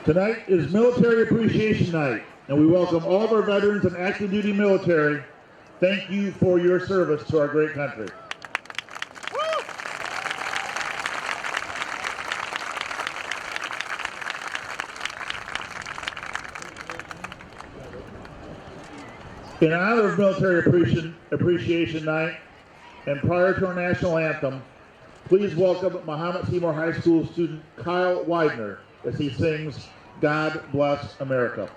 Tonight is Military Appreciation Night, and we welcome all of our veterans and active duty military. Thank you for your service to our great country. In honor of Military Appreciation Night and prior to our national anthem, please welcome Mahomet-Seymour High School student Kyle Widener as he sings God Bless America.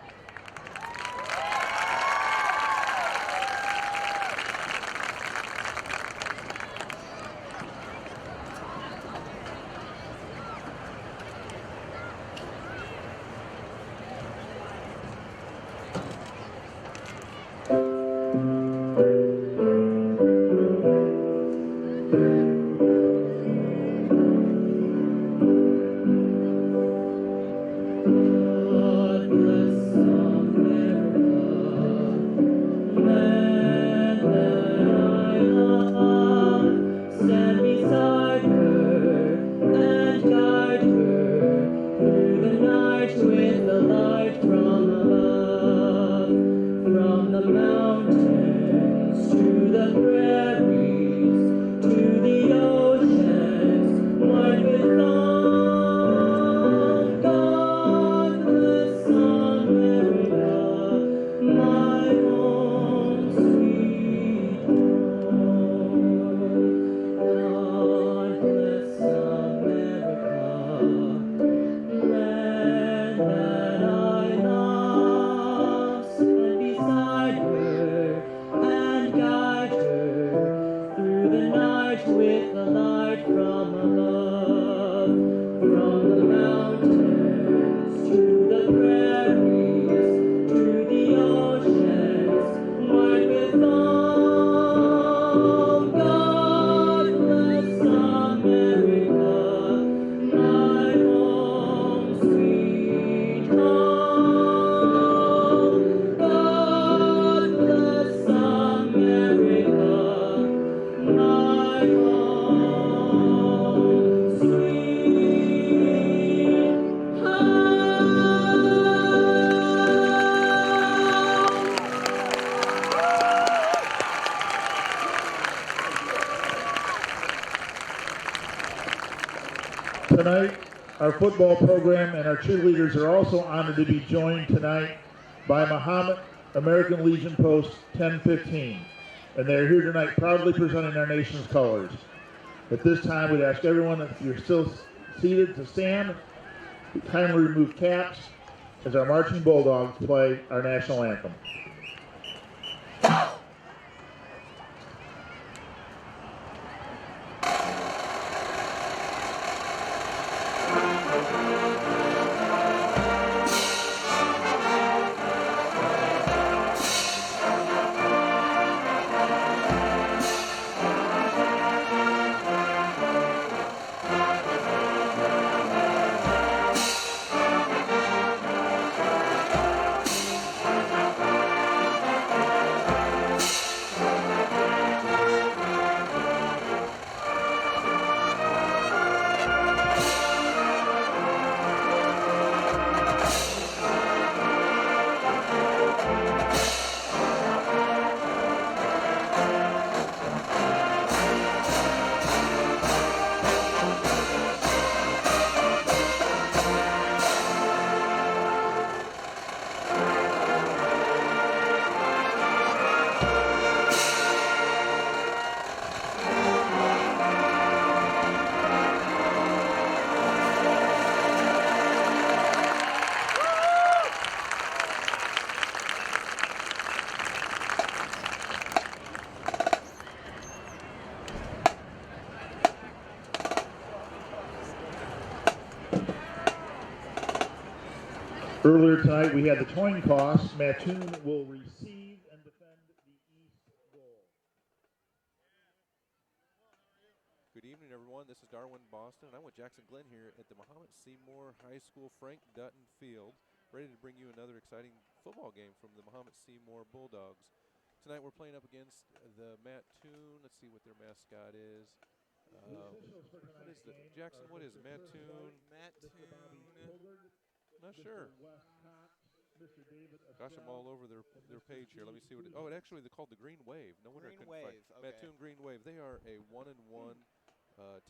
Tonight, our football program and our cheerleaders are also honored to be joined tonight by Mahomet American Legion Post 1015. And they're here tonight proudly presenting our nation's colors. At this time, we'd ask everyone, if you're still seated, to stand. We kindly remove caps as our marching Bulldogs play our national anthem. Earlier tonight, we had the coin toss. Mattoon will receive and defend the east goal. Good evening, everyone. This is Darwin Boston, and I'm with Jackson Glenn here at the Mahomet-Seymour High School Frank Dutton Field, ready to bring you another exciting football game from the Mahomet-Seymour Bulldogs. Tonight, we're playing up against the Mattoon. Let's see what their mascot is. Jackson, what is Mattoon? Mattoon. Not sure. Mr. David Gosh, I'm all over their page here. Let me see what it, oh, they're called the Green Wave. No wonder I couldn't find. Okay. Mattoon Green Wave. They are a 1-1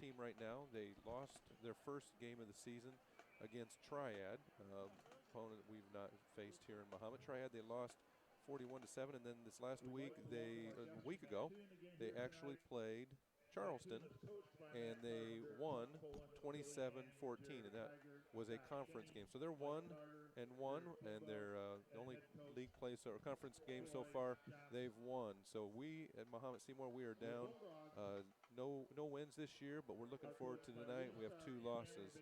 team right now. They lost their first game of the season against Triad, opponent we've not faced here in Mahomet. Triad, they lost 41-7, and then this last week, a week ago, they actually played Charleston, and they won 27-14, and that was a conference game. So they're 1-1, and they're the only league play or conference game so far they've won. So we at Mahomet-Seymour, we are down. No wins this year, but we're looking forward to tonight. We have 2 losses.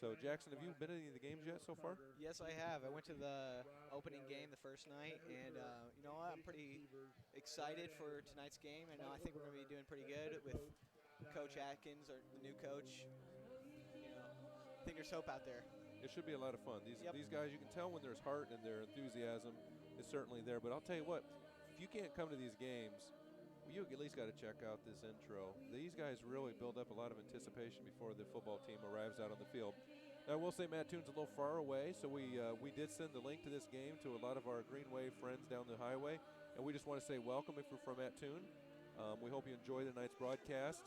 So Jackson, have you been to any of the games yet so far? Yes, I have. I went to the opening game the first night, and you know what? I'm pretty excited for tonight's game. And I think we're going to be doing pretty good with Coach Atkins, or the new coach. You know, I think there's hope out there. It should be a lot of fun. These guys, you can tell when there's heart and their enthusiasm is certainly there. But I'll tell you what, if you can't come to these games, you at least got to check out this intro. These guys really build up a lot of anticipation before the football team arrives out on the field. Now, I will say Mattoon's a little far away, so we did send the link to this game to a lot of our Green Wave friends down the highway, and we just want to say welcome if you're from Mattoon. We hope you enjoy tonight's broadcast.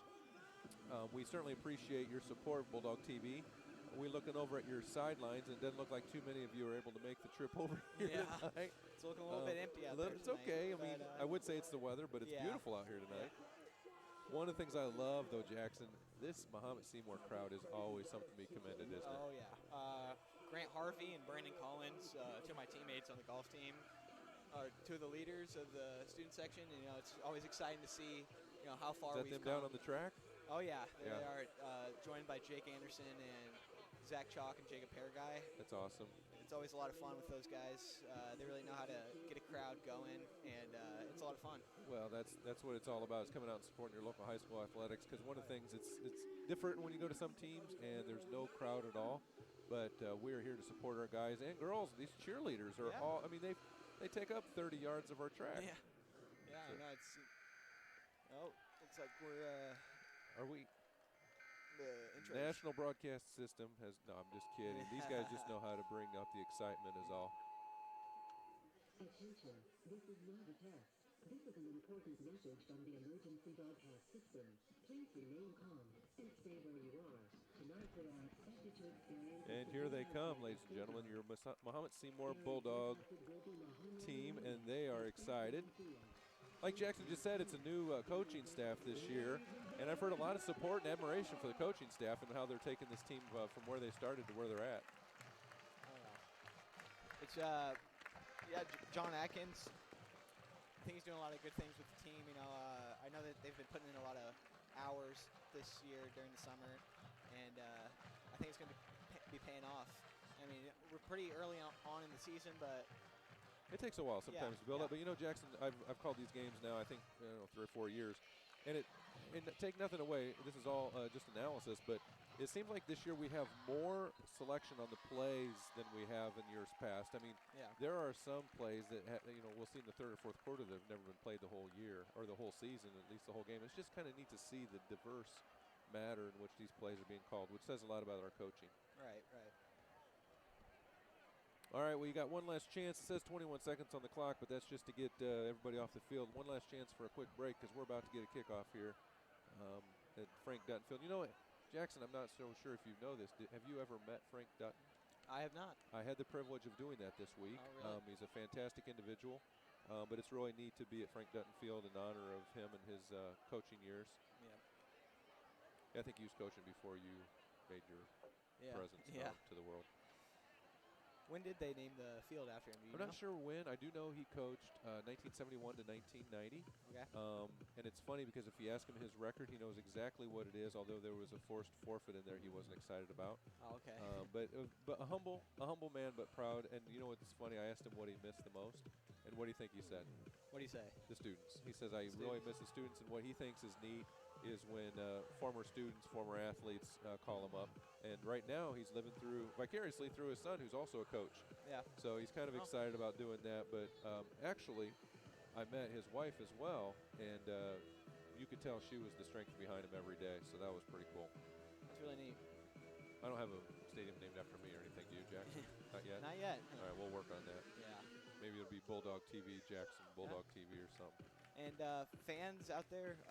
We certainly appreciate your support, Bulldog TV. We're looking over at your sidelines, and it doesn't look like too many of you are able to make the trip over here tonight. It's looking a little bit empty out there It's tonight, okay. I mean, I would say it's the weather, but it's beautiful out here tonight. One of the things I love, though, Jackson, this Mahomet-Seymour crowd is always something to be commended, isn't it? Oh, yeah. Grant Harvey and Brandon Collins, 2 of my teammates on the golf team, are 2 of the leaders of the student section. And, you know, it's always exciting to see, you know, how far we've come. Is that them down on the track? Oh, yeah. They are joined by Jake Anderson and Zach Chalk and Jacob Paraguay. That's awesome. It's always a lot of fun with those guys. They really know how to get a crowd going, and it's a lot of fun. Well, that's what it's all about, is coming out and supporting your local high school athletics, because one of the things, it's different when you go to some teams and there's no crowd at all, but we're here to support our guys and girls. These cheerleaders are all, I mean, they take up 30 yards of our track. Yeah. Yeah, so. No, it's, looks like we're, are we? The National Broadcast System has, no, I'm just kidding. These guys just know how to bring up the excitement is all. Attention, this is not a test. This is an important message from the emergency broadcast system. Please remain calm and stay where you are. Tonight we are expected to experience... And here they come, ladies and gentlemen, your Mahomet-Seymour Bulldog team, and they are excited. Like Jackson just said, it's a new coaching staff this year, and I've heard a lot of support and admiration for the coaching staff and how they're taking this team from where they started to where they're at. It's John Atkins. I think he's doing a lot of good things with the team. You know, I know that they've been putting in a lot of hours this year during the summer, and I think it's going to be paying off. I mean, we're pretty early on in the season, but it takes a while sometimes to build up. But, you know, Jackson, I've called these games now, I think, 3 or 4 years. And take nothing away. This is all just analysis. But it seems like this year we have more selection on the plays than we have in years past. I mean, there are some plays that, we'll see in the 3rd or 4th quarter that have never been played the whole year or the whole season, at least the whole game. It's just kind of neat to see the diverse manner in which these plays are being called, which says a lot about our coaching. Right. All right, well, you got one last chance. It says 21 seconds on the clock, but that's just to get everybody off the field. One last chance for a quick break, because we're about to get a kickoff here at Frank Dutton Field. You know what, Jackson, I'm not so sure if you know this. Have you ever met Frank Dutton? I have not. I had the privilege of doing that this week. Oh, really? He's a fantastic individual, but it's really neat to be at Frank Dutton Field in honor of him and his coaching years. Yeah. I think he was coaching before you made your presence known to the world. When did they name the field after him? I'm not sure when. I do know he coached 1971 to 1990. Okay. And it's funny because if you ask him his record, he knows exactly what it is, although there was a forced forfeit in there he wasn't excited about. Oh, okay. But a humble man, but proud. And you know what's funny? I asked him what he missed the most. And what do you think he said? What do you say? The students. He says, I really miss the students. And what he thinks is neat is when former students, former athletes call him up. And right now he's living vicariously through his son, who's also a coach. Yeah. So he's kind of excited about doing that. But actually, I met his wife as well, and you could tell she was the strength behind him every day. So that was pretty cool. That's really neat. I don't have a stadium named after me or anything, do you, Jackson? Not yet? Not yet. All right, we'll work on that. Yeah. Maybe it'll be Bulldog TV, Jackson Bulldog TV or something. And fans out there,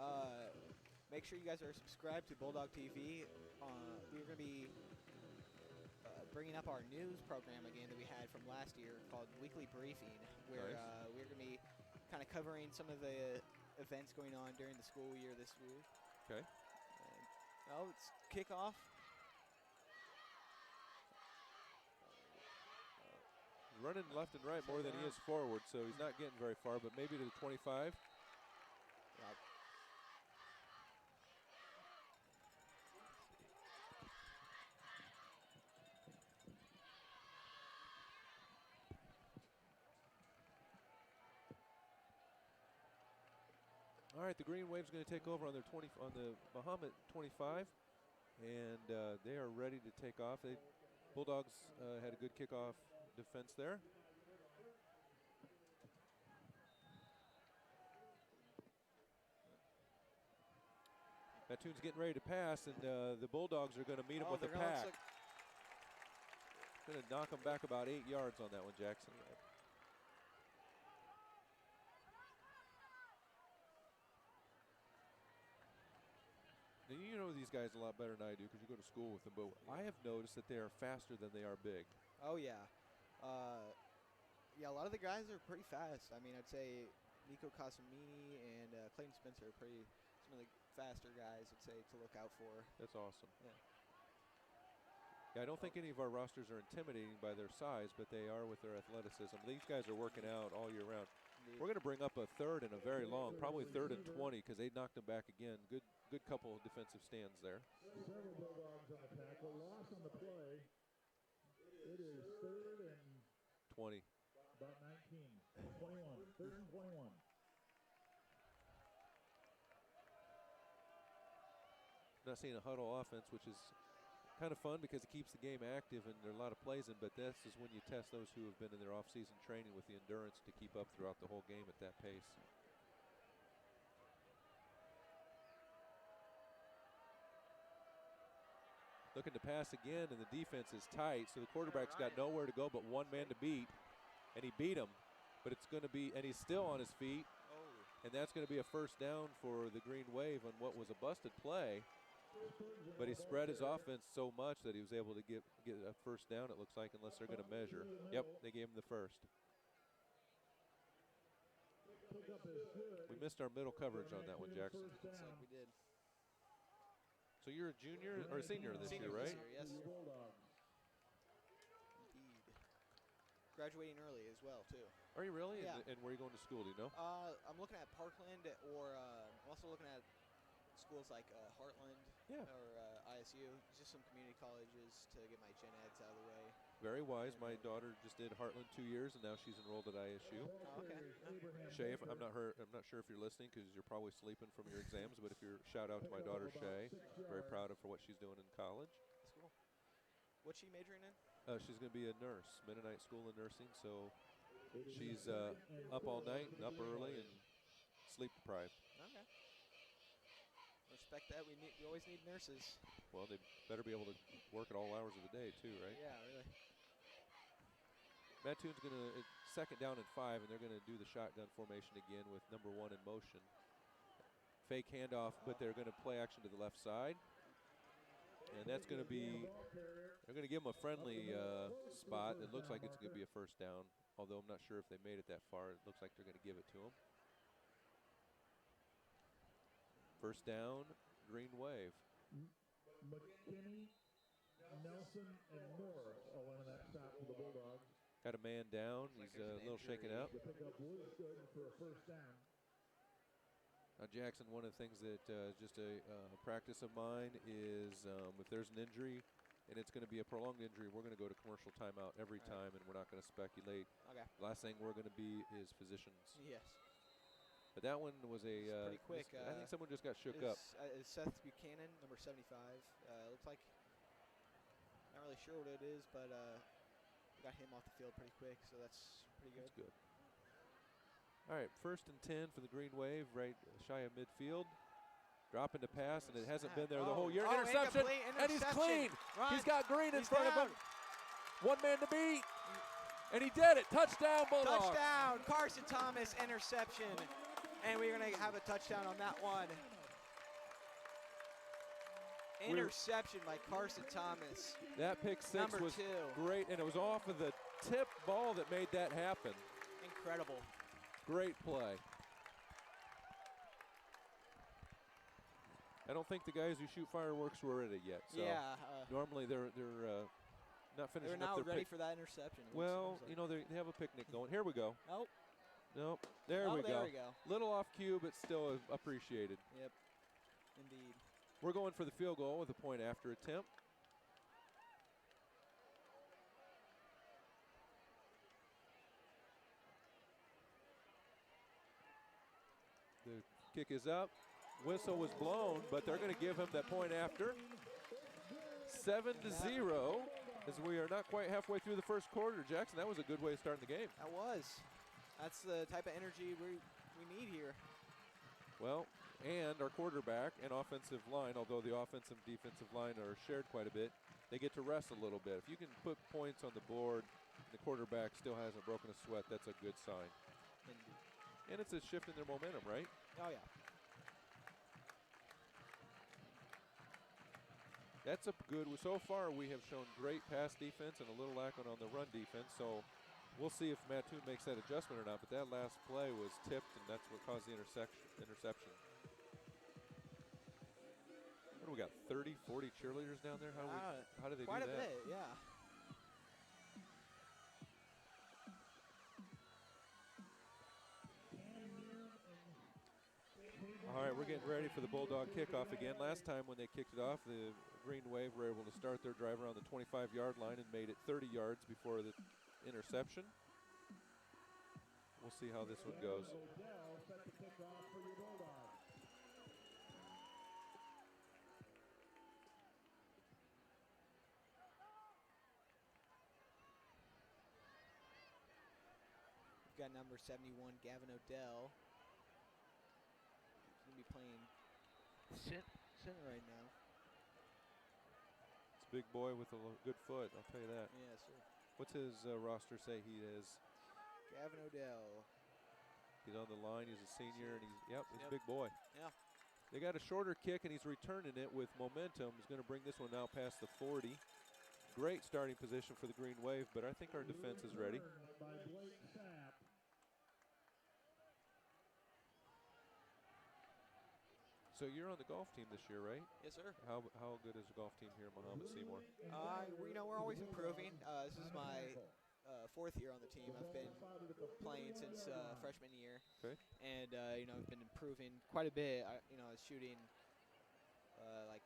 make sure you guys are subscribed to Bulldog TV. We're going to be bringing up our news program again that we had from last year called Weekly Briefing, where Nice. we're going to be kind of covering some of the events going on during the school year this week. Okay. And, it's kickoff. He's running left and right more than he is forward, so he's not getting very far, but maybe to the 25. All right, the Green Wave's going to take over on their on the Mahomet 25, and they are ready to take off. Bulldogs had a good kickoff defense there. Mattoon's getting ready to pass, and the Bulldogs are going to meet him with a pack. Going to knock him back about 8 yards on that one, Jackson. Now, you know these guys a lot better than I do because you go to school with them, but I have noticed that they are faster than they are big. Oh, yeah. Yeah, a lot of the guys are pretty fast. I mean, I'd say Nico Casamini and Clayton Spencer are some of the faster guys, I'd say, to look out for. That's awesome. Yeah. Yeah, I don't think any of our rosters are intimidating by their size, but they are with their athleticism. These guys are working out all year round. Indeed. We're going to bring up a third and a very long, probably 3rd and 20, because they knocked them back again. Good couple of defensive stands there. Several Bulldogs on the tackle. Loss on the play. It is 3rd and 20. about 19. 21. 3rd and 21. Not seeing a huddle offense, which is kind of fun because it keeps the game active and there are a lot of plays in, but this is when you test those who have been in their off-season training with the endurance to keep up throughout the whole game at that pace. Looking to pass again, and the defense is tight, so the quarterback's got nowhere to go but one man to beat, and he beat him, but it's going to be, and he's still on his feet, and that's going to be a first down for the Green Wave on what was a busted play. But he spread his offense so much that he was able to get a first down, it looks like, unless they're going to measure. Yep, they gave him the first. We missed our middle coverage on that one, Jackson. Looks like we did. So you're a junior or a senior this year, right? This year, yes. Indeed. Graduating early as well, too. Are you really? Yeah. And where are you going to school, do you know? I'm looking at Parkland, or I'm also looking at schools like Heartland or ISU, just some community colleges to get my gen eds out of the way. Very wise. My daughter just did Heartland 2 years, and now she's enrolled at ISU. Oh, okay. Shay, I'm not sure if you're listening because you're probably sleeping from your exams, but if you're, shout out to my daughter Shay. Very proud of her what she's doing in college. That's cool. What's she majoring in? She's going to be a nurse, Mennonite School of Nursing, so she's up all night and up early and sleep deprived. Okay. Respect that. We always need nurses. Well, they better be able to work at all hours of the day too, right? Yeah, really. Mattoon's going to, 2nd down and 5, and they're going to do the shotgun formation again with number 1 in motion. Fake handoff, but they're going to play action to the left side. And that's going to be, they're going to give him a friendly spot. It looks like it's going to be a first down, although I'm not sure if they made it that far. It looks like they're going to give it to him. First down, Green Wave. McKinney, Nelson, and Morris all in that stop for the Bulldogs. Got a man down. He's a little shaken up. The pickup was good for a first down. Now, Jackson, one of the things that just a practice of mine is if there's an injury and it's going to be a prolonged injury, we're going to go to commercial timeout every time, and we're not going to speculate. Okay. Last thing we're going to be is physicians. Yes. But that one was pretty quick. I think someone just got shook up. Is Seth Buchanan, number 75. Looks like, not really sure what it is, but we got him off the field pretty quick, so that's pretty good. That's good. All right, 1st and 10 for the Green Wave, right shy of midfield. Dropping to pass, and it hasn't been there the Oh. whole year. Oh, Interception, incomplete. and he's clean. Run. He's got Green in He's front down. of him. One man to beat, and he did it. Touchdown, Bulldogs. Touchdown, Carson Thomas, interception. And we're going to have a touchdown on that one. Interception by Carson Thomas. That pick six Number was 2. great, and it was off of the tip ball that made that happen. Incredible. Great play. I don't think the guys who shoot fireworks were at it yet. So Yeah. normally they're not finishing They're now up their ready pic- for that interception. it Well, seems like. you know, they have a picnic going. Here we go. Nope. Nope. There Oh, we there go. we go. Little off cue, but still appreciated. Yep. Indeed. We're going for the field goal with a point after attempt. The kick is up. Whistle was blown, but they're going to give him that point after. 7-0, as we are not quite halfway through the first quarter. Jackson, that was a good way of starting the game. That was. That's the type of energy we need here. Well, and our quarterback and offensive line, although the offensive and defensive line are shared quite a bit, they get to rest a little bit. If you can put points on the board, the quarterback still hasn't broken a sweat, that's a good sign. Indeed. And it's a shift in their momentum, right? Oh, yeah. That's a good, so far we have shown great pass defense and a little lacking on the run defense, so we'll see if Mattoon makes that adjustment or not, but that last play was tipped, and that's what caused the interception. What do we got, 30, 40 cheerleaders down there? How do they do that? Quite a bit, yeah. All right, we're getting ready for the Bulldog kickoff again. Last time when they kicked it off, the Green Wave were able to start their drive around the 25-yard line and made it 30 yards before the interception. We'll see how this one goes. We've got number 71, Gavin Odell. He's going to be playing center right now. It's a big boy with a good foot, I'll tell you that. Yes, sir. What's his roster say he is? Gavin Odell. He's on the line, he's a senior, and he's a big boy. Yeah. They got a shorter kick, and he's returning it with momentum. He's going to bring this one now past the 40. Great starting position for the Green Wave, but I think our defense is ready. So you're on the golf team this year, right? Yes, sir. How good is the golf team here at Mahomet-Seymour? We're always improving. This is my 4th year on the team. I've been playing since freshman year. Okay. And, I've been improving quite a bit. I was shooting like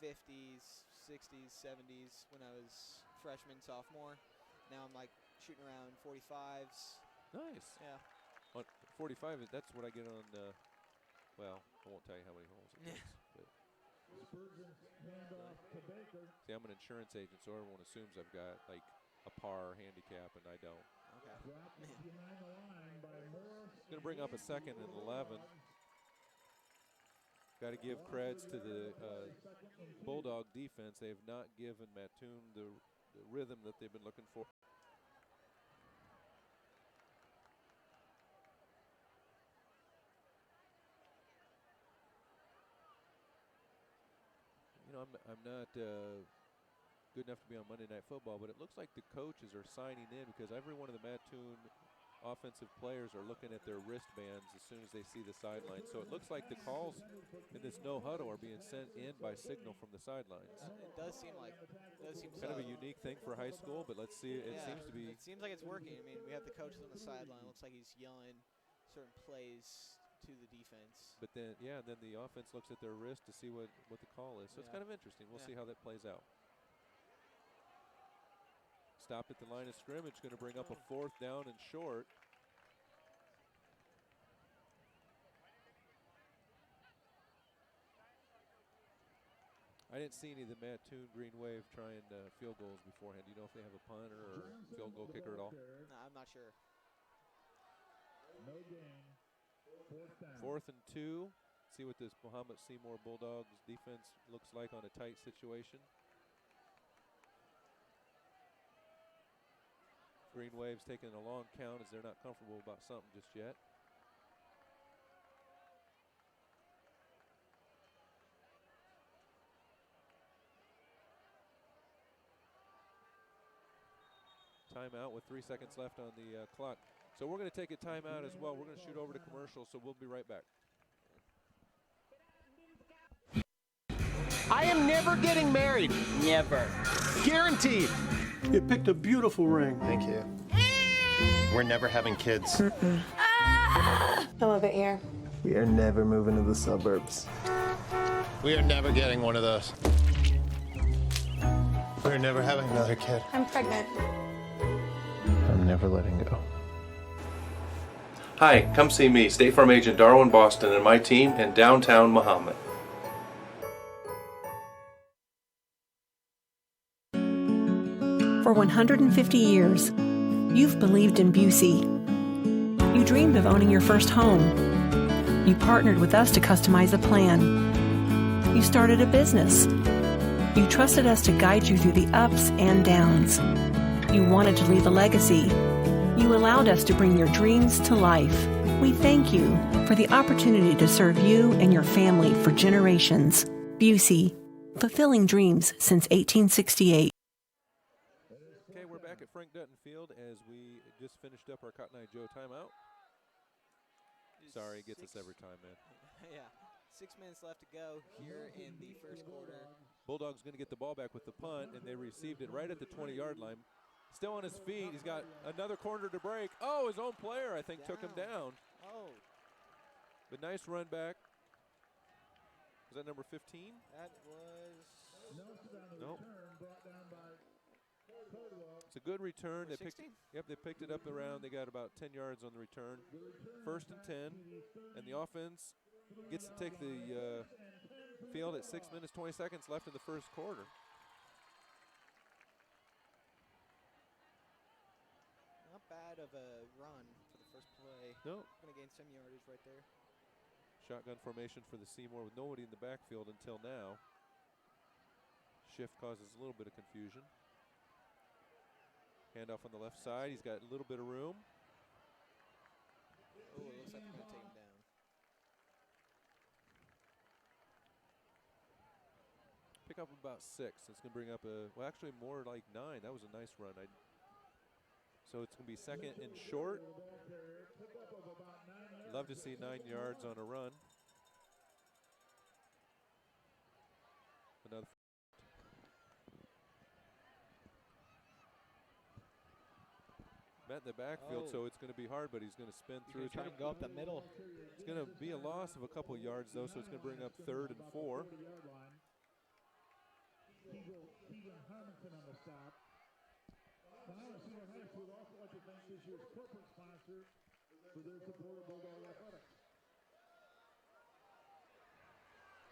50s, 60s, 70s when I was freshman, sophomore. Now I'm like shooting around 45s. Nice. Yeah. On 45, that's what I get on, well, I won't tell you how many holes it takes. But see, I'm an insurance agent, so everyone assumes I've got like a par handicap, and I don't. Okay. Going to bring up a 2nd and 11. Got to give creds to the Bulldog defense. They have not given Mattoon the rhythm that they've been looking for. I'm not good enough to be on Monday Night Football, but it looks like the coaches are signing in because every one of the Mattoon offensive players are looking at their wristbands as soon as they see the sideline. So it looks like the calls in this no huddle are being sent in by signal from the sidelines. It does seem like kind of a unique thing for high school, but let's see. It seems to be. It seems like it's working. I mean, we have the coaches on the sideline. Looks like he's yelling certain plays to the defense. But then, then the offense looks at their wrist to see what the call is. So it's kind of interesting. We'll see how that plays out. Stopped at the line of scrimmage, going to bring up a 4th down and short. I didn't see any of the Mattoon Green Wave trying field goals beforehand. Do you know if they have a punter or field goal kicker at all? No, I'm not sure. No gain. 4th down. 4th and 2. See what this Mahomet-Seymour Bulldogs defense looks like on a tight situation. Green Wave's taking a long count as they're not comfortable about something just yet. Timeout with 3 seconds left on the clock. So we're going to take a timeout as well. We're going to shoot over to commercial, so we'll be right back. I am never getting married. Never. Guaranteed. You picked a beautiful ring. Thank you. We're never having kids. I love it here. We are never moving to the suburbs. We are never getting one of those. We're never having another kid. I'm pregnant. I'm never letting go. Hi, come see me, State Farm Agent Darwin Boston, and my team in downtown Mahomet. For 150 years, you've believed in Busey. You dreamed of owning your first home. You partnered with us to customize a plan. You started a business. You trusted us to guide you through the ups and downs. You wanted to leave a legacy. You allowed us to bring your dreams to life. We thank you for the opportunity to serve you and your family for generations. Busey, fulfilling dreams since 1868. Okay, we're back at Frank Dutton Field as we just finished up our Cotton Eye Joe timeout. Sorry, it gets us every time, man. Yeah, 6 minutes left to go here in the first quarter. Bulldogs going to get the ball back with the punt, and they received it right at the 20-yard line. Still on his feet. He's got another corner to break. Oh, his own player, I think, took him down. Oh. But nice run back. Was that number 15? That was... Nope. It's a good return. They picked it up around. They got about 10 yards on the return. 1st and 10, and the offense gets to take the field at 6 minutes, 20 seconds left in the first quarter. Not bad of a run for the first play. No. Going to gain some yardage right there. Shotgun formation for the Seymour with nobody in the backfield until now. Shift causes a little bit of confusion. Handoff on the left side. He's got a little bit of room. Oh, it looks like they're going to take him down. Pick up about 6. It's going to bring up well, actually more like 9. That was a nice run. So it's going to be 2nd and short. Love to see 9 yards on a run. Another. Met in the backfield, so it's going to be hard, but he's going to spin through. He's trying to go up the middle. It's going to be a loss of a couple of yards, though, so it's going to bring up 3rd and 4.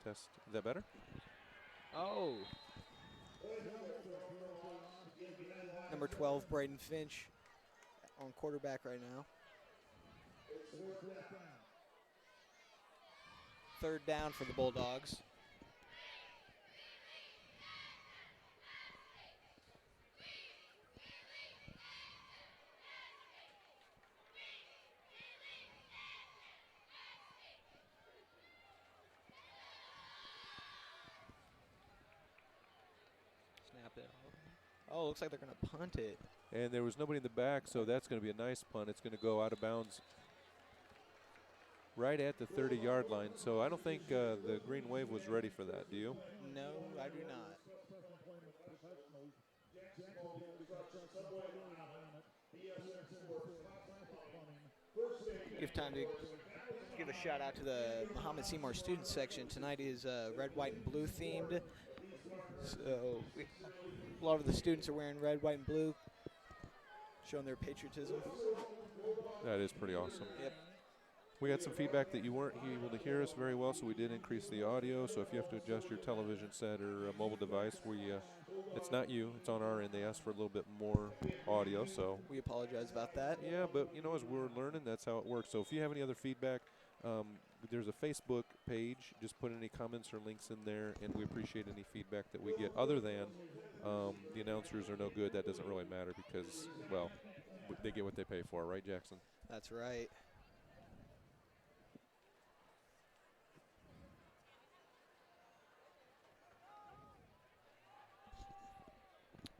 Test. Is that better? Oh. Number 12, Braden Finch, on quarterback right now. 3rd down for the Bulldogs. Snap it. Oh, looks like they're going to punt it. And there was nobody in the back, so that's going to be a nice punt. It's going to go out of bounds right at the 30-yard line. So I don't think the Green Wave was ready for that. Do you? No, I do not. Give time to give a shout out to the Mahomet-Seymour student section. Tonight is red, white, and blue themed. So a lot of the students are wearing red, white, and blue, showing their patriotism. That is pretty awesome. Yep. We had some feedback that you weren't able to hear us very well, so we did increase the audio. So if you have to adjust your television set or mobile device, it's not you, it's on our end. They asked for a little bit more audio, so. We apologize about that. Yeah, but as we're learning, that's how it works. So if you have any other feedback, there's a Facebook page. Just put any comments or links in there, and we appreciate any feedback that we get. Other than the announcers are no good, that doesn't really matter because, well, they get what they pay for, right, Jackson? That's right.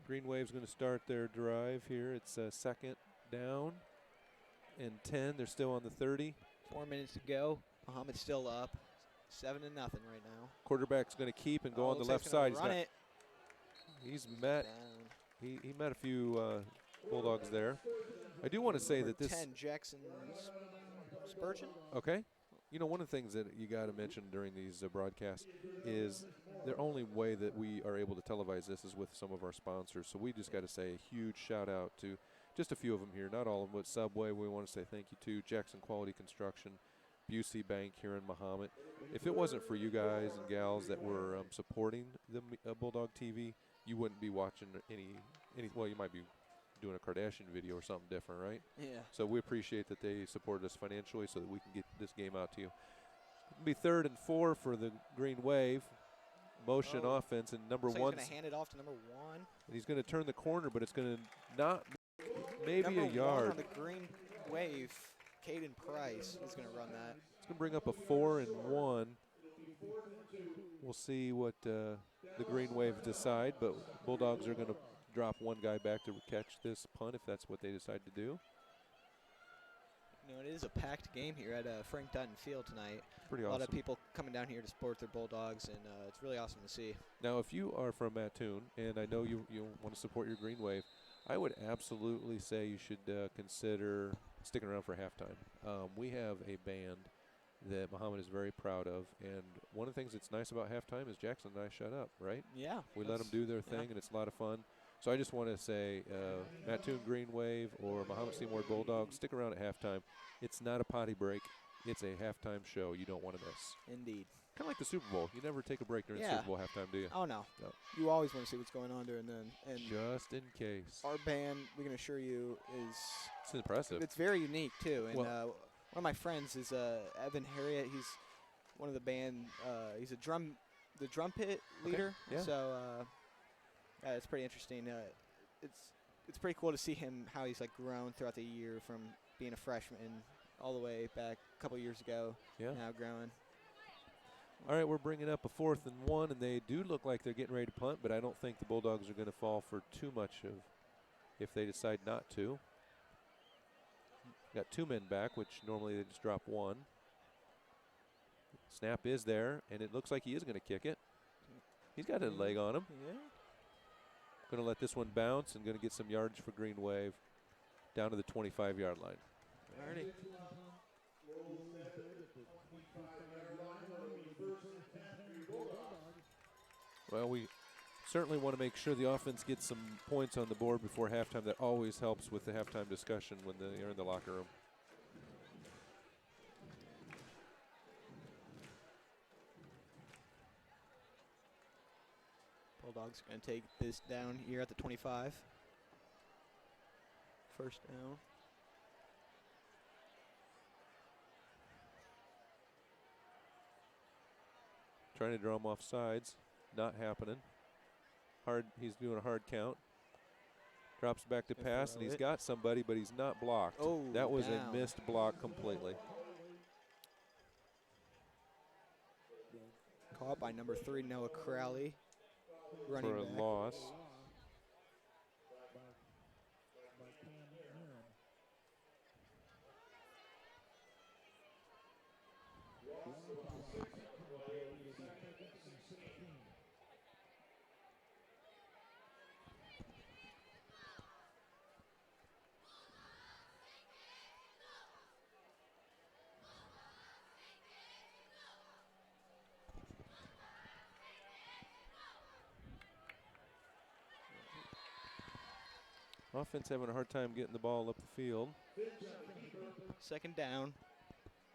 Green Wave's going to start their drive here. It's second down and 10. They're still on the 30. 4 minutes to go. Mahomet's still up. 7-0 right now. Quarterback's going to keep and go on the left side. He's met a few Bulldogs there. I do want to say that this 10 Jackson Spurgeon. Okay. You know, one of the things that you got to mention during these broadcasts is the only way that we are able to televise this is with some of our sponsors. So we just got to say a huge shout out to just a few of them here, not all of them, but Subway. We want to say thank you to Jackson Quality Construction, Busey Bank here in Mahomet. If it wasn't for you guys and gals that were supporting the Bulldog TV, you wouldn't be watching any. Well, you might be doing a Kardashian video or something different, right? Yeah. So we appreciate that they supported us financially so that we can get this game out to you. It'll be 3rd and 4 for the Green Wave. Motion offense, and number 1. He's going to hand it off to number 1. And he's going to turn the corner, but it's going to not maybe number a yard. 1 on the Green Wave, Caden Price is going to run that. It's going to bring up a 4 and 1. We'll see what the Green Wave decide, but Bulldogs are going to drop one guy back to catch this punt if that's what they decide to do. You know, it is a packed game here at Frank Dutton Field tonight. Pretty awesome. A lot of awesome. people coming down here to support their Bulldogs, and it's really awesome to see. Now, if you are from Mattoon, and I know you want to support your Green Wave, I would absolutely say you should consider sticking around for halftime. We have a band that Mahomet is very proud of, and one of the things that's nice about halftime is Jackson and I shut up, right? Yeah. We let them do their thing, and it's a lot of fun. So I just want to say, Mattoon Green Wave or Mahomet-Seymour Bulldogs, stick around at halftime. It's not a potty break. It's a halftime show you don't want to miss. Indeed. Kind of like the Super Bowl. You never take a break during the Super Bowl halftime, do you? Oh, no. No. You always want to see what's going on during then. And just in case. Our band, we can assure you, it's impressive. It's very unique, too. And well, one of my friends is Evan Harriet. He's one of the band. He's the drum pit leader. Okay. Yeah. So it's pretty interesting. It's pretty cool to see him, how he's like grown throughout the year from being a freshman all the way back a couple years ago. Yeah. Now growing. All right, we're bringing up a 4th and 1, and they do look like they're getting ready to punt, but I don't think the Bulldogs are going to fall for too much of if they decide not to. Got 2 men back, which normally they just drop 1. Snap is there, and it looks like he is going to kick it. He's got a leg on him. Yeah. Going to let this one bounce and going to get some yards for Green Wave down to the 25-yard line. Alrighty. Well, we certainly want to make sure the offense gets some points on the board before halftime. That always helps with the halftime discussion when they're in the locker room. Bulldogs are going to take this down here at the 25. First down. Trying to draw him off sides. Not happening. He's doing a hard count. Drops back to pass, and he's got somebody, but he's not blocked. Oh, that was down. a missed block completely. Caught by number 3, Noah Crowley. Running for a back. loss. Offense having a hard time getting the ball up the field. Second down.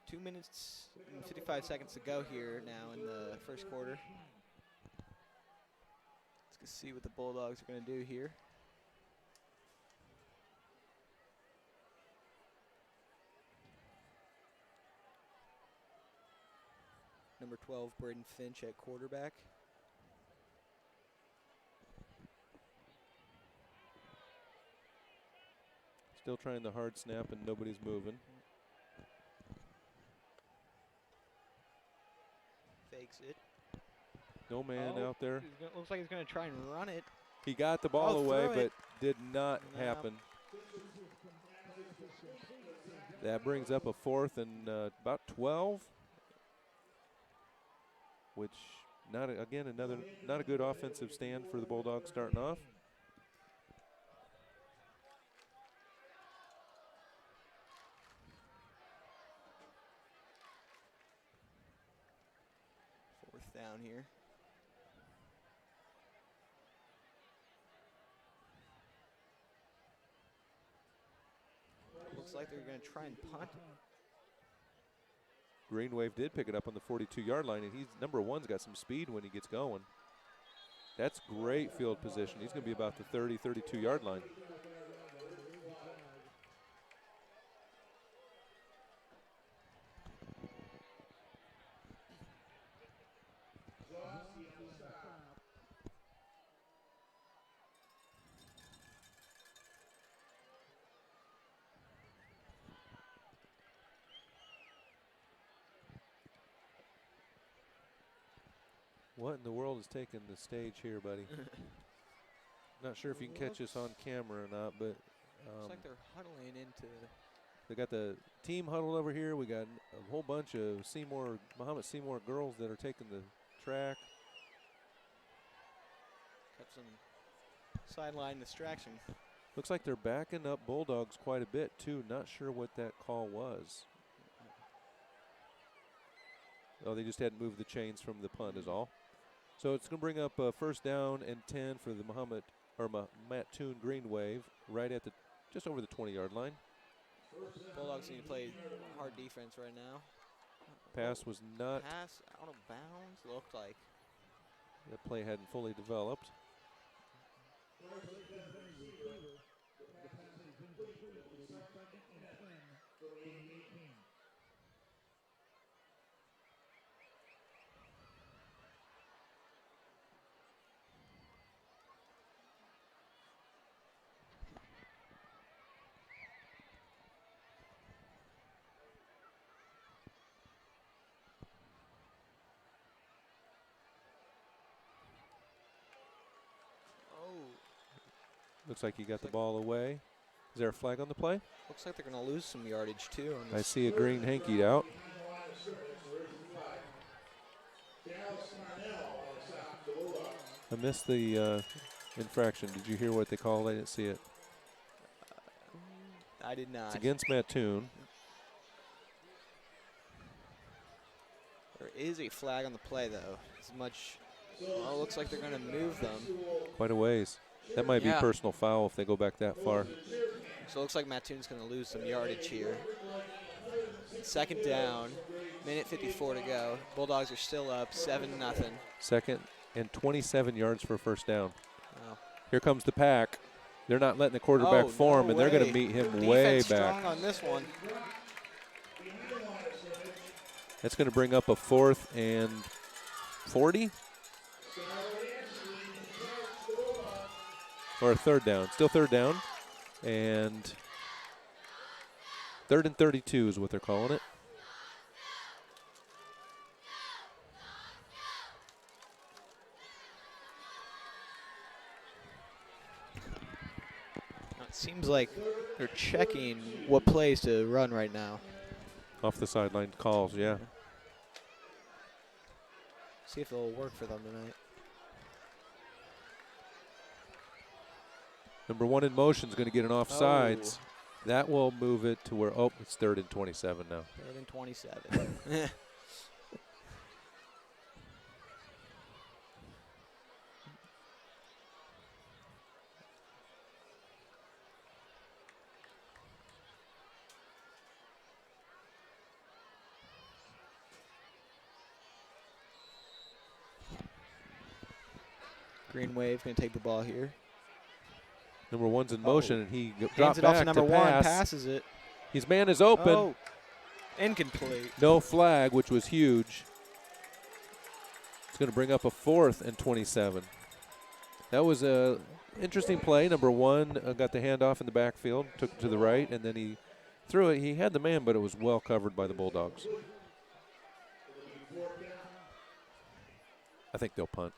2 minutes and 55 seconds to go here now in the first quarter. Let's see what the Bulldogs are going to do here. number 12, Braden Finch at quarterback. Still trying the hard snap and nobody's moving. Fakes it. No man out there. Looks like he's going to try and run it. He got the ball away, throw but it. did not happen. That brings up a 4th and about 12, which not a good offensive stand for the Bulldogs starting off. Fourth down here. Looks like they're going to try and punt. Green Wave did pick it up on the 42-yard line, and he's number 1's got some speed when he gets going. That's great field position. He's going to be about the 30, 32-yard line. What in the world is taking the stage here, buddy? Not sure if you can catch us on camera or not, but looks like they're huddling into. They got the team huddled over here. We got a whole bunch of Mahomet-Seymour girls that are taking the track. Got some sideline distraction. Looks like they're backing up Bulldogs quite a bit too. Not sure what that call was. Oh, they just hadn't moved the chains from the punt is all. So it's going to bring up a 1st down and 10 for the Mattoon Green Wave right at just over the 20-yard line. Bulldogs need to play hard defense right now. Pass was not. Pass out of bounds, looked like. That play hadn't fully developed. Looks like he got the ball away. Is there a flag on the play? Looks like they're going to lose some yardage too. I see a green hanky out. I missed the infraction. Did you hear what they called? I didn't see it. I did not. It's against Mattoon. There is a flag on the play though. As much. Oh, looks like they're going to move them. Quite a ways. That might be personal foul if they go back that far. So it looks like Mattoon's going to lose some yardage here. 2nd down, minute 54 to go. Bulldogs are still up 7-0. 2nd and 27 yards for a 1st down. Wow. Here comes the pack. They're not letting the quarterback form, and they're going to meet him way back. Strong on this one. That's going to bring up a 4th and 40. Or a 3rd down. Still 3rd down. And 3rd and 32 is what they're calling it. It seems like they're checking what plays to run right now. Off the sideline calls, yeah. See if it'll work for them tonight. Number 1 in motion is going to get an offsides. That will move it to where, it's 3rd and 27 now. 3rd and 27. Green Wave going to take the ball here. Number 1's in motion, and he dropped Hands it back off to number to 1, pass. passes it. His man is open. Oh, incomplete. No flag, which was huge. going to bring up a 4th and 27. That was a interesting play. Number 1 got the handoff in the backfield, took it to the right, and then he threw it. He had the man, but it was well covered by the Bulldogs. I think they'll punt.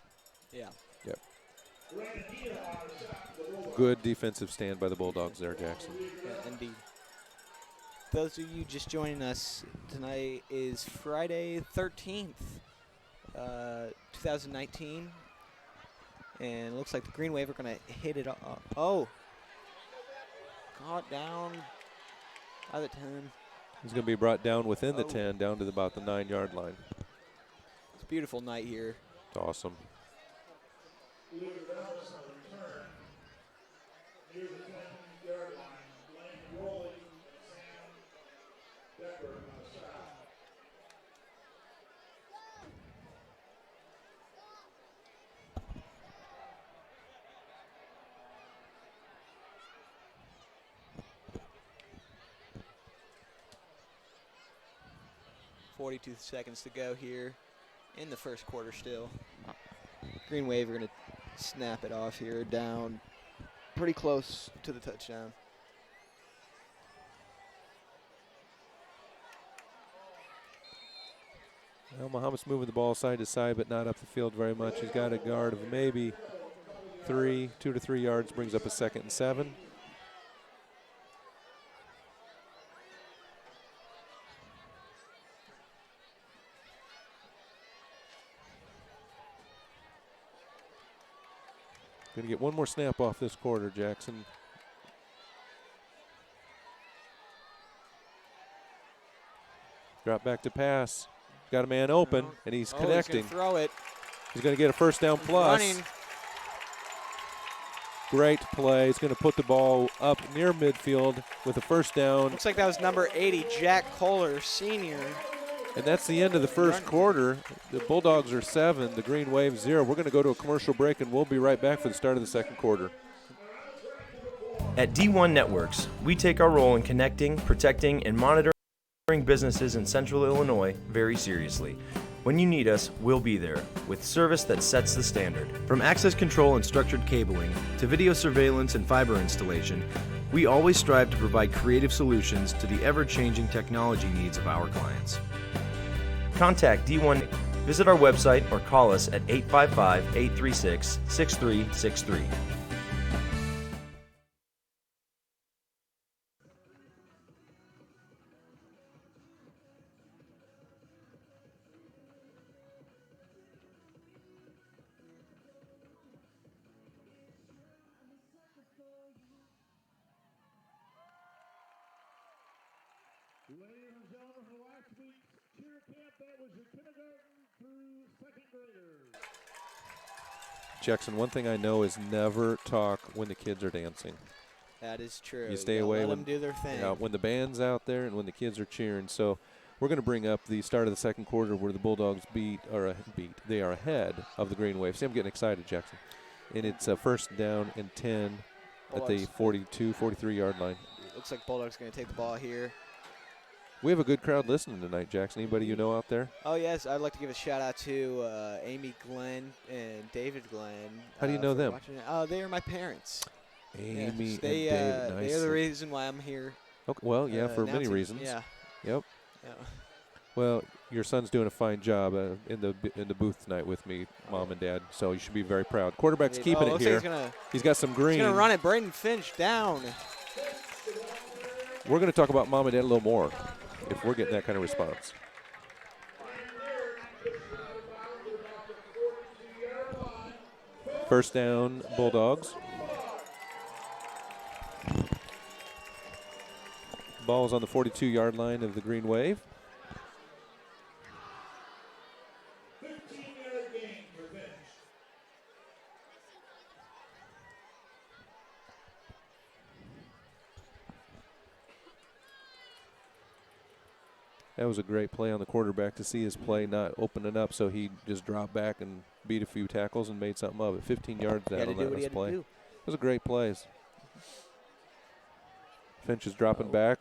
Yeah. Yep. Good defensive stand by the Bulldogs there, Jackson. Yeah, indeed. Those of you just joining us, tonight is Friday 13th, 2019. And it looks like the Green Wave are going to hit it up. Oh. Caught down by the 10. He's going to be brought down within the 10, down to about the 9-yard line. It's a beautiful night here. It's awesome. .42 seconds to go here in the first quarter still. Green Wave are going to snap it off here, down pretty close to the touchdown. Well, Mahomet's moving the ball side to side, but not up the field very much. He's got a guard of maybe 2 to 3 yards, brings up a 2nd and 7. Going to get one more snap off this quarter, Jackson. Drop back to pass. Got a man open, and he's connecting. He's going to throw it. He's going to get a first down plus. Running. Great play. He's going to put the ball up near midfield with a first down. Looks like that was number 80, Jack Kohler, senior. And that's the end of the first quarter. The Bulldogs are 7, the Green Wave 0. We're going to go to a commercial break, and we'll be right back for the start of the second quarter. At D1 Networks, we take our role in connecting, protecting, and monitoring businesses in Central Illinois very seriously. When you need us, we'll be there, with service that sets the standard. From access control and structured cabling to video surveillance and fiber installation, we always strive to provide creative solutions to the ever-changing technology needs of our clients. Contact D1, visit our website, or call us at 855-836-6363. Ladies and gentlemen, for last week's cheer camp, that was your kindergarten through second graders. Jackson, one thing I know is never talk when the kids are dancing. That is true. You stay away let when them do their thing. When the band's out there and when the kids are cheering. So we're going to bring up the start of the second quarter where the Bulldogs they are ahead of the Green Wave. See, I'm getting excited, Jackson. And it's a first down and 10 at the 42, 43-yard line. Looks like Bulldogs going to take the ball here. We have a good crowd listening tonight, Jackson. Anybody you know out there? Oh, yes. I'd like to give a shout-out to Amy Glenn and David Glenn. How do you know them? They are my parents. Amy and David. Nice. They are the reason why I'm here. Okay, well, yeah, for many reasons. Yeah. Yep. Yeah. Well, your son's doing a fine job in the booth tonight with me, Mom and Dad, so you should be very proud. Quarterback's keeping it here. Like he's got some green. He's going to run it. Braden Finch down. We're going to talk about Mom and Dad a little more if we're getting that kind of response. First down, Bulldogs. Ball is on the 42-yard line of the Green Wave. 15-yard gain for Finch. That was a great play on the quarterback to see his play not opening up, so he just dropped back and beat a few tackles and made something of it. 15 yards down on that last play. It was a great play. Finch is dropping back.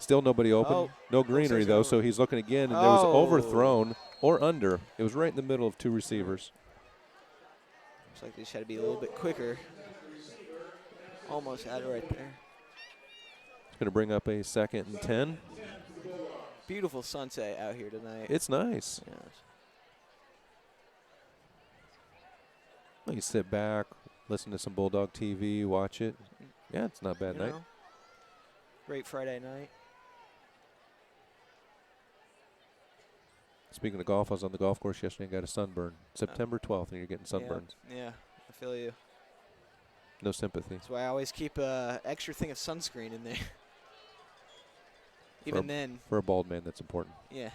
Still nobody open. Oh, No greenery, though, so he's looking again, and there was overthrown or under. It was right in the middle of 2 receivers. Looks like they just had to be a little bit quicker. Almost had it right there. It's going to bring up a 2nd and 10. Beautiful sunset out here tonight. It's nice. Yes. Well, you sit back, listen to some Bulldog TV, watch it. Yeah, it's not a bad night. Great Friday night. Speaking of golf, I was on the golf course yesterday and got a sunburn. September 12th, and you're getting sunburns. Yeah, I feel you. No sympathy. That's why I always keep an extra thing of sunscreen in there. Even then. For a bald man, that's important. Yeah.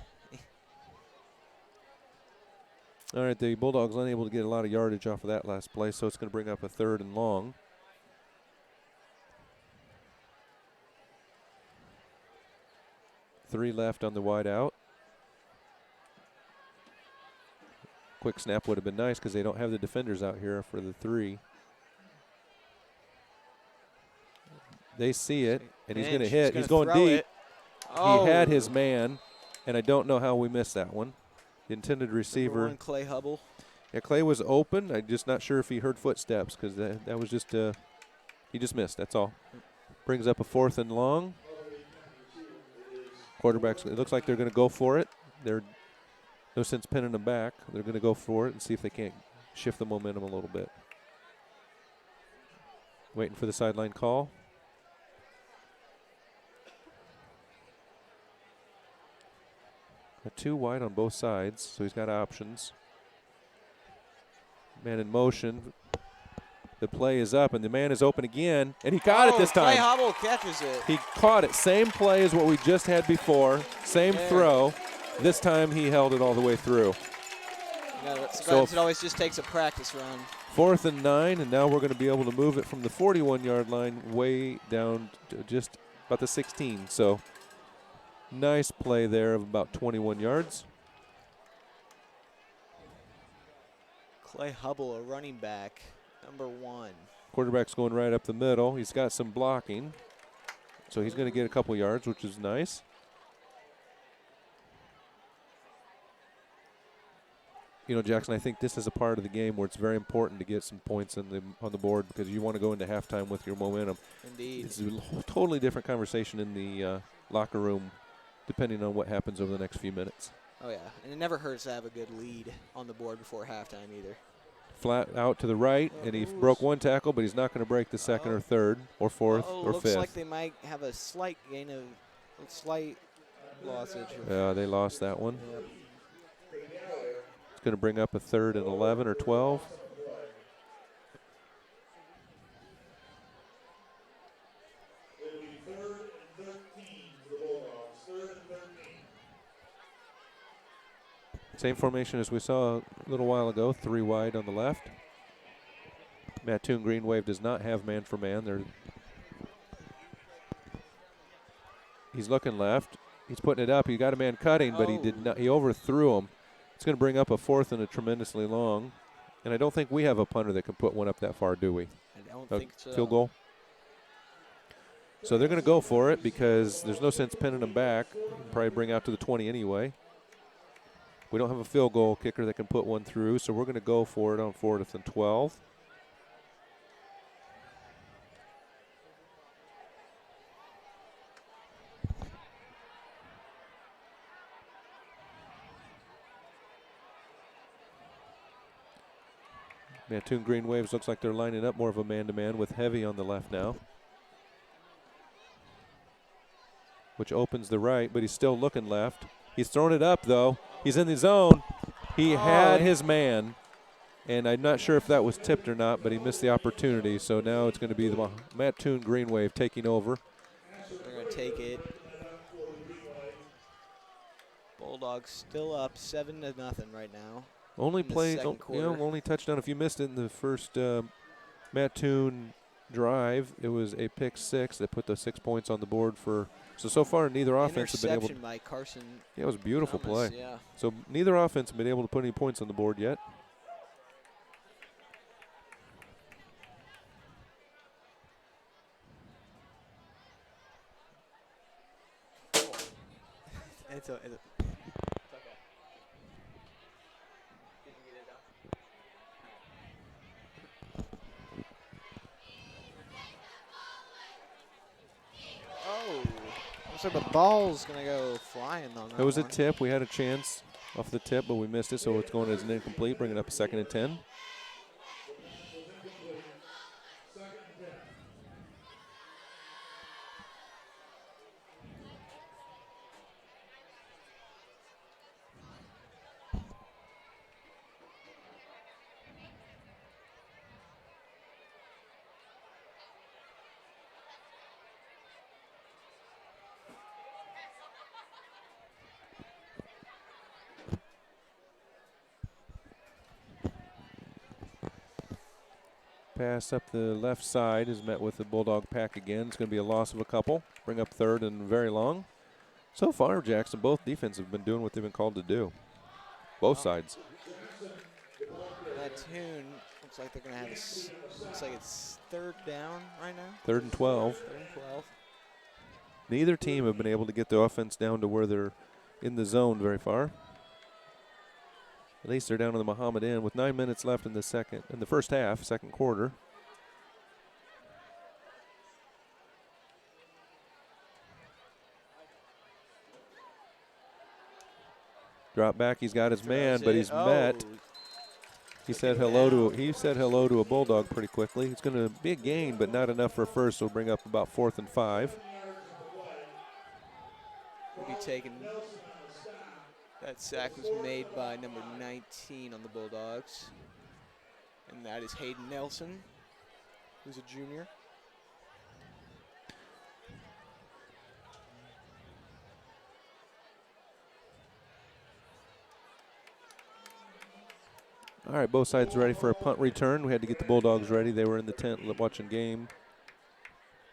All right, the Bulldogs unable to get a lot of yardage off of that last play, so it's going to bring up a 3rd and long. Three left on the wide out. Quick snap would have been nice because they don't have the defenders out here for the 3. They see it, and he's going to hit. He's going deep. Oh. He had his man, and I don't know how we missed that one. The intended receiver. Clay Hubble. Yeah, Clay was open. I'm just not sure if he heard footsteps because that was just he just missed. That's all. Brings up a 4th and long. Quarterbacks, it looks like they're going to go for it. They're no sense pinning them back. They're going to go for it and see if they can't shift the momentum a little bit. Waiting for the sideline call. Got 2 wide on both sides, so he's got options. Man in motion. The play is up, and the man is open again, and he caught it this time. Clay Hubble catches it. He caught it. Same play as what we just had before. Same throw. This time he held it all the way through. So it always just takes a practice run. 4th and 9, and now we're going to be able to move it from the 41-yard line way down to just about the 16. So nice play there of about 21 yards. Clay Hubble, a running back, number 1. Quarterback's going right up the middle. He's got some blocking, so he's going to get a couple yards, which is nice. You know, Jackson, I think this is a part of the game where it's very important to get some points on the board because you want to go into halftime with your momentum. Indeed. It's a totally different conversation in the locker room depending on what happens over the next few minutes. Oh, yeah. And it never hurts to have a good lead on the board before halftime either. Flat out to the right, and he broke 1 tackle, but he's not going to break the 2nd or 3rd or 4th or 5th. Looks like they might have a slight gain of slight lossage. Yeah, they lost that one. Yep. It's going to bring up a 3rd and 11 or 12. It'll be 3rd and 13 for the Bulldogs. 3rd and 13. Same formation as we saw a little while ago, 3 wide on the left. Mattoon Green Wave does not have man for man. He's looking left. He's putting it up. He got a man cutting, but he did not. He overthrew him. It's going to bring up a 4th and a tremendously long. And I don't think we have a punter that can put one up that far, do we? I don't think so. Field goal. So they're going to go for it because there's no sense pinning them back. Probably bring out to the 20 anyway. We don't have a field goal kicker that can put one through, so we're going to go for it on 4th and 12. Mattoon Green Waves looks like they're lining up more of a man-to-man with Heavy on the left now, which opens the right, but he's still looking left. He's thrown it up, though. He's in the zone. He had his man, and I'm not sure if that was tipped or not, but he missed the opportunity. So now it's going to be the Mattoon Green Wave taking over. They're going to take it. Bulldogs still up 7-0 right now. Only only touchdown. If you missed it in the first Mattoon drive, it was a pick 6 that put the 6 points on the board for. So far, neither offense have been able to. Interception by Carson. Yeah, it was a beautiful Thomas, play. Yeah. So neither offense have been able to put any points on the board yet. It's okay. Oh, looks like the ball's gonna go flying on that. It was a one. tip. We had a chance off the tip, but we missed it, so it's going as an incomplete, bringing up a 2nd and 10. Pass up the left side is met with the Bulldog pack again. It's going to be a loss of a couple. Bring up 3rd and very long. So far, Jackson, both defenses have been doing what they've been called to do. Both sides. Mattoon looks like they're going to have looks like it's 3rd down right now. 3rd and 12. 3rd and 12. Neither team have been able to get the offense down to where they're in the zone very far. At least they're down to the Mahomet end with 9 minutes left in the first half, second quarter. Drop back, he's got his man, but he's met. He said hello to a Bulldog pretty quickly. It's going to be a gain, but not enough for first. So we'll bring up about 4th and 5. We'll be taking. That sack was made by number 19 on the Bulldogs. And that is Hayden Nelson, who's a junior. All right, both sides ready for a punt return. We had to get the Bulldogs ready. They were in the tent watching game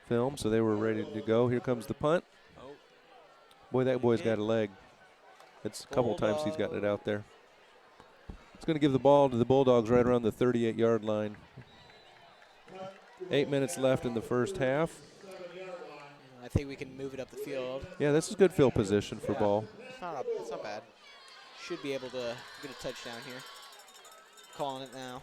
film, so they were ready to go. Here comes the punt. Boy, that boy's got a leg. It's a couple times he's gotten it out there. It's going to give the ball to the Bulldogs right around the 38-yard line. 8 minutes left in the first half. I think we can move it up the field. Yeah, this is good field position for ball. It's not bad. Should be able to get a touchdown here. Calling it now.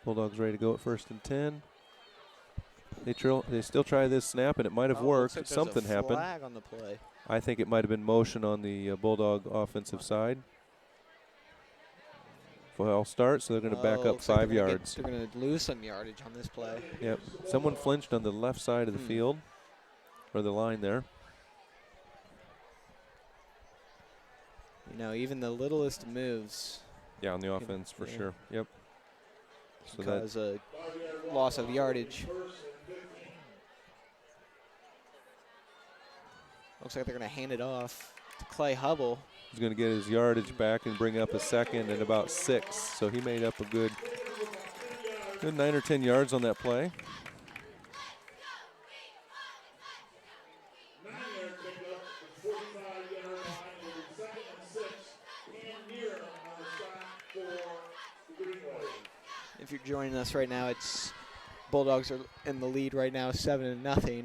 Bulldogs ready to go at 1st and 10. They still try this snap, and it might have worked. Like something happened. Flag on the play. I think it might have been motion on the Bulldog offensive side. False start, so they're going to back up 5 yards. They're going to lose some yardage on this play. Yep. Someone flinched on the left side of the field, or the line there. You know, even the littlest moves. Yeah, on the offense for sure. Yep. So cause a loss of yardage. Looks like they're going to hand it off to Clay Hubble. He's going to get his yardage back and bring up a 2nd and about 6. So he made up a good 9 or 10 yards on that play. If you're joining us right now, it's Bulldogs are in the lead right now, 7-0,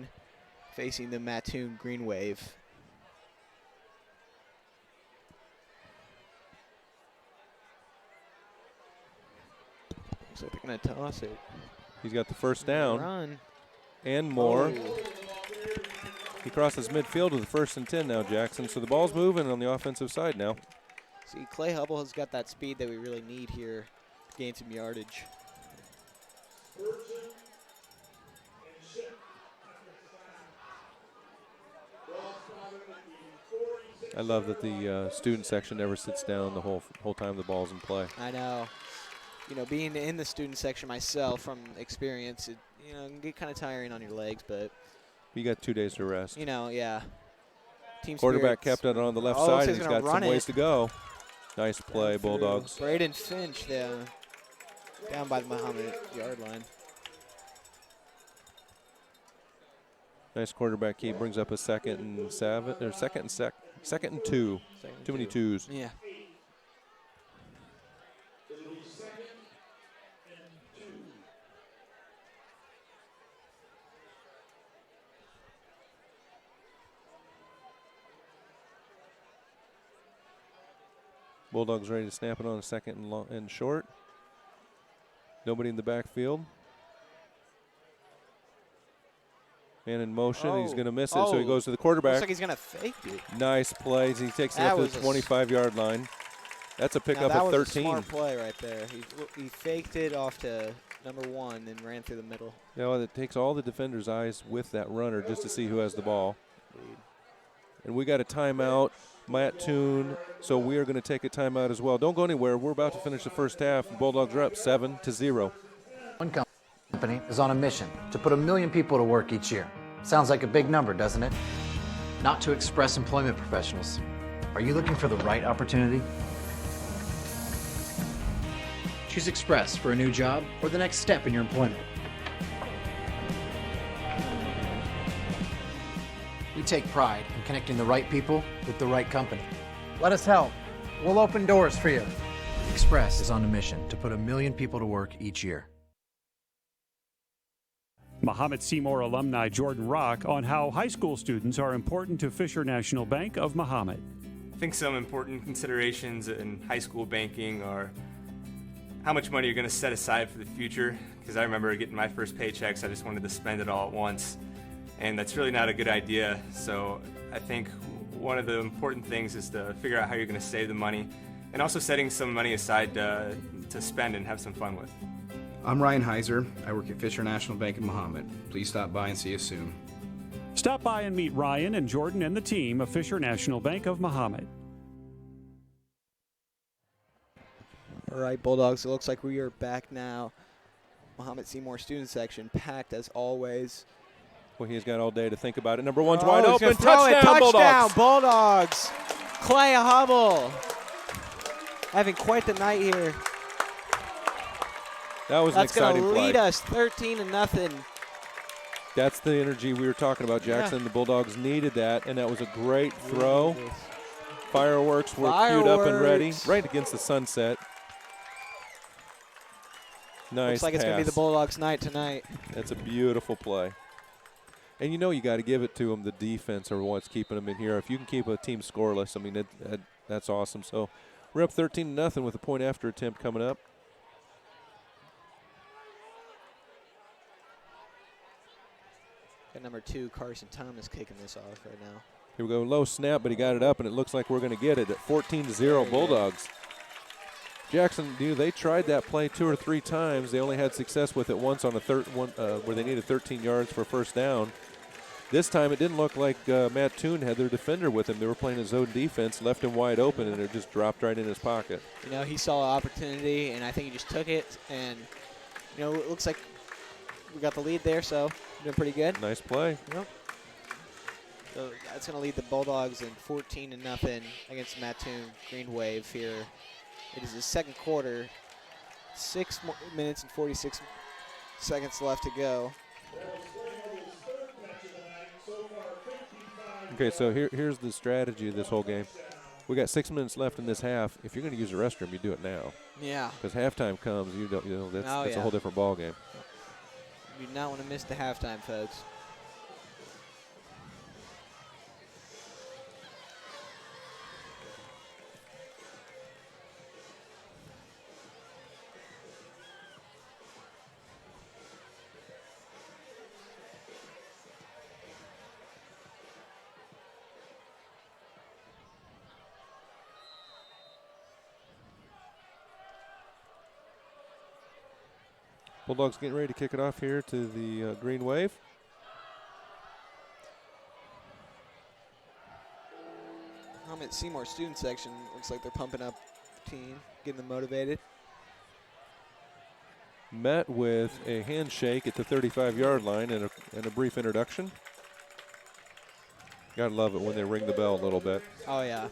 facing the Mattoon Green Wave. Looks like they're going to toss it. He's got the first down Run. and more. Oh. He crosses midfield with the 1st and 10 now, Jackson. So the ball's moving on the offensive side now. See, Clay Hubble has got that speed that we really need here to gain some yardage. I love that the student section never sits down the whole time the ball's in play. I know. You know, being in the student section myself from experience, it, you know, can get kind of tiring on your legs, but You got 2 days to rest. you know, yeah. Team Quarterback spirits. kept it on the left Oh, side, looks and like he's he's gonna got some run ways it. to go. Nice play, Bulldogs. Braden Finch there. Down by the Mahomet yard line. Nice quarterback keep. Brings up a 2nd and 7, or 2nd and 2. Too many twos. Yeah. Bulldogs ready to snap it on a 2nd and, and short. Nobody in the backfield. Man in motion. He's going to miss it, so he goes to the quarterback. Looks like he's going to fake it. Nice plays. He takes it up to the 25-yard line. That's a pickup of 13. That was a smart play right there. He faked it off to number 1 and ran through the middle. Yeah, well, it takes all the defenders' eyes with that runner just to see who has the ball. And we got a timeout. Mattoon, so we are going to take a timeout as well. Don't go anywhere. We're about to finish the first half. Bulldogs are up 7-0. One company is on a mission to put 1 million people to work each year. Sounds like a big number, doesn't it? Not to Express employment professionals. Are you looking for the right opportunity? Choose Express for a new job or the next step in your employment. We take pride in connecting the right people with the right company. Let us help. We'll open doors for you. Express is on a mission to put 1 million people to work each year. Mahomet-Seymour alumni Jordan Rock on how high school students are important to Fisher National Bank of Mahomet. I think some important considerations in high school banking are how much money you're going to set aside for the future. Because I remember getting my first paychecks, I just wanted to spend it all at once. And that's really not a good idea. So I think one of the important things is to figure out how you're going to save the money and also setting some money aside to spend and have some fun with. I'm Ryan Heiser. I work at Fisher National Bank of Mahomet. Please stop by and see us soon. Stop by and meet Ryan and Jordan and the team of Fisher National Bank of Mahomet. All right, Bulldogs, it looks like we are back now. Mahomet-Seymour student section packed as always. Well, he's got all day to think about it. Number 1's wide open. Touchdown, Bulldogs. Bulldogs. Clay Hubble having quite the night here. That was an exciting play. That's going to lead us 13-0. That's the energy we were talking about, Jackson. Yeah. The Bulldogs needed that, and that was a great throw. Fireworks were queued up and ready, right against the sunset. Nice Looks like pass. It's going to be the Bulldogs' night tonight. That's a beautiful play. And you know you got to give it to them. The defense are what's keeping them in here. If you can keep a team scoreless, I mean, that's awesome. So we're up 13-0 with a point after attempt coming up. Got number 2, Carson Thomas, kicking this off right now. Here we go. Low snap, but he got it up, and it looks like we're going to get it at 14-0 Bulldogs. Jackson, they tried that play 2 or 3 times. They only had success with it once on a where they needed 13 yards for a first down. This time it didn't look like Mattoon had their defender with him. They were playing a zone defense, left him wide open, and it just dropped right in his pocket. You know, he saw an opportunity, and I think he just took it. And, you know, it looks like we got the lead there, so doing pretty good. Nice play. Yep. So that's going to lead the Bulldogs in 14-0 against Mattoon Green Wave here. It is the second quarter. 6 minutes and 46 seconds left to go. Okay, so here's the strategy of this whole game. We got 6 minutes left in this half. If you're going to use the restroom, you do it now. Yeah. Because halftime comes, that's a whole different ball game. You do not want to miss the halftime, folks. Bulldogs getting ready to kick it off here to the Green Wave. Mahomet-Seymour student section looks like they're pumping up the team, getting them motivated. Met with a handshake at the 35-yard line and a brief introduction. Gotta love it when they ring the bell a little bit. Oh, yeah.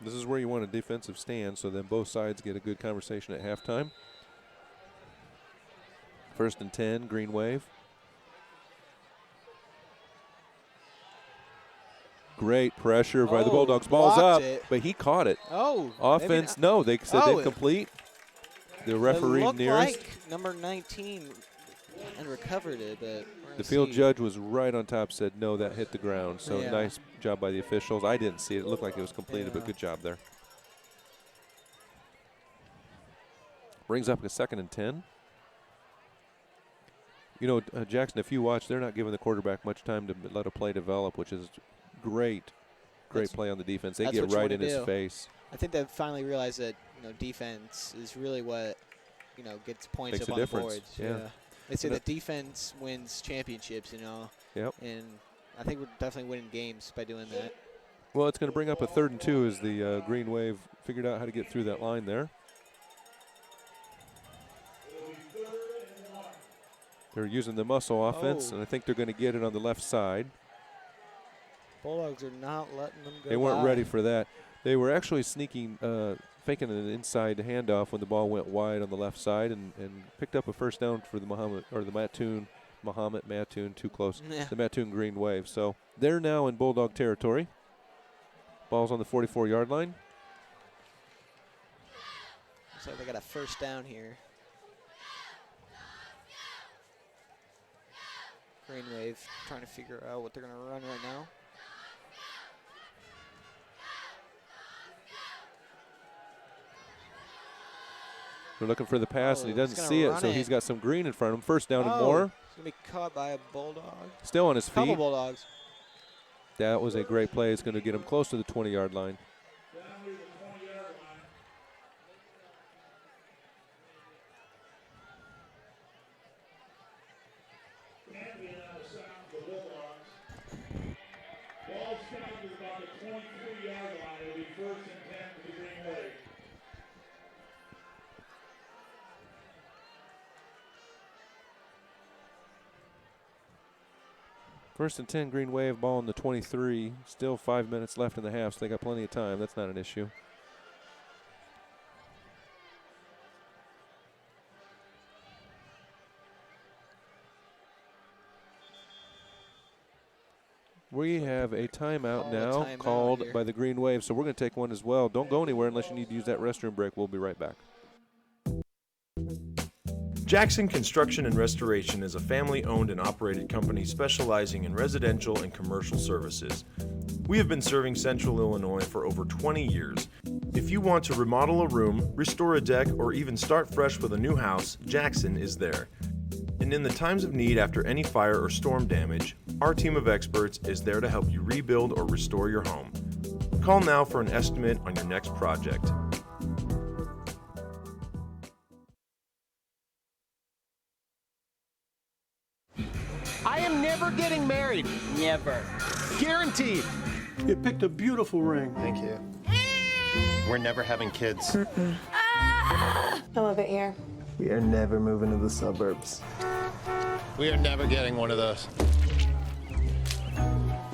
This is where you want a defensive stand, so then both sides get a good conversation at halftime. 1st and 10, Green Wave. Great pressure by the Bulldogs. Ball's up, but he caught it. Oh. Offense, no, they said incomplete. The referee it looked nearest. like number 19 and recovered it, but the field judge was right on top, said no, that hit the ground. So yeah. Nice job by the officials. I didn't see it. It looked like it was completed, but good job there. Brings up a 2nd and 10. You know, Jackson, if you watch, they're not giving the quarterback much time to let a play develop, which is great play on the defense. They get right in his face. I think they finally realized that defense is really what gets points Makes up a on difference. the board. Yeah. They say that defense wins championships. Yep. And I think we're definitely winning games by doing that. Well, it's going to bring up a 3rd and 2 as the Green Wave figured out how to get through that line there. They're using the muscle offense, and I think they're going to get it on the left side. Bulldogs are not letting them go. They weren't ready for that. They were actually sneaking, faking an inside handoff when the ball went wide on the left side, and picked up a 1st down for the Mattoon Mahomet-Seymour, too close. Yeah. The Mattoon Green Wave. So they're now in Bulldog territory. Ball's on the 44-yard line. Looks like they got a 1st down here. Green Wave trying to figure out what they're going to run right now. They're looking for the pass, and he doesn't see it, so he's got some green in front of him. 1st down and more. He's going to be caught by a Bulldog. Still on his feet. Couple Bulldogs. That was a great play. It's going to get him close to the 20-yard line. First and 10, Green Wave, ball on the 23. Still 5 minutes left in the half, so they got plenty of time. That's not an issue. We have a timeout now called by the Green Wave, so we're going to take one as well. Don't go anywhere unless you need to use that restroom break. We'll be right back. Jackson Construction and Restoration is a family-owned and operated company specializing in residential and commercial services. We have been serving Central Illinois for over 20 years. If you want to remodel a room, restore a deck, or even start fresh with a new house, Jackson is there. And in the times of need after any fire or storm damage, our team of experts is there to help you rebuild or restore your home. Call now for an estimate on your next project. I am never getting married. Never. Guaranteed. You picked a beautiful ring. Thank you. We're never having kids. I love it here. We are never moving to the suburbs. We are never getting one of those.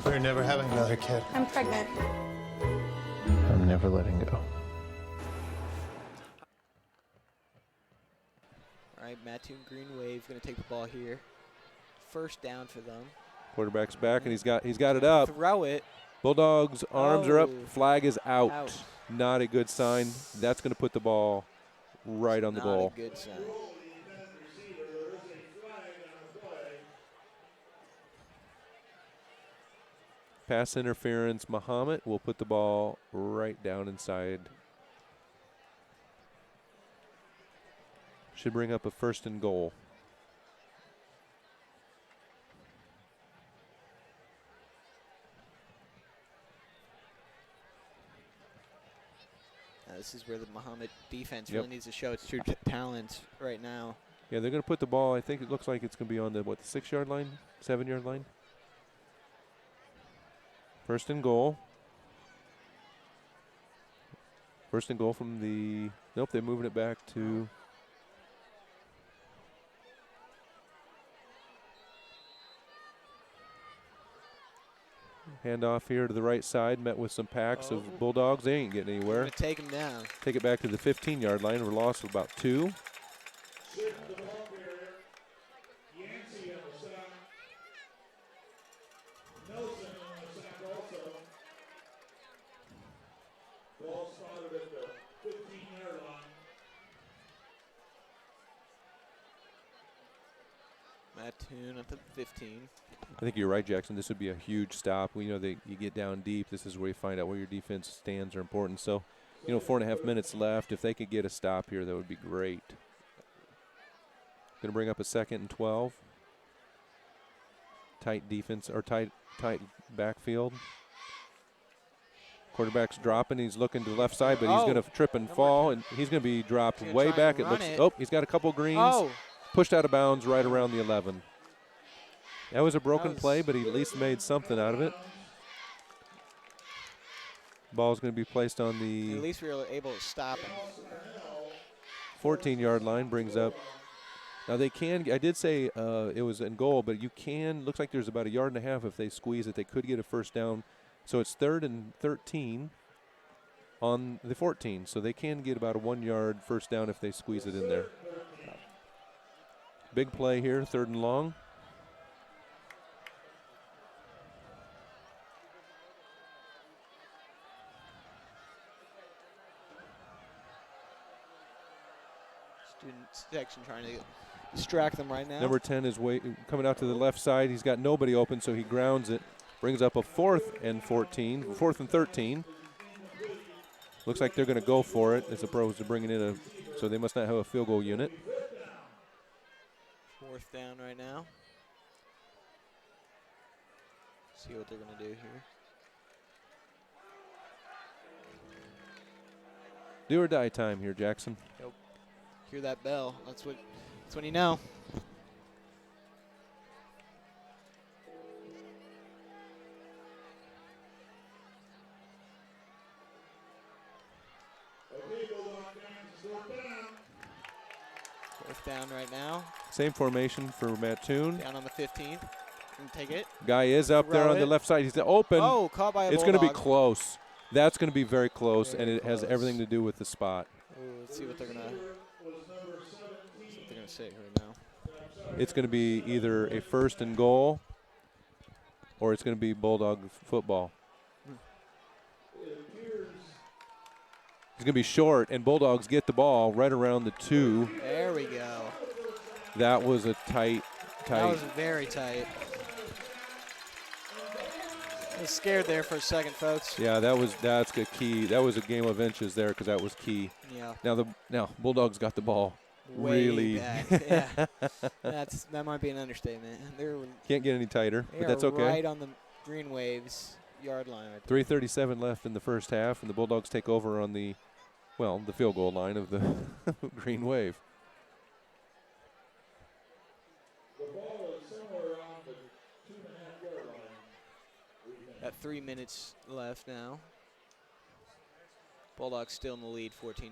We're never having another kid. I'm pregnant. I'm never letting go. All right, Mattoon Green Wave going to take the ball here. 1st down for them. Quarterback's back, and he's got it up. Throw it. Bulldogs' arms are up. Flag is out. Not a good sign. That's going to put the ball right on the goal. Not a good sign. Pass interference. Mahomet will put the ball right down inside. Should bring up a 1st and goal. This is where the Mahomet defense really needs to show its true talent right now. Yeah, they're going to put the ball, I think it looks like it's going to be on the, 6-yard line, 7-yard line? 1st and goal. 1st and goal from the, nope, they're moving it back to. Handoff here to the right side, met with some packs of Bulldogs. They ain't getting anywhere. Take him down. Take it back to the 15-yard line. We're lost of about 2. Mattoon at the 15. I think you're right, Jackson. This would be a huge stop. We know that you get down deep. This is where you find out where your defense stands are important. So, 4.5 minutes left. If they could get a stop here, that would be great. Going to bring up a 2nd and 12. Tight defense or tight backfield. Quarterback's dropping. He's looking to the left side, but he's going to trip and fall, and he's going to be dropped way back. It looks. Oh, he's got a couple greens. Pushed out of bounds right around the 11. That was a broken play, but he at least made something out of it. Ball's going to be placed on the. At least we were able to stop him. 14-yard line brings up. Now they can. I did say it was in goal, but you can. Looks like there's about 1.5 yards if they squeeze it. They could get a first down. So it's 3rd and 13 on the 14. So they can get about a 1-yard first down if they squeeze it in there. Big play here, 3rd and long. Student section trying to distract them right now. Number 10 is coming out to the left side. He's got nobody open, so he grounds it. Brings up a 4th and 13. Looks like they're going to go for it as opposed to bringing in so they must not have a field goal unit. 4th down right now. See what they're going to do here. Do or die time here, Jackson. Yep. Hear that bell. That's when you know. Fourth down right now. Same formation for Mattoon. Down on the 15th. Can take it. Guy is up there on the left side. He's open. Oh, caught by a It's Bulldog. going to be close. That's going to be very close, and it has everything to do with the spot. Ooh, let's see what they're going to say right now. It's going to be either a 1st and goal or it's going to be Bulldog football. It's going to be short, and Bulldogs get the ball right around the 2. There we go. That was a tight. That was very tight. I was scared there for a second, folks. Yeah, that's the key. That was a game of inches there because that was key. Yeah. Now Bulldogs got the ball way really back. Yeah. That might be an understatement. Can't get any tighter, but that's okay. Right on the Green Waves yard line. Right 3:37 left in the first half, and the Bulldogs take over on the field goal line of the Green Wave. The ball is somewhere around the 2.5-yard line. Got 3 minutes left now. Bulldogs still in the lead, 14-0.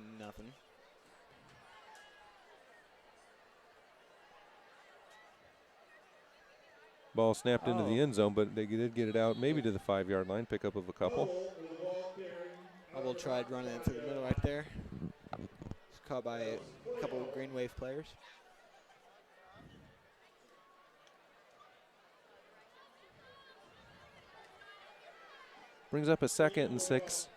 Ball snapped into the end zone, but they did get it out maybe to the 5-yard line, pick up of a couple. Hubble tried running it through the middle right there. It's caught by a couple of Green Wave players. Brings up a 2nd and 6.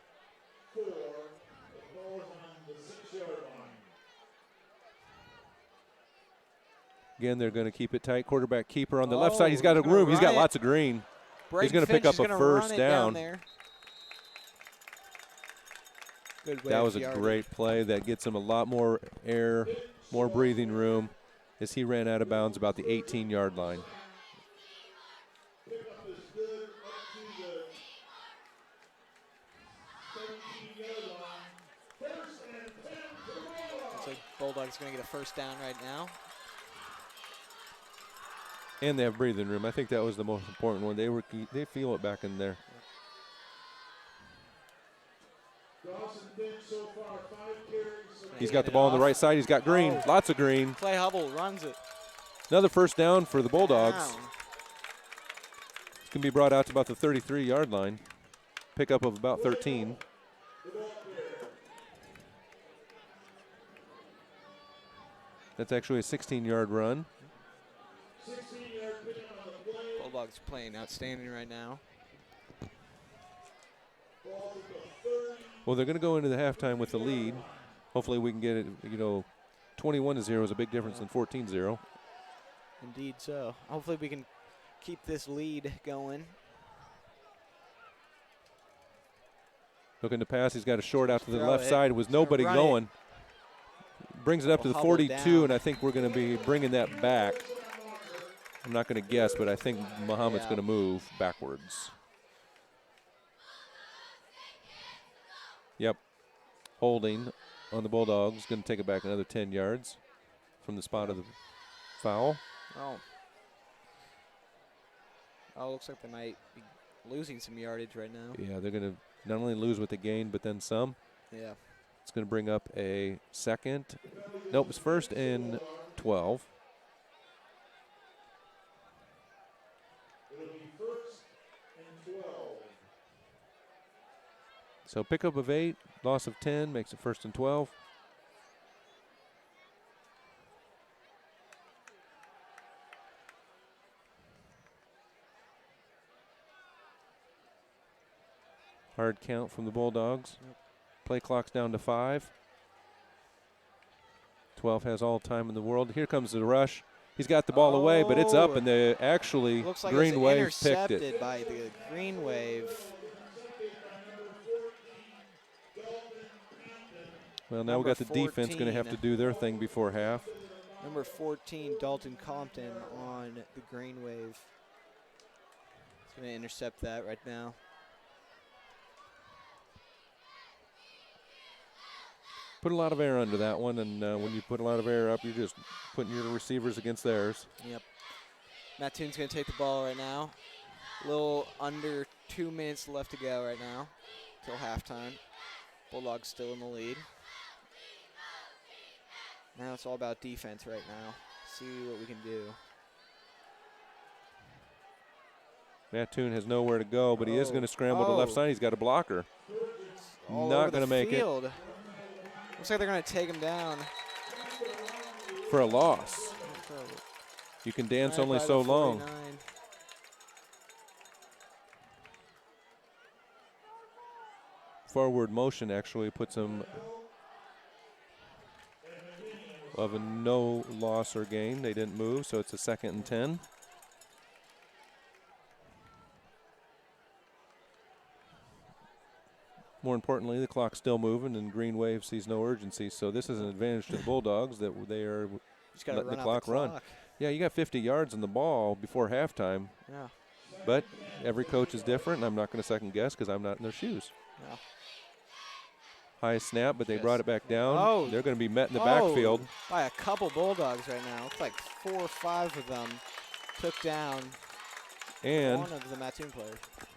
Again, they're going to keep it tight. Quarterback keeper on the left side. He's got a room. He's got lots of green. He's going to pick up a first down. That was a great play. That gets him a lot more air, more breathing room as he ran out of bounds about the 18-yard line. Looks like Bulldogs going to get a first down right now. And they have breathing room. I think that was the most important one. They feel it back in there. He's got the ball on the right side. He's got green. Lots of green. Clay Hubble runs it. Another first down for the Bulldogs. can be brought out to about the 33-yard line. Pickup of about 13. That's actually a 16-yard run. Bulldogs playing outstanding right now. Well, they're going to go into the halftime with the lead. Hopefully we can get it, 21-0 is a big difference than 14-0. Indeed so. Hopefully we can keep this lead going. Looking to pass. He's got a short out to the left it. side. With nobody going. Brings it up to the 42, down. and I think we're going to be bringing that back. I'm not going to guess, but I think Mahomet's going to move backwards. Yep. Holding on the Bulldogs. Going to take it back another 10 yards from the spot of the foul. Oh, looks like they might be losing some yardage right now. Yeah, they're going to not only lose what they gained, but then some. Yeah. It's going to bring up a second. Nope, it's 1st and 12. It'll be 1st and 12. So pickup of 8, loss of 10, makes it 1st and 12. Hard count from the Bulldogs. Yep. Play clock's down to 5. 12 has all time in the world. Here comes the rush. He's got the ball away, but it's up, and they actually, looks like Green it's Wave picked intercepted it. by the Green Wave. Well, now we got the defense going to have to do their thing before half. Number 14, Dalton Compton on the Green Wave. He's going to intercept that right now. Put a lot of air under that one, and when you put a lot of air up, you're just putting your receivers against theirs. Yep. Mattoon's going to take the ball right now. A little under 2 minutes left to go right now till halftime. Bulldogs still in the lead. Now it's all about defense right now. See what we can do. Mattoon has nowhere to go, but he is going to scramble to the left side. He's got a blocker. Not going to make it. Looks like they're going to take him down. For a loss. You can dance only so long. Forward motion actually puts him of a no loss or gain. They didn't move, so it's a 2nd and 10. More importantly, the clock's still moving, and Green Wave sees no urgency. So this is an advantage to the Bulldogs that they are letting the clock run. Yeah, you got 50 yards on the ball before halftime. Yeah. But every coach is different, and I'm not going to second guess because I'm not in their shoes. Yeah. High snap, but they brought it back down. They're going to be met in the backfield. By a couple Bulldogs right now. Looks like 4 or 5 of them took down one of the Mattoon players.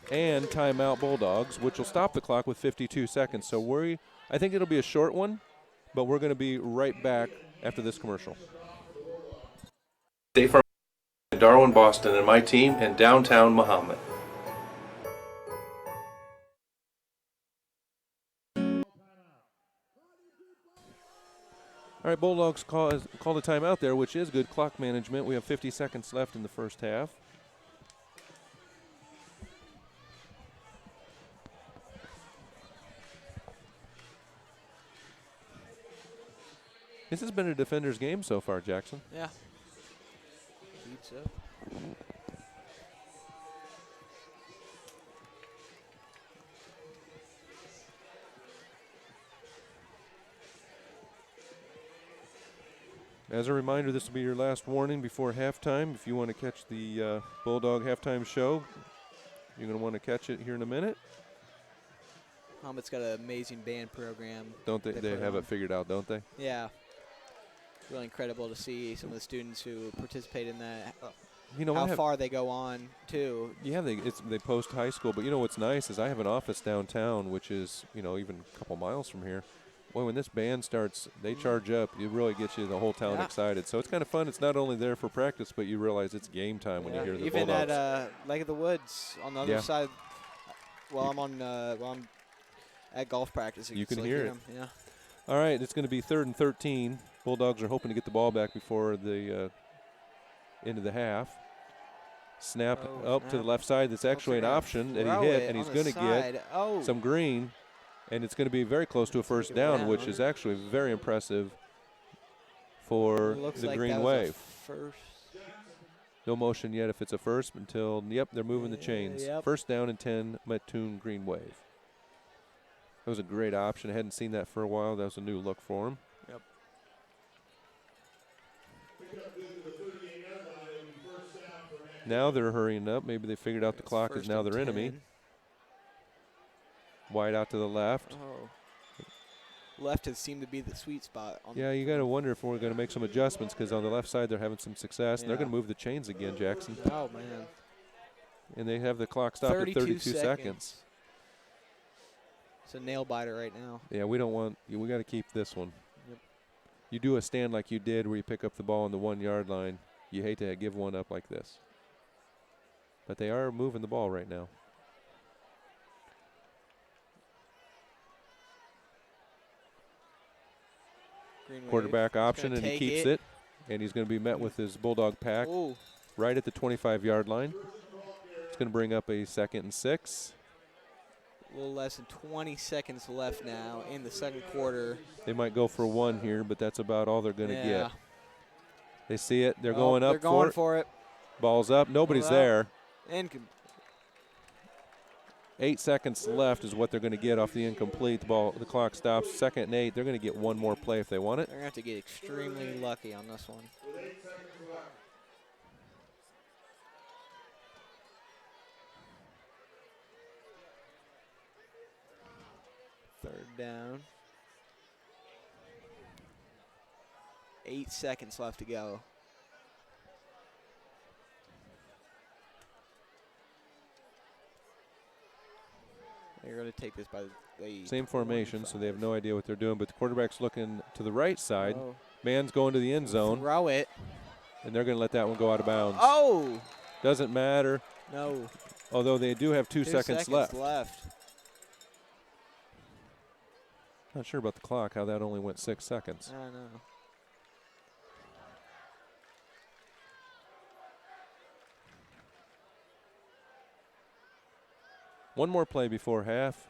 And timeout Bulldogs, which will stop the clock with 52 seconds. So I think it'll be a short one, but we're going to be right back after this commercial. Stay from Darwin, Boston, and my team in downtown Mahomet. All right, Bulldogs call the timeout there, which is good clock management. We have 50 seconds left in the first half. This has been a defender's game so far, Jackson. Yeah. Indeed so. As a reminder, this will be your last warning before halftime. If you want to catch the Bulldog halftime show, you're going to want to catch it here in a minute. Mahomet's got an amazing band program. Don't they? They have it figured out, don't they? Yeah. It's really incredible to see some of the students who participate in that. You know, how far they go on, too. Yeah, they post high school. But you know what's nice is I have an office downtown, which is, even a couple miles from here. Boy, when this band starts, they charge up. It really gets you the whole town excited. So it's kind of fun. It's not only there for practice, but you realize it's game time when you hear the even Bulldogs. at Lake of the Woods on the other side. While I'm at golf practice, you can hear it. Yeah. All right, it's going to be 3rd and 13. Bulldogs are hoping to get the ball back before the end of the half. Snap up to the left side. That's actually an option that he hit, and he's going to get some green, and it's going to be very close to a first down, which is actually very impressive for the green wave. No motion yet if it's a first until, they're moving the chains. First down and 10, Mattoon green wave. That was a great option. I hadn't seen that for a while. That was a new look for him. Yep. Now they're hurrying up. Maybe they figured out the clock is now their enemy. Wide out to the left. Left has seemed to be the sweet spot. You got to wonder if we're going to make some adjustments because on the left side they're having some success. And they're going to move the chains again, Jackson. Oh, man. And they have the clock stopped at 32 seconds. It's a nail biter right now. Yeah, we don't want – we got to keep this one. Yep. You do a stand like you did where you pick up the ball on the 1 yard line. You hate to give one up like this. But they are moving the ball right now. Quarterback option, and he keeps it. And he's going to be met with his Bulldog pack right at the 25-yard line. It's going to bring up a 2nd and 6. A little less than 20 seconds left now in the second quarter. They might go for 1 here, but that's about all they're going to get. They see it. They're going up for it. Ball's up. Nobody's there. And 8 seconds left is what they're going to get off the incomplete. The clock stops. 2nd and 8. They're going to get one more play if they want it. They're going to have to get extremely lucky on this one. Third down. 8 seconds left to go. They're going to take this by the same formation, so they have no idea what they're doing. But the quarterback's looking to the right side. Man's going to the end zone. Throw it. And they're going to let that one go out of bounds. Oh! Doesn't matter. No. Although they do have 2 seconds left. Not sure about the clock, how that only went 6 seconds. I know. One more play before half.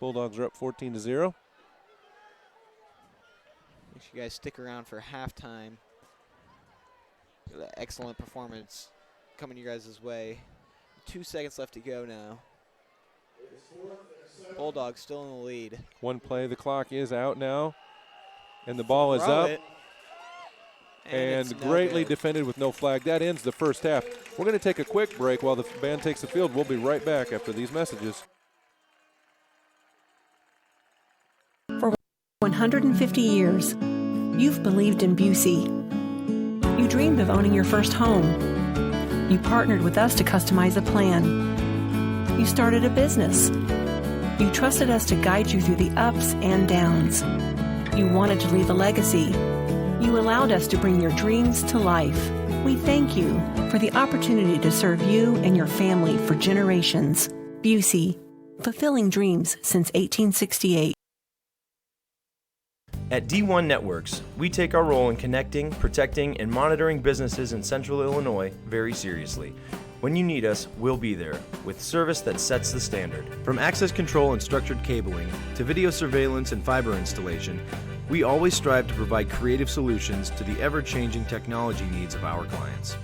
Bulldogs are up 14-0. Make sure you guys stick around for halftime. Excellent performance coming you guys' way. 2 seconds left to go now. Bulldogs still in the lead. One play, the clock is out now, and the ball is up. And greatly defended with no flag. That ends the first half. We're going to take a quick break while the band takes the field. We'll be right back after these messages. For 150 years, you've believed in Busey. You dreamed of owning your first home. You partnered with us to customize a plan. You started a business. You trusted us to guide you through the ups and downs. You wanted to leave a legacy. You allowed us to bring your dreams to life. We thank you for the opportunity to serve you and your family for generations. Busey, fulfilling dreams since 1868. At D1 Networks, we take our role in connecting, protecting, and monitoring businesses in Central Illinois very seriously. When you need us, we'll be there, with service that sets the standard. From access control and structured cabling, to video surveillance and fiber installation, we always strive to provide creative solutions to the ever-changing technology needs of our clients.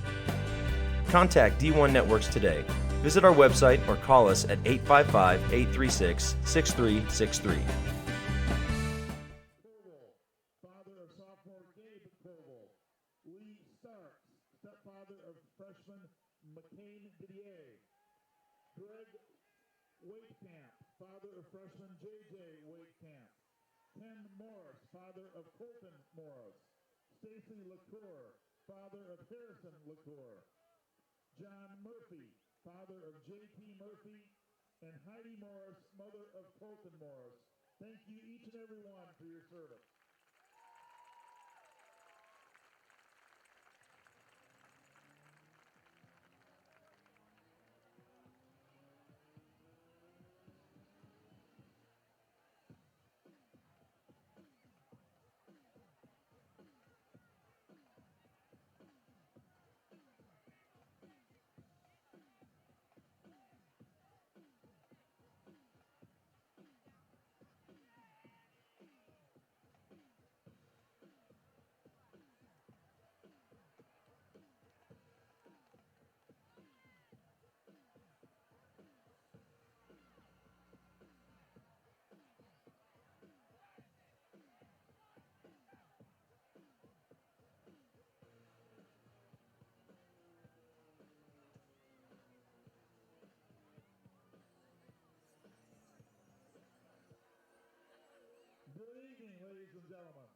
Contact D1 Networks today. Visit our website or call us at 855-836-6363. Father of freshman J.J. Waitkamp. Ken Morris, father of Colton Morris. Stacy LaCour, father of Harrison LaCour. John Murphy, father of J.T. Murphy. And Heidi Morris, mother of Colton Morris. Thank you each and every one for your service. Good evening, ladies and gentlemen.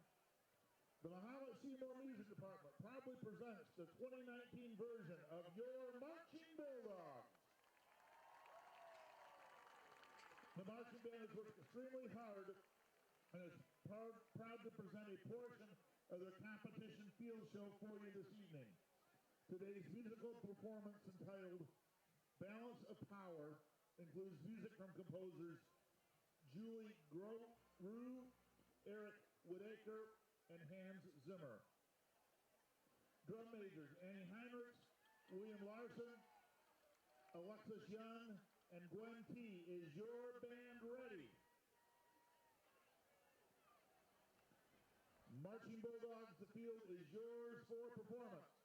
The Mahomet-Seymour Music Department proudly presents the 2019 version of your Marching Bulldogs. The marching band has worked extremely hard and is proud to present a portion of their competition field show for you this evening. Today's musical performance, entitled Balance of Power, includes music from composers Julie Rue, Eric Whitaker, and Hans Zimmer. Drum majors Annie Heinrichs, William Larson, Alexis Young, and Gwen T. Is your band ready? Marching Bulldogs, the field is yours for performance.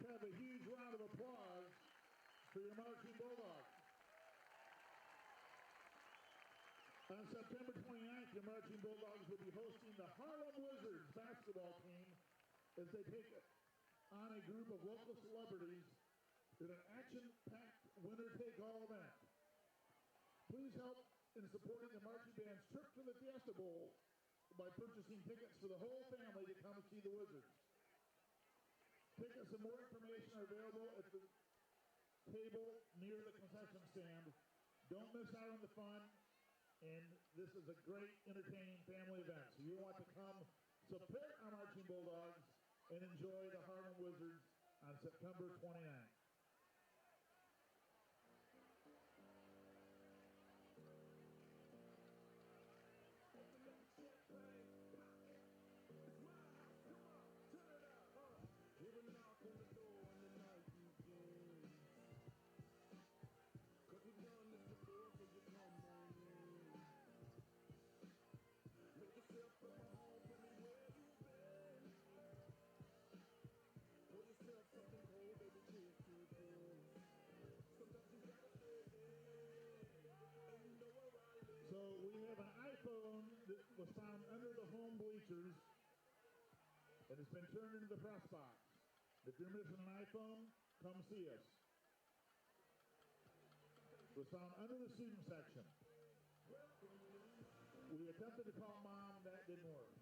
have a huge round of applause for your marching Bulldogs. On September 29th, your marching Bulldogs will be hosting the Harlem Wizards basketball team as they take on a group of local celebrities in an action-packed winner-take-all event. Please help in supporting the marching band's trip to the Fiesta Bowl by purchasing tickets for the whole family to come and see the Wizards. Tickets and more information are available at the table near the concession stand. Don't miss out on the fun, and this is a great, entertaining family event. So you want to come support our marching Bulldogs and enjoy the Harlem Wizards on September 29th. So we have an iPhone that was found under the home bleachers and it's been turned into the press box. If you're missing an iPhone, come see us. It was found under the student section. We attempted to call Mom, that didn't work.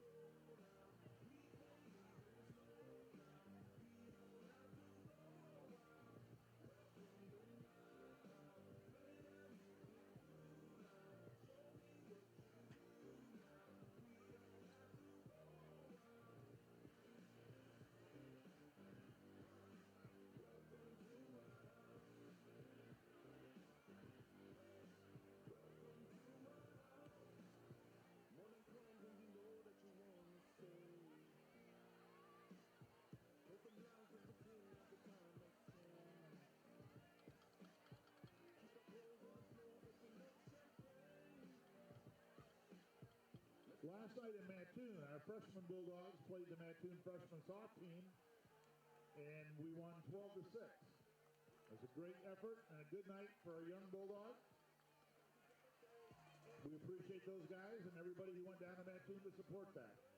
Last night in Mattoon, our freshman Bulldogs played the Mattoon freshman soft team, and we won 12-6. It was a great effort and a good night for our young Bulldogs. We appreciate those guys and everybody who went down to Mattoon to support that.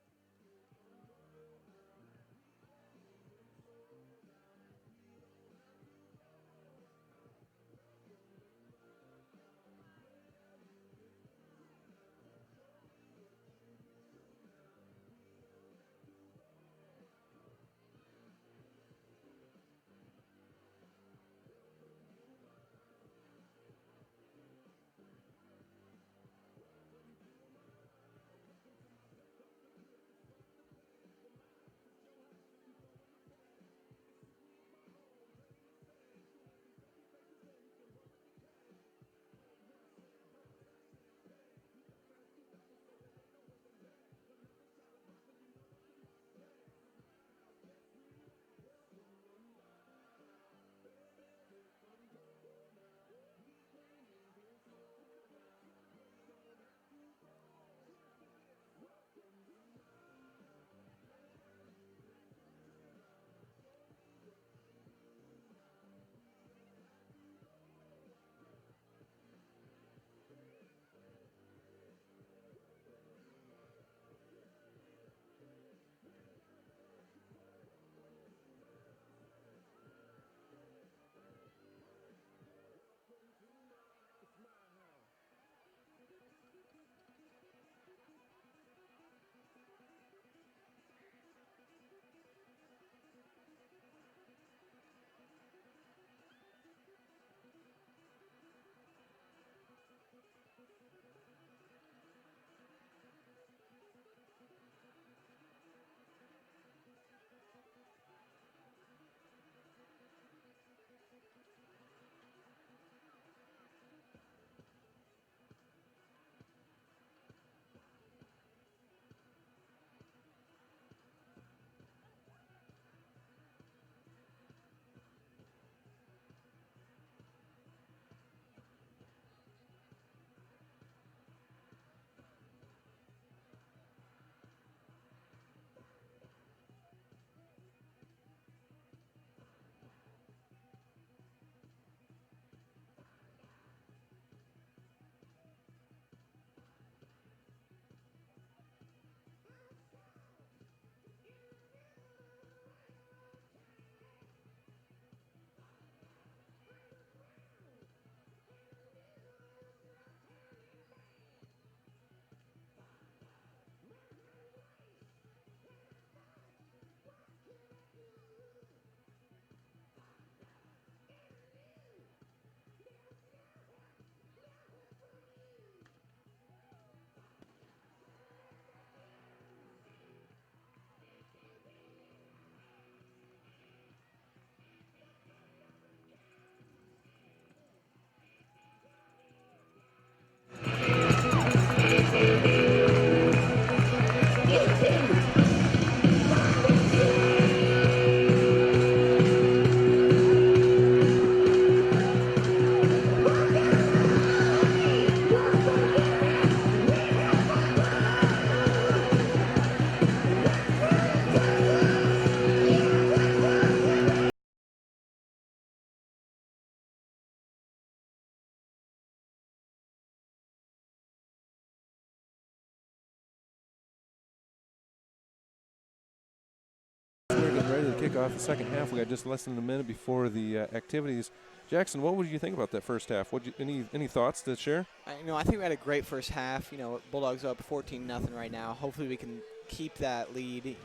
kick off the second half. We got just less than a minute before the activities. Jackson, what would you think about that first half? Any thoughts to share? I think we had a great first half. Bulldogs up 14-0 right now. Hopefully we can keep that lead and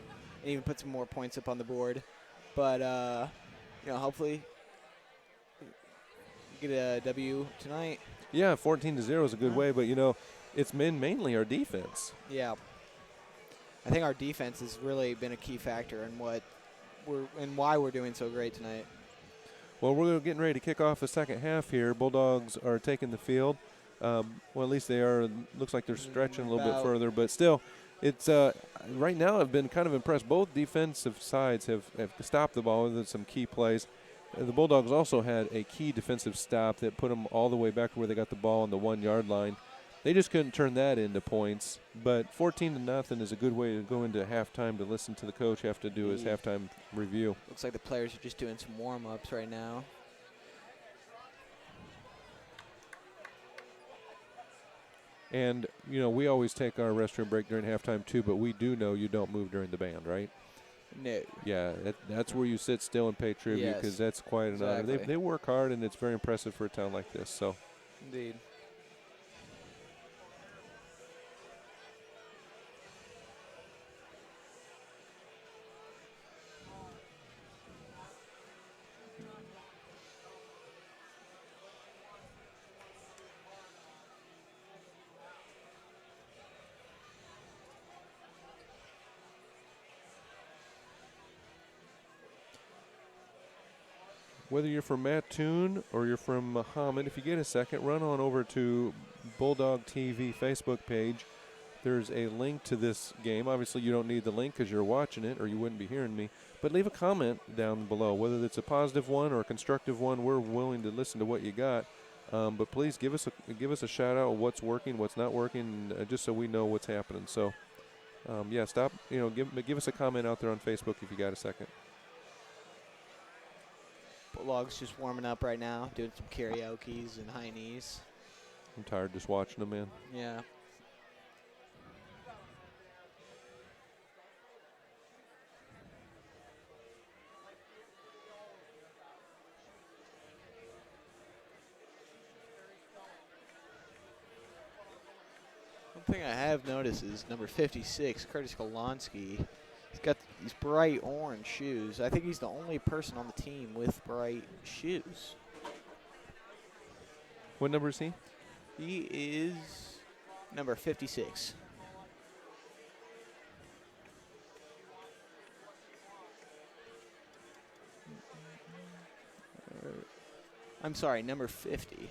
even put some more points up on the board. But, hopefully get a W tonight. Yeah, 14-0 is a good way, but, it's been mainly our defense. Yeah. I think our defense has really been a key factor in why we're doing so great tonight. Well, we're getting ready to kick off the second half here. Bulldogs are taking the field. Well, at least they are. Looks like they're stretching a little bit further, but still, it's right now I've been kind of impressed. Both defensive sides have stopped the ball with some key plays. The Bulldogs also had a key defensive stop that put them all the way back to where they got the ball on the 1-yard line. They just couldn't turn that into points. But 14-0 is a good way to go into halftime to listen to the coach have to do his halftime review. Looks like the players are just doing some warm-ups right now. And, we always take our restroom break during halftime too, but we do know you don't move during the band, right? No. Yeah, that's where you sit still and pay tribute because that's quite an honor. They work hard, and it's very impressive for a town like this. So, indeed. whether you're from Mattoon or you're from Mahomet, if you get a second, run on over to Bulldog TV Facebook page. There's a link to this game. Obviously, you don't need the link because you're watching it or you wouldn't be hearing me. But leave a comment down below, whether it's a positive one or a constructive one. We're willing to listen to what you got. But please give us a shout out of what's working, what's not working, just so we know what's happening. So, yeah, stop. Give us a comment out there on Facebook if you got a second. Bulldogs just warming up right now, doing some karaoke's and high knees. I'm tired just watching them, man. Yeah. One thing I have noticed is number 56, Curtis Golonsky. He's got these bright orange shoes. I think he's the only person on the team with bright shoes. What number is he? He is number 56. I'm sorry, number 50.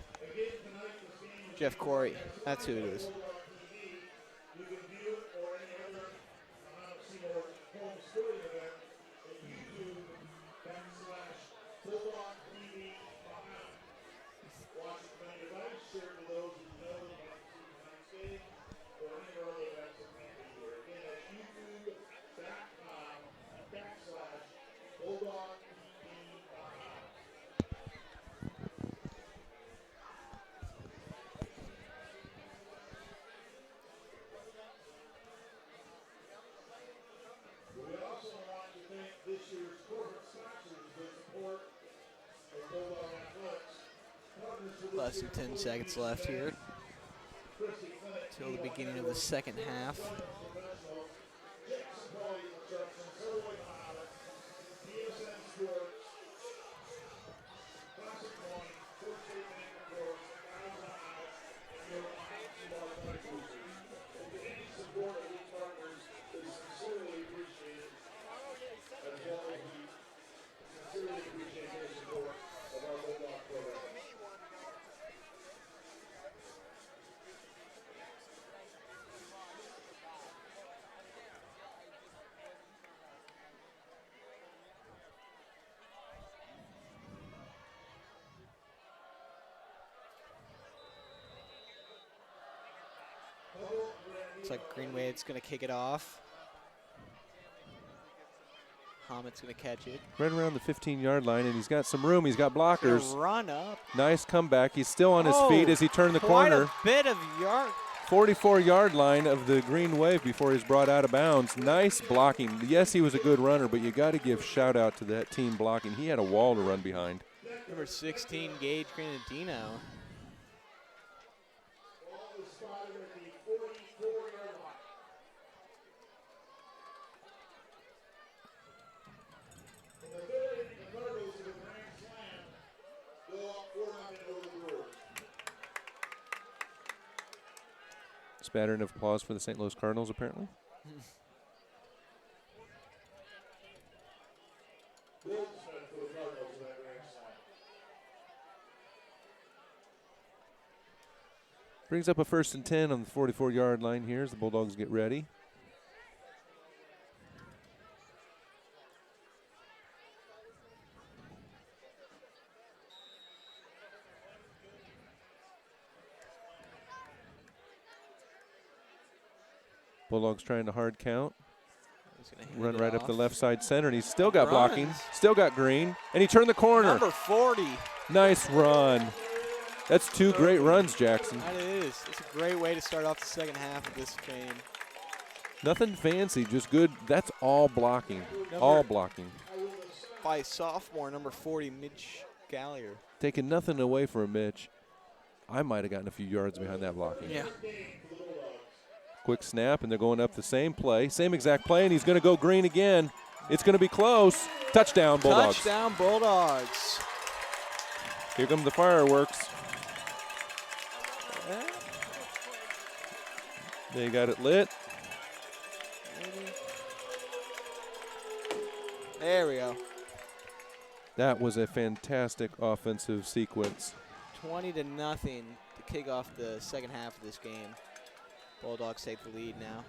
Jeff Corey. That's who it is. Less than 10 seconds left here till the beginning of the second half. Looks like Greenway's going to kick it off. Mahomet's going to catch it. Right around the 15-yard line, and he's got some room. He's got blockers. Run up. Nice comeback. He's still on his feet as he turned the corner. Quite a bit of 44-yard line of the green wave before he's brought out of bounds. Nice blocking. Yes, he was a good runner, but you got to give shout out to that team blocking. He had a wall to run behind. Number 16, Gage Granadino. Spattering of applause for the St. Louis Cardinals, apparently. Brings up a 1st and 10 on the 44-yard line here as the Bulldogs get ready. Bulldogs trying to hard count. Run right up the left side center, and he's still got blocking. Still got green, and he turned the corner. Number 40. Nice run. That's 2 great runs, Jackson. That is. It's a great way to start off the second half of this game. Nothing fancy, just good. That's all blocking. All blocking. By sophomore, number 40, Mitch Gallagher. Taking nothing away from Mitch. I might have gotten a few yards behind that blocking. Yeah. Quick snap, and they're going up the same play, same exact play, and he's going to go green again. It's going to be close. Touchdown, Bulldogs. Touchdown, Bulldogs. Here come the fireworks. They got it lit. There we go. That was a fantastic offensive sequence. 20-0 to kick off the second half of this game. Bulldogs take the lead now.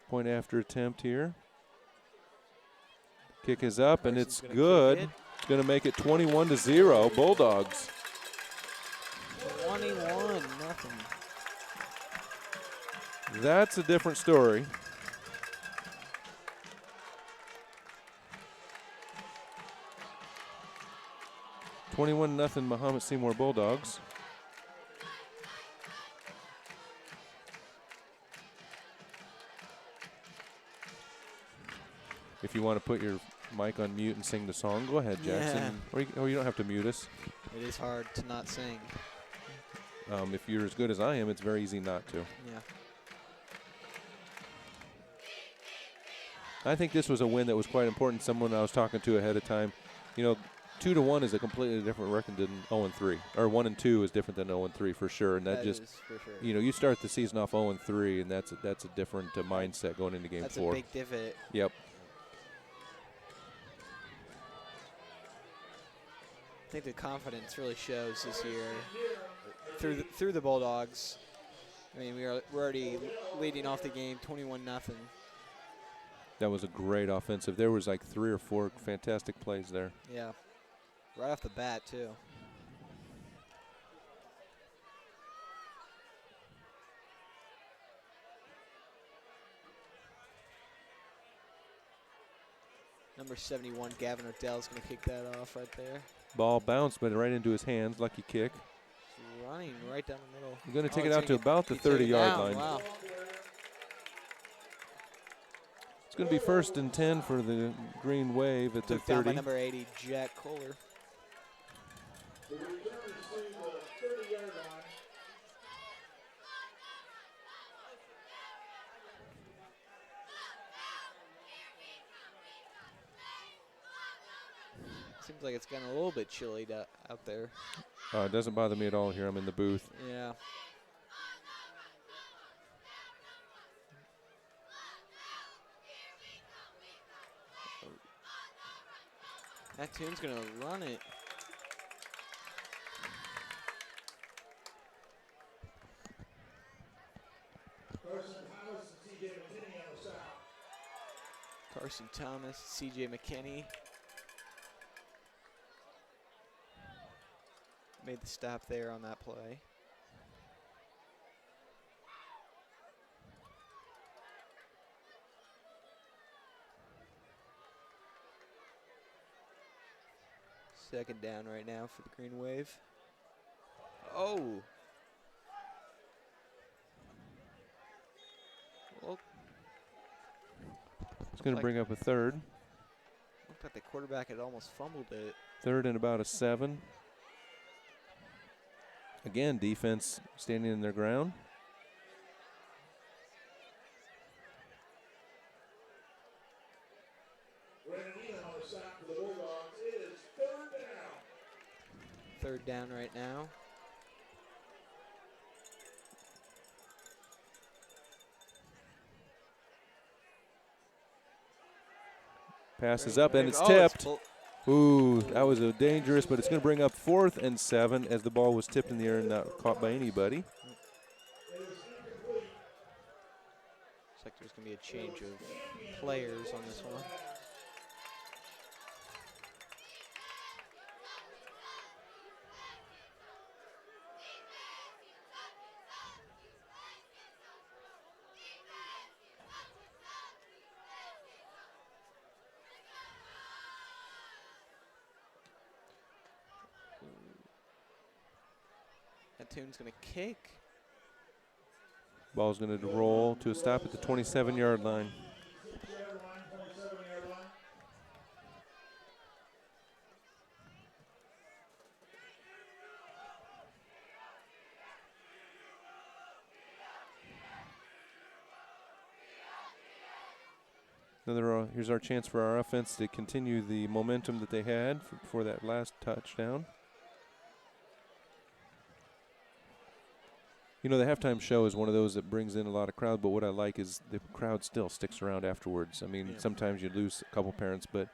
Point after attempt here. Kick is up, and it's good. It's going to make it 21-0, Bulldogs. 21-0. That's a different story. Mahomet-Seymour Bulldogs. If you want to put your mic on mute and sing the song, go ahead, Jackson. Yeah. Or you don't have to mute us. It is hard to not sing. If you're as good as I am, it's very easy not to. Yeah. I think this was a win that was quite important. Someone I was talking to ahead of time, 2-1 is a completely different record than 0-3, or 1-2 is different than 0-3 for sure. And that just, is for sure. You start the season off 0-3, and that's a different mindset going into game 4. That's a big divot. Yep. I think the confidence really shows this year through the Bulldogs. I mean, we're already leading off the game 21-0. That was a great offensive. There was like 3 or 4 fantastic plays there. Yeah, right off the bat too. Number 71, Gavin Ordell's going to kick that off right there. Ball bounced, but right into his hands. Lucky kick. He's running right down the middle. He's going to take it out to about the 30-yard line. Wow. It's going to be 1st and 10 for the Green Wave at the 30. Down by number 80, Jack Kohler. Seems like it's getting a little bit chilly out there. It doesn't bother me at all here. I'm in the booth. Yeah. Mattoon's going to run it. Carson Thomas, C.J. McKinney. Made the stop there on that play. Second down right now for the Green Wave. Oh. Well, It's going to bring up a third. Looked like the quarterback had almost fumbled it. Third and about a 7. Again, defense standing in their ground. For the Bulldogs, it is third down. Third down right now. Pass is up and it's tipped. Ooh, that was a dangerous, but it's going to bring up 4th and 7 as the ball was tipped in the air and not caught by anybody. Looks like there's going to be a change of players on this one. Mattoon's going to kick. Ball's going to roll to a stop at the 27-yard line. Here's our chance for our offense to continue the momentum that they had for that last touchdown. You know, the halftime show is one of those that brings in a lot of crowd, but what I like is the crowd still sticks around afterwards. I mean, sometimes you lose a couple parents, but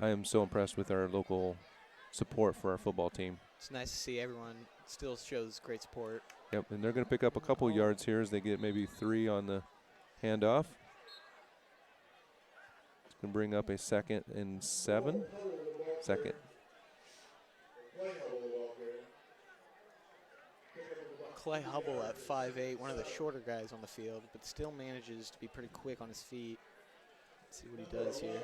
I am so impressed with our local support for our football team. It's nice to see everyone still shows great support. Yep, and they're going to pick up a couple yards here as they get maybe 3 on the handoff. It's going to bring up a 2nd and 7. Second. Clay Hubble at 5'8", one of the shorter guys on the field, but still manages to be pretty quick on his feet. Let's see what he does here.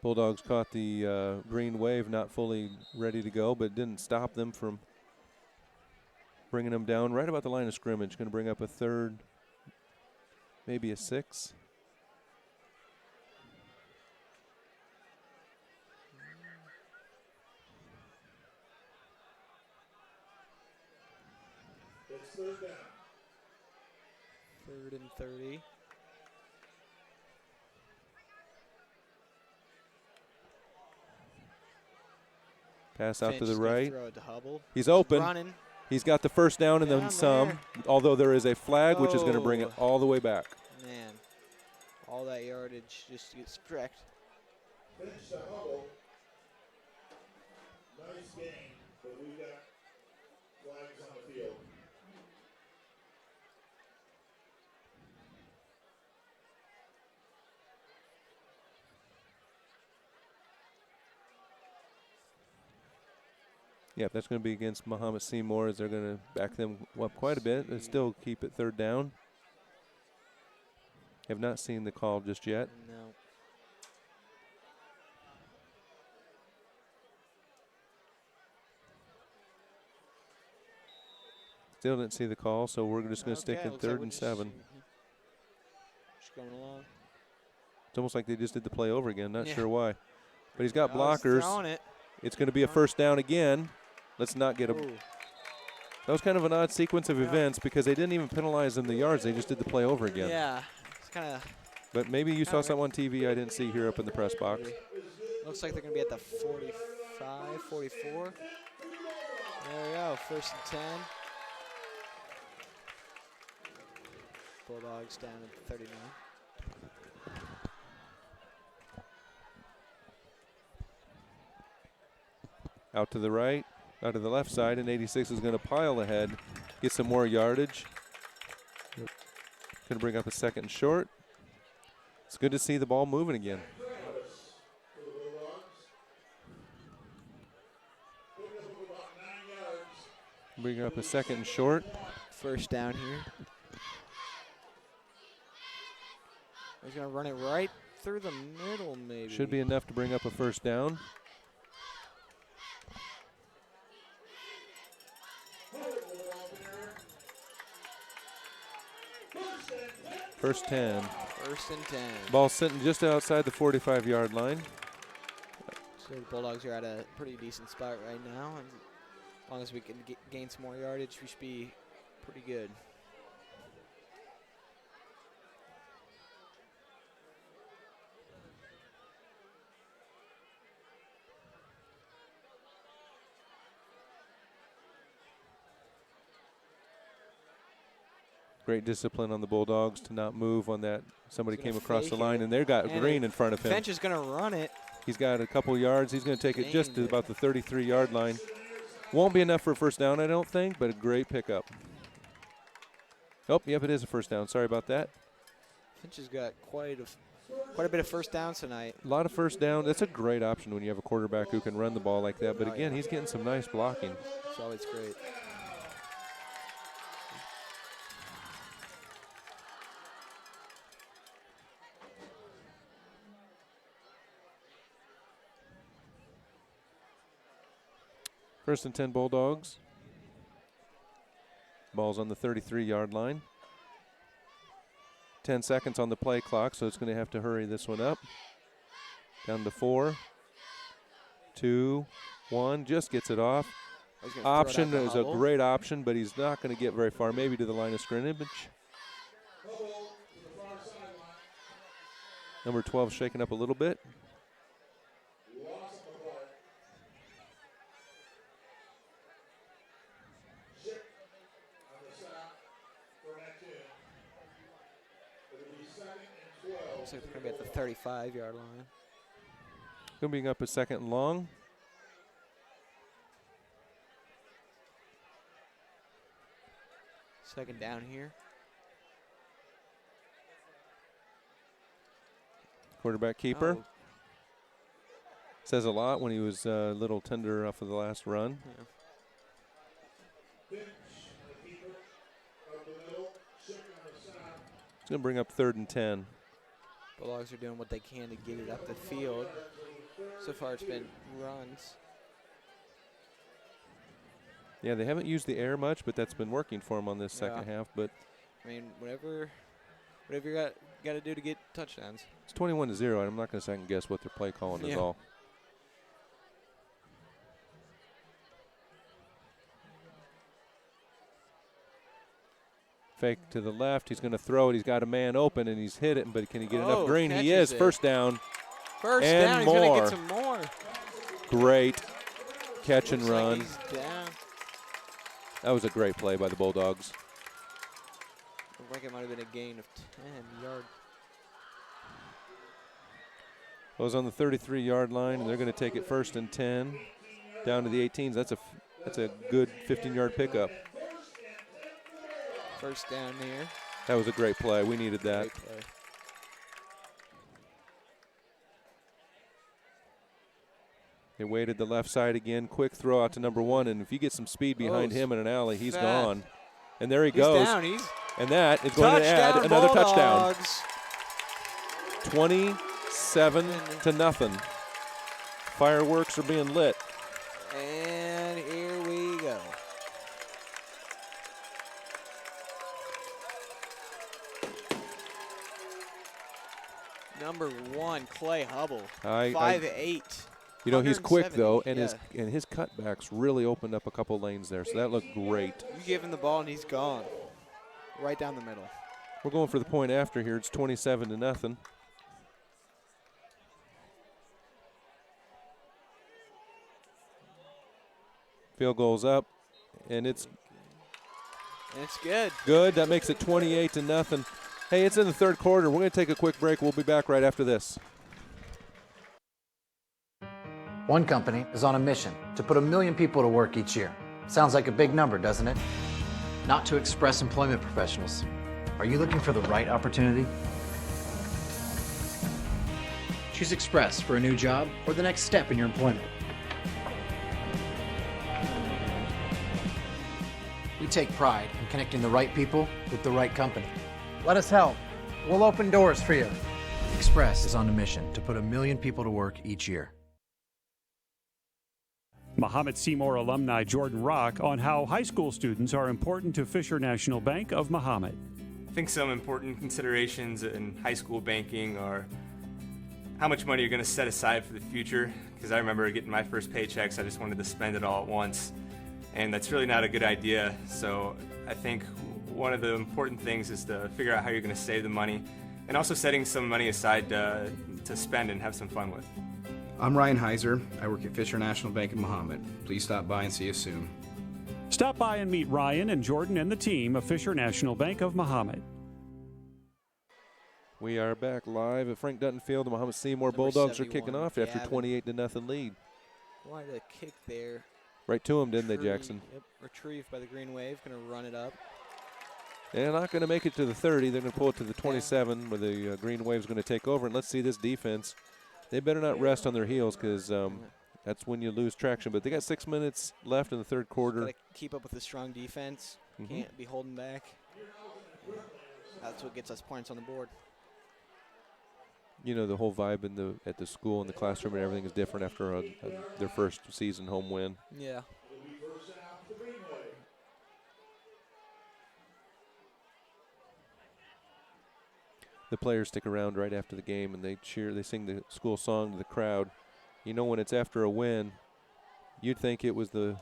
Bulldogs caught the Green Wave not fully ready to go, but didn't stop them from bringing them down right about the line of scrimmage. Going to bring up a 3rd, maybe a 6. Third down. 3rd and 30. Pass out to the right. Throw it to Hubble. He's open. Running. He's got the first down and then some, although there is a flag, which is going to bring it all the way back. Man, all that yardage just gets stripped. Pitch to Hubble. Nice game, but we've got flags on the field. Yeah, that's going to be against Mahomet-Seymour as they're going to back them up quite a bit and still keep it 3rd down. Have not seen the call just yet. No. Still didn't see the call, so we're just going to stick in 3rd and 7. Just going along. It's almost like they just did the play over again. Not sure why. But he's got blockers. He's throwing it. It's going to be a 1st down again. Let's not get a. Ooh. That was kind of an odd sequence of events because they didn't even penalize them the yards. They just did the play over again. Yeah, it's kind of. But maybe you saw something on TV I didn't see here up in the press box. Looks like they're going to be at the 45, 44. There we go, 1st and 10. Bulldogs down at 39. Out to the right, out to the left side, and 86 is going to pile ahead, get some more yardage. Going to bring up a 2nd and short. It's good to see the ball moving again. Bring up a 2nd and short. 1st down here. He's going to run it right through the middle, maybe. Should be enough to bring up a first down. First 10. First and 10. Ball sitting just outside the 45-yard line. So the Bulldogs are at a pretty decent spot right now. And as long as we can gain some more yardage, we should be pretty good. Great discipline on the Bulldogs to not move on that. Somebody came across the line, and they've got Green in front of him. Finch is going to run it. He's got a couple yards. He's going to take it just to about the 33-yard line. Won't be enough for a first down, I don't think, but a great pickup. Oh, yep, it is a first down. Sorry about that. Finch has got quite a bit of first downs tonight. A lot of first down. That's a great option when you have a quarterback who can run the ball like that. But again, he's getting some nice blocking. It's always great. First and 10 Bulldogs. Ball's on the 33-yard line. 10 seconds on the play clock, so it's going to have to hurry this one up. Down to 4, 2, 1. Just gets it off. Option is a great option, but he's not going to get very far, maybe to the line of scrimmage. Number 12 shaking up a little bit. Looks like they're going to be at the 35-yard line. Going to be up a second and long. Second down here. Quarterback keeper. Oh. Says a lot when he was a little tender off of the last run. Yeah. It's going to bring up 3rd and 10. Bulldogs are doing what they can to get it up the field. So far it's been runs. Yeah, they haven't used the air much, but that's been working for them on this second half. But I mean, whatever you got to do to get touchdowns. It's 21-0, and I'm not going to second guess what their play calling is all. Fake to the left. He's going to throw it. He's got a man open, and he's hit it. But can he get enough green? He is. First down. First and down. More. He's going to get some more. Great catch and run. Like he's down. That was a great play by the Bulldogs. Looked like it might have been a gain of 10 yards. It was on the 33-yard line, and they're going to take it 1st and 10 down to the 18s. That's a good 15-yard pickup. First down here. That was a great play. We needed that. Great play. They waited the left side again. Quick throw out to number 1, and if you get some speed behind him in an alley, he's gone. And there he goes. Down. And that is going to add another touchdown. 27-0. Fireworks are being lit. And here we go. Number 1, Clay Hubble. 5'8". You know, he's quick, though, and his cutbacks really opened up a couple lanes there, so that looked great. You give him the ball, and he's gone. Right down the middle. We're going for the point after here. It's 27-0. Field goal's up, and it's good. Good. That makes it 28-0. Hey, it's in the 3rd quarter. We're going to take a quick break. We'll be back right after this. One company is on a mission to put 1 million people to work each year. Sounds like a big number, doesn't it? Not to Express employment professionals. Are you looking for the right opportunity? Choose Express for a new job or the next step in your employment. We take pride in connecting the right people with the right company. Let us help. We'll open doors for you. Express is on a mission to put 1 million people to work each year. Mahomet-Seymour alumni Jordan Rock on how high school students are important to Fisher National Bank of Mahomet. I think some important considerations in high school banking are how much money you're going to set aside for the future, because I remember getting my first paychecks, I just wanted to spend it all at once, and that's really not a good idea. So I think one of the important things is to figure out how you're going to save the money, and also setting some money aside to spend and have some fun with. I'm Ryan Heiser. I work at Fisher National Bank of Mahomet. Please stop by and see us soon. Stop by and meet Ryan and Jordan and the team of Fisher National Bank of Mahomet. We are back live at Frank Dutton Field. The Mahomet-Seymour Bulldogs are kicking off after 28-0 lead. Wanted a kick there. Right to him, didn't they, Jackson? Yep, retrieved by the Green Wave. Going to run it up. They're not going to make it to the 30. They're going to pull it to the 27 where the Green Wave's going to take over. And let's see this defense. They better not rest on their heels because that's when you lose traction. But they got 6 minutes left in the third quarter. Got to keep up with the strong defense. Can't be holding back. That's what gets us points on the board. You know, the whole vibe at the school and the classroom and everything is different after their first season home win. Yeah. The players stick around right after the game and they cheer. They sing the school song to the crowd. You know, when it's after a win, you'd think it was the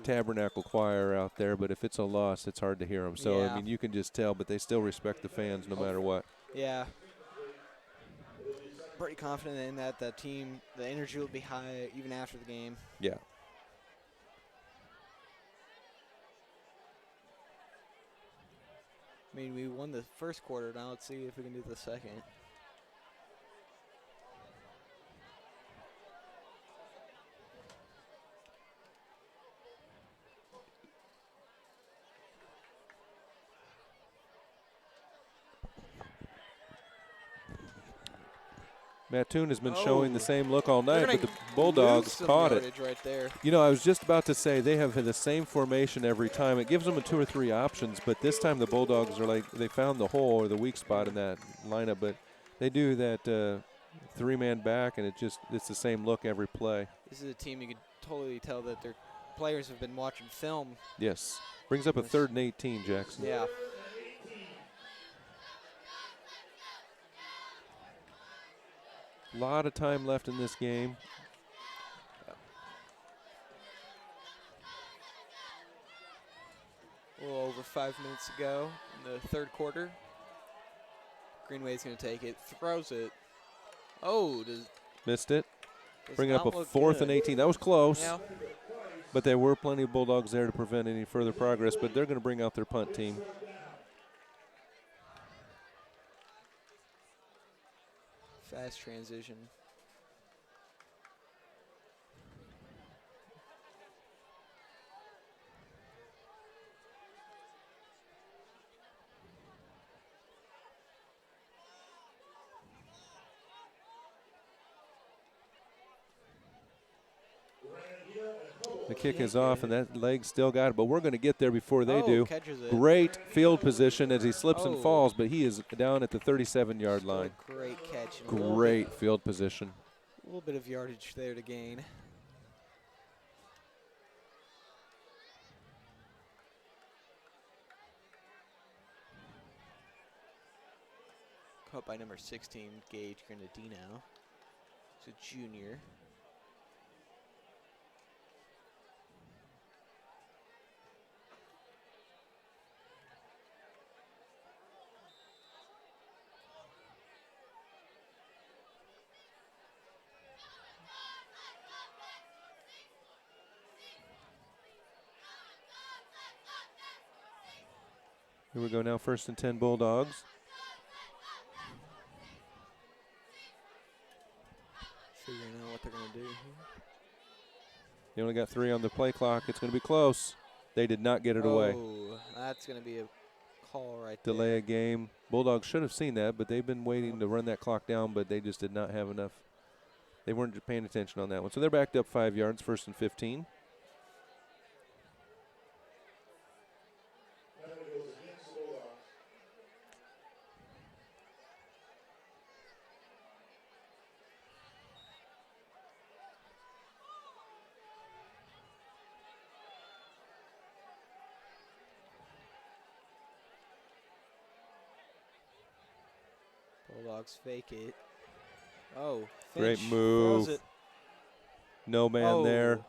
Tabernacle Choir out there, but if it's a loss, it's hard to hear them. So, yeah. I mean, you can just tell, but they still respect the fans no matter what. Yeah. Pretty confident in that. The team, the energy will be high even after the game. Yeah. I mean, we won the first quarter. Now let's see if we can do the second. Mattoon has been showing the same look all night, but the Bulldogs caught it. Right there. You know, I was just about to say they have the same formation every time. It gives them 2 or 3 options, but this time the Bulldogs are like they found the hole or the weak spot in that lineup. But they do that 3-man back, and it's the same look every play. This is a team you could totally tell that their players have been watching film. Yes, brings up a 3rd and 18, Jackson. Yeah. A lot of time left in this game. A little over 5 minutes to go in the third quarter. Green Wave's going to take it, throws it. Missed it. Bring up a 4th and 18. That was close. Yeah. But there were plenty of Bulldogs there to prevent any further progress, but they're going to bring out their punt team. Fast transition. The kick is off, and that leg still got it, but we're going to get there before they do. Catches it. Great field position as he slips and falls, but he is down at the 37-yard line. Great catch. Great field position. A little bit of yardage there to gain. Caught by number 16, Gage Granadino. He's a junior. Here we go now, 1st and 10 Bulldogs. Figuring out what they're going to do here. They only got 3 on the play clock. It's going to be close. They did not get it away. That's going to be a call right Delay there. a game. Bulldogs should have seen that, but they've been waiting to run that clock down, but they just did not have enough. They weren't paying attention on that one. So they're backed up 5 yards, 1st and 15. Bulldogs fake it. Oh, Great Finch move. throws it. No man there.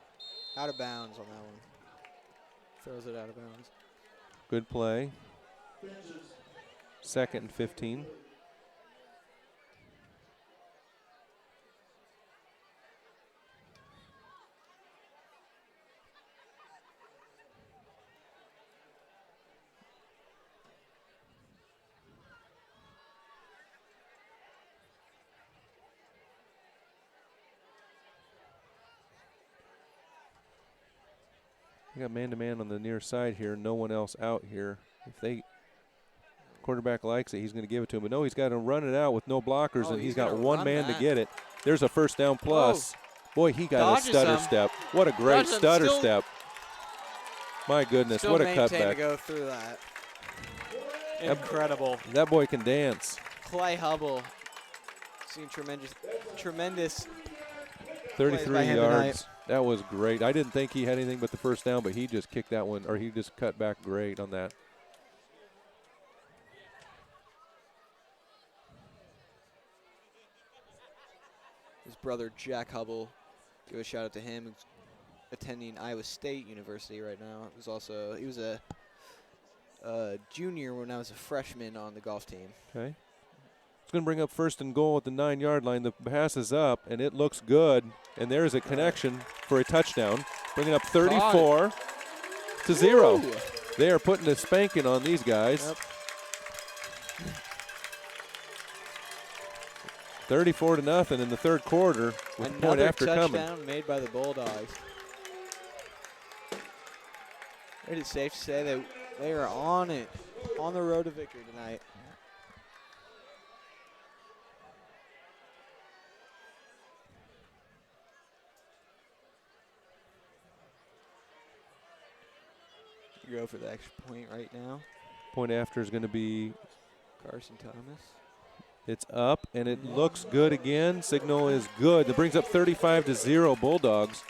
Out of bounds on that one. Throws it out of bounds. Good play. 2nd and 15. We got man-to-man on the near side here. No one else out here. If they quarterback likes it, he's going to give it to him. But no, he's got to run it out with no blockers, and he's got one man to get it. There's a first down plus. Boy, he got a stutter step. What a great stutter step. My goodness, what a cutback. To go through that. Incredible. That boy can dance. Clay Hubble seen tremendous 33 yards. That was great. I didn't think he had anything but the first down, but he just kicked that one, or he just cut back great on that. His brother Jack Hubble, give a shout out to him, who's attending Iowa State University right now. He was a junior when I was a freshman on the golf team. Okay. It's going to bring up 1st and goal at the 9-yard line. The pass is up, and it looks good. And there's a connection for a touchdown, bringing up 34 to 0. Woo. They are putting a spanking on these guys. Yep. 34 to nothing in the 3rd quarter with the point after coming. Another touchdown made by the Bulldogs. It is safe to say that they are on it, on the road to victory tonight. Go for the extra point right now. Point after is going to be Carson Thomas. It's up, and it looks good again. Signal is good. That brings up 35 to 0 Bulldogs.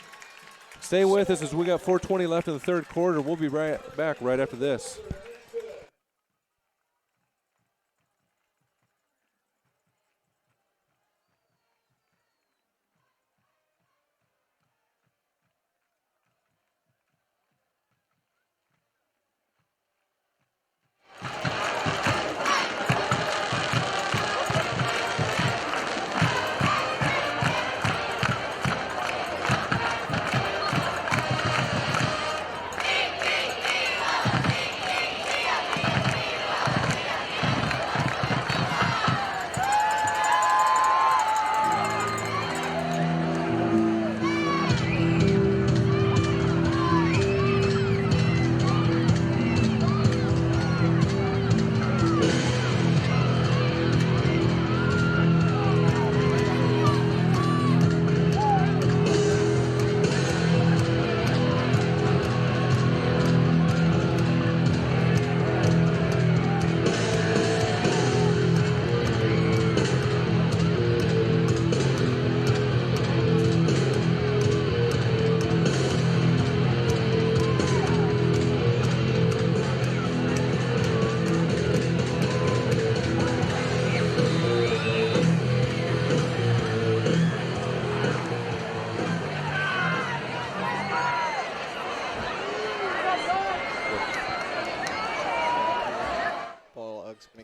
Stay with us as we got 4:20 left in the 3rd quarter. We'll be right back right after this.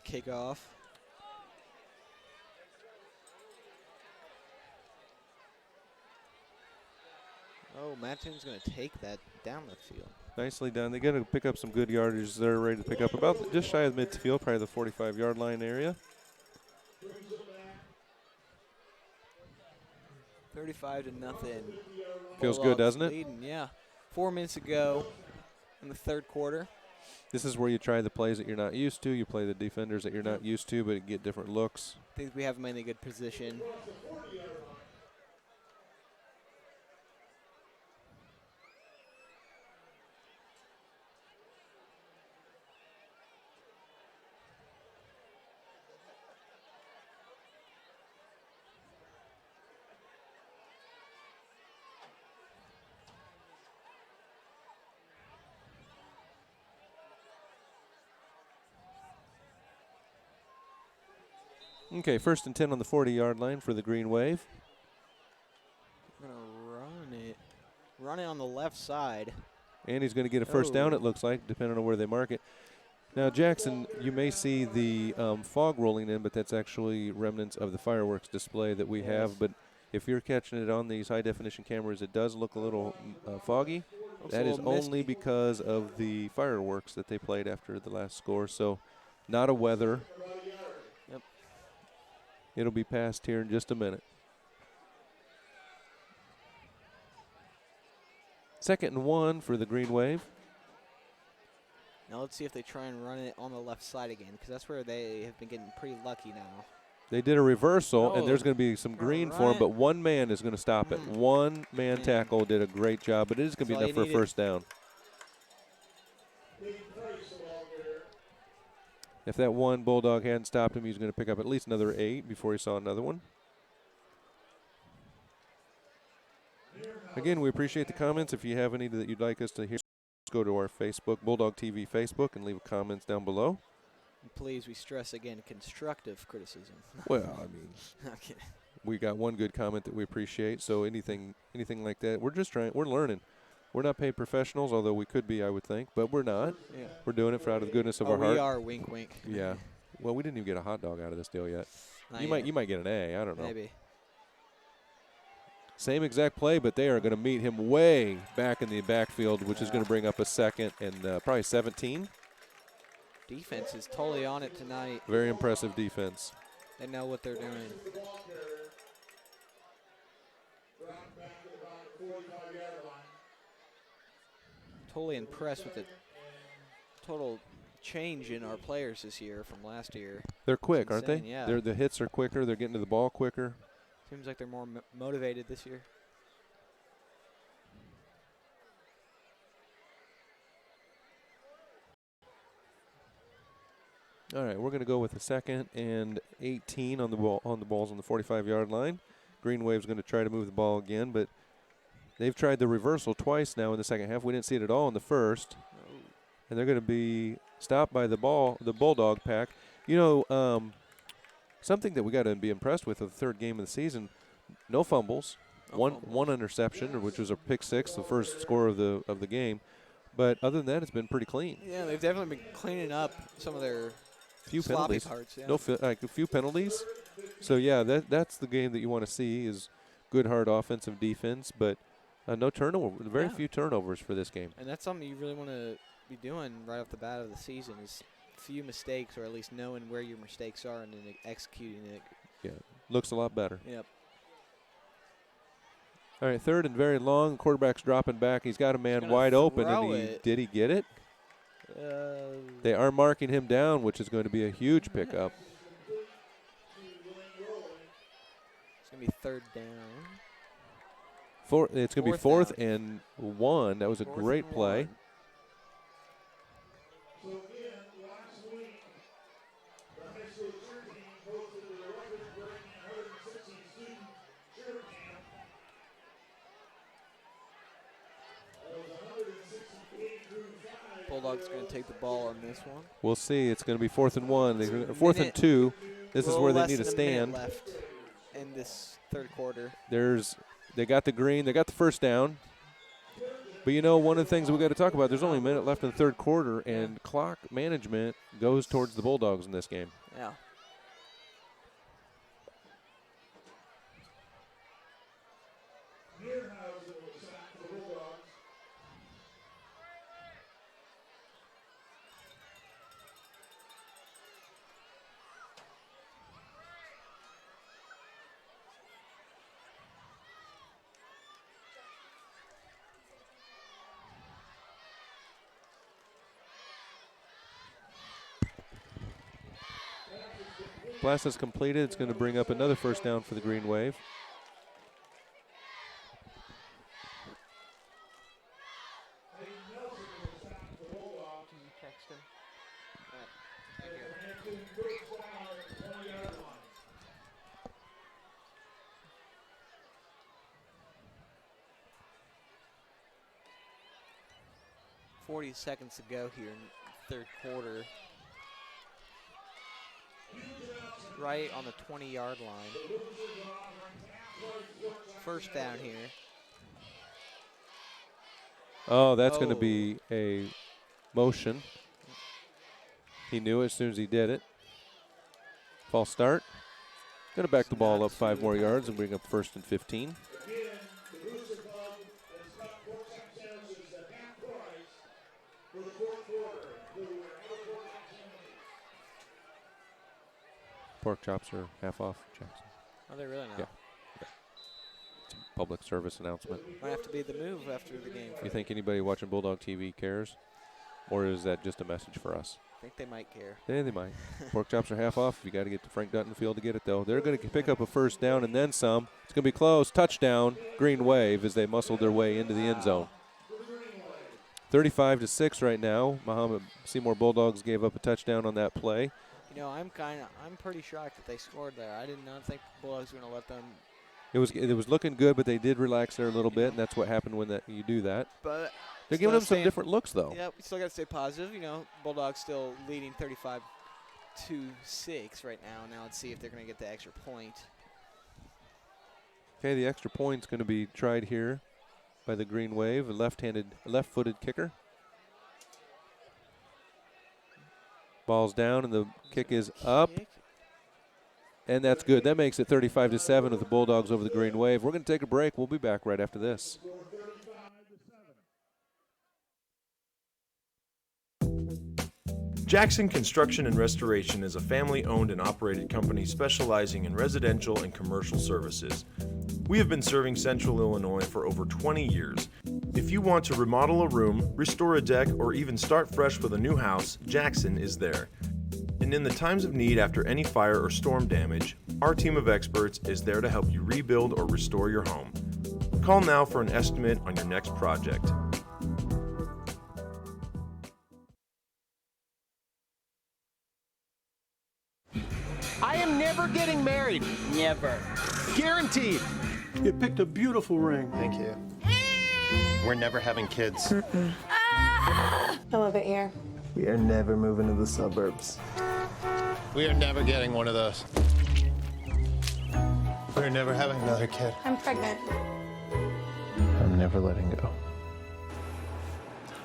Kickoff. Oh, Mattoon's going to take that down the field. Nicely done. They got to pick up some good yardage. They're ready to pick up about just shy of midfield, probably the 45-yard line area. 35 to nothing. Feels good, doesn't it? Leading, yeah. 4 minutes to go in the 3rd quarter. This is where you try the plays that you're not used to. You play the defenders that you're not used to, but get different looks. I think we have them in a good position. Okay, 1st and 10 on the 40-yard line for the Green Wave. We're going to run it. Run it on the left side. And he's going to get a first down, it looks like, depending on where they mark it. Now, Jackson, you may see the fog rolling in, but that's actually remnants of the fireworks display that we have. But if you're catching it on these high-definition cameras, it does look a little foggy. That is only because of the fireworks that they played after the last score. So not a weather. Yep. It'll be passed here in just a minute. 2nd and 1 for the Green Wave. Now let's see if they try and run it on the left side again, because that's where they have been getting pretty lucky now. They did a reversal, and there's going to be some green for him, but one man is going to stop it. One man tackle did a great job, but it is going to be enough for a first down. If that one Bulldog hadn't stopped him, he was going to pick up at least another 8 before he saw another one. Again, we appreciate the comments. If you have any that you'd like us to hear, go to our Facebook, Bulldog TV Facebook, and leave comments down below. Please, we stress again, constructive criticism. Well, I mean, okay. We got one good comment that we appreciate. So anything like that, we're just trying. We're learning. We're not paid professionals, although we could be, I would think, but we're not. Yeah. We're doing it for out of the goodness of our heart. We are. Wink, wink. Yeah. Well, we didn't even get a hot dog out of this deal yet. You yet. might get an A. I don't know. Maybe. Same exact play, but they are going to meet him way back in the backfield, which is going to bring up a 2nd and probably 17. Defense is totally on it tonight. Very impressive defense. They know what they're doing. Totally impressed with the total change in our players this year from last year. They're quick, aren't they? Yeah. The hits are quicker. They're getting to the ball quicker. Seems like they're more motivated this year. All right, we're going to go with a 2nd and 18 on the balls on the 45-yard line. Green Wave's going to try to move the ball again, but they've tried the reversal twice now in the second half. We didn't see it at all in the first. And they're going to be stopped by the Bulldog pack. You know, something that we got to be impressed with the 3rd game of the season, no fumbles, one interception, which was a pick 6, the first score of the game. But other than that, it's been pretty clean. Yeah, they've definitely been cleaning up some of their few sloppy penalties. parts. Yeah. No, like a few penalties. So yeah, that's the game that you want to see is good hard offensive defense, but no turnover. Very few turnovers for this game. And that's something you really want to be doing right off the bat of the season is few mistakes, or at least knowing where your mistakes are and then executing it. Yeah, looks a lot better. Yep. All right, 3rd and very long. Quarterback's dropping back. He's got a man wide open, and did he get it? They are marking him down, which is going to be a huge pickup. It's going to be 3rd down. It's going to be 4th and 1. That was a great play. Bulldogs going to take the ball on this one. We'll see. It's going to be 4th and 1. 4th and 2. This is where they need to stand. Left in this 3rd quarter. They got the green. They got the first down. But, you know, one of the things we got to talk about, there's only a minute left in the 3rd quarter, and clock management goes towards the Bulldogs in this game. Yeah. Blast is completed. It's going to bring up another first down for the Green Wave. Text him. 40 seconds to go here in the 3rd quarter. right on the 20-yard line. First down here. Oh, that's going to be a motion. He knew it as soon as he did it. False start. Going to back the ball up 5 more yards and bring up 1st and 15. Pork chops are half off, Jackson. Are they really now? Yeah. It's a public service announcement. Might have to be the move after the game. You think anybody watching Bulldog TV cares? Or is that just a message for us? I think they might care. Yeah, they might. Pork chops are half off. You got to get to Frank Dutton Field to get it, though. They're going to pick up a first down and then some. It's going to be close. Touchdown, Green Wave, as they muscled their way into the end zone. 35-6 right now. Mahomet-Seymour Bulldogs gave up a touchdown on that play. You know, I'm pretty shocked that they scored there. I did not think the Bulldogs were going to let them. It was looking good, but they did relax there a little bit, and that's what happened when you do that. But they're giving them some different looks, though. Yeah, we still got to stay positive. You know, Bulldogs still leading 35-6 right now. Now let's see if they're going to get the extra point. Okay, the extra point's going to be tried here by the Green Wave, a left-footed kicker. Ball's down, and the kick is up. And that's good. That makes it 35-7 with the Bulldogs over the Green Wave. We're going to take a break. We'll be back right after this. Jackson Construction and Restoration is a family-owned and operated company specializing in residential and commercial services. We have been serving Central Illinois for over 20 years. If you want to remodel a room, restore a deck, or even start fresh with a new house, Jackson is there. And in the times of need after any fire or storm damage, our team of experts is there to help you rebuild or restore your home. Call now for an estimate on your next project. I am never getting married. Never. Guaranteed. You picked a beautiful ring. Thank you. We're never having kids. I love it here. We are never moving to the suburbs. We are never getting one of those. We're never having another kid. I'm pregnant. I'm never letting go.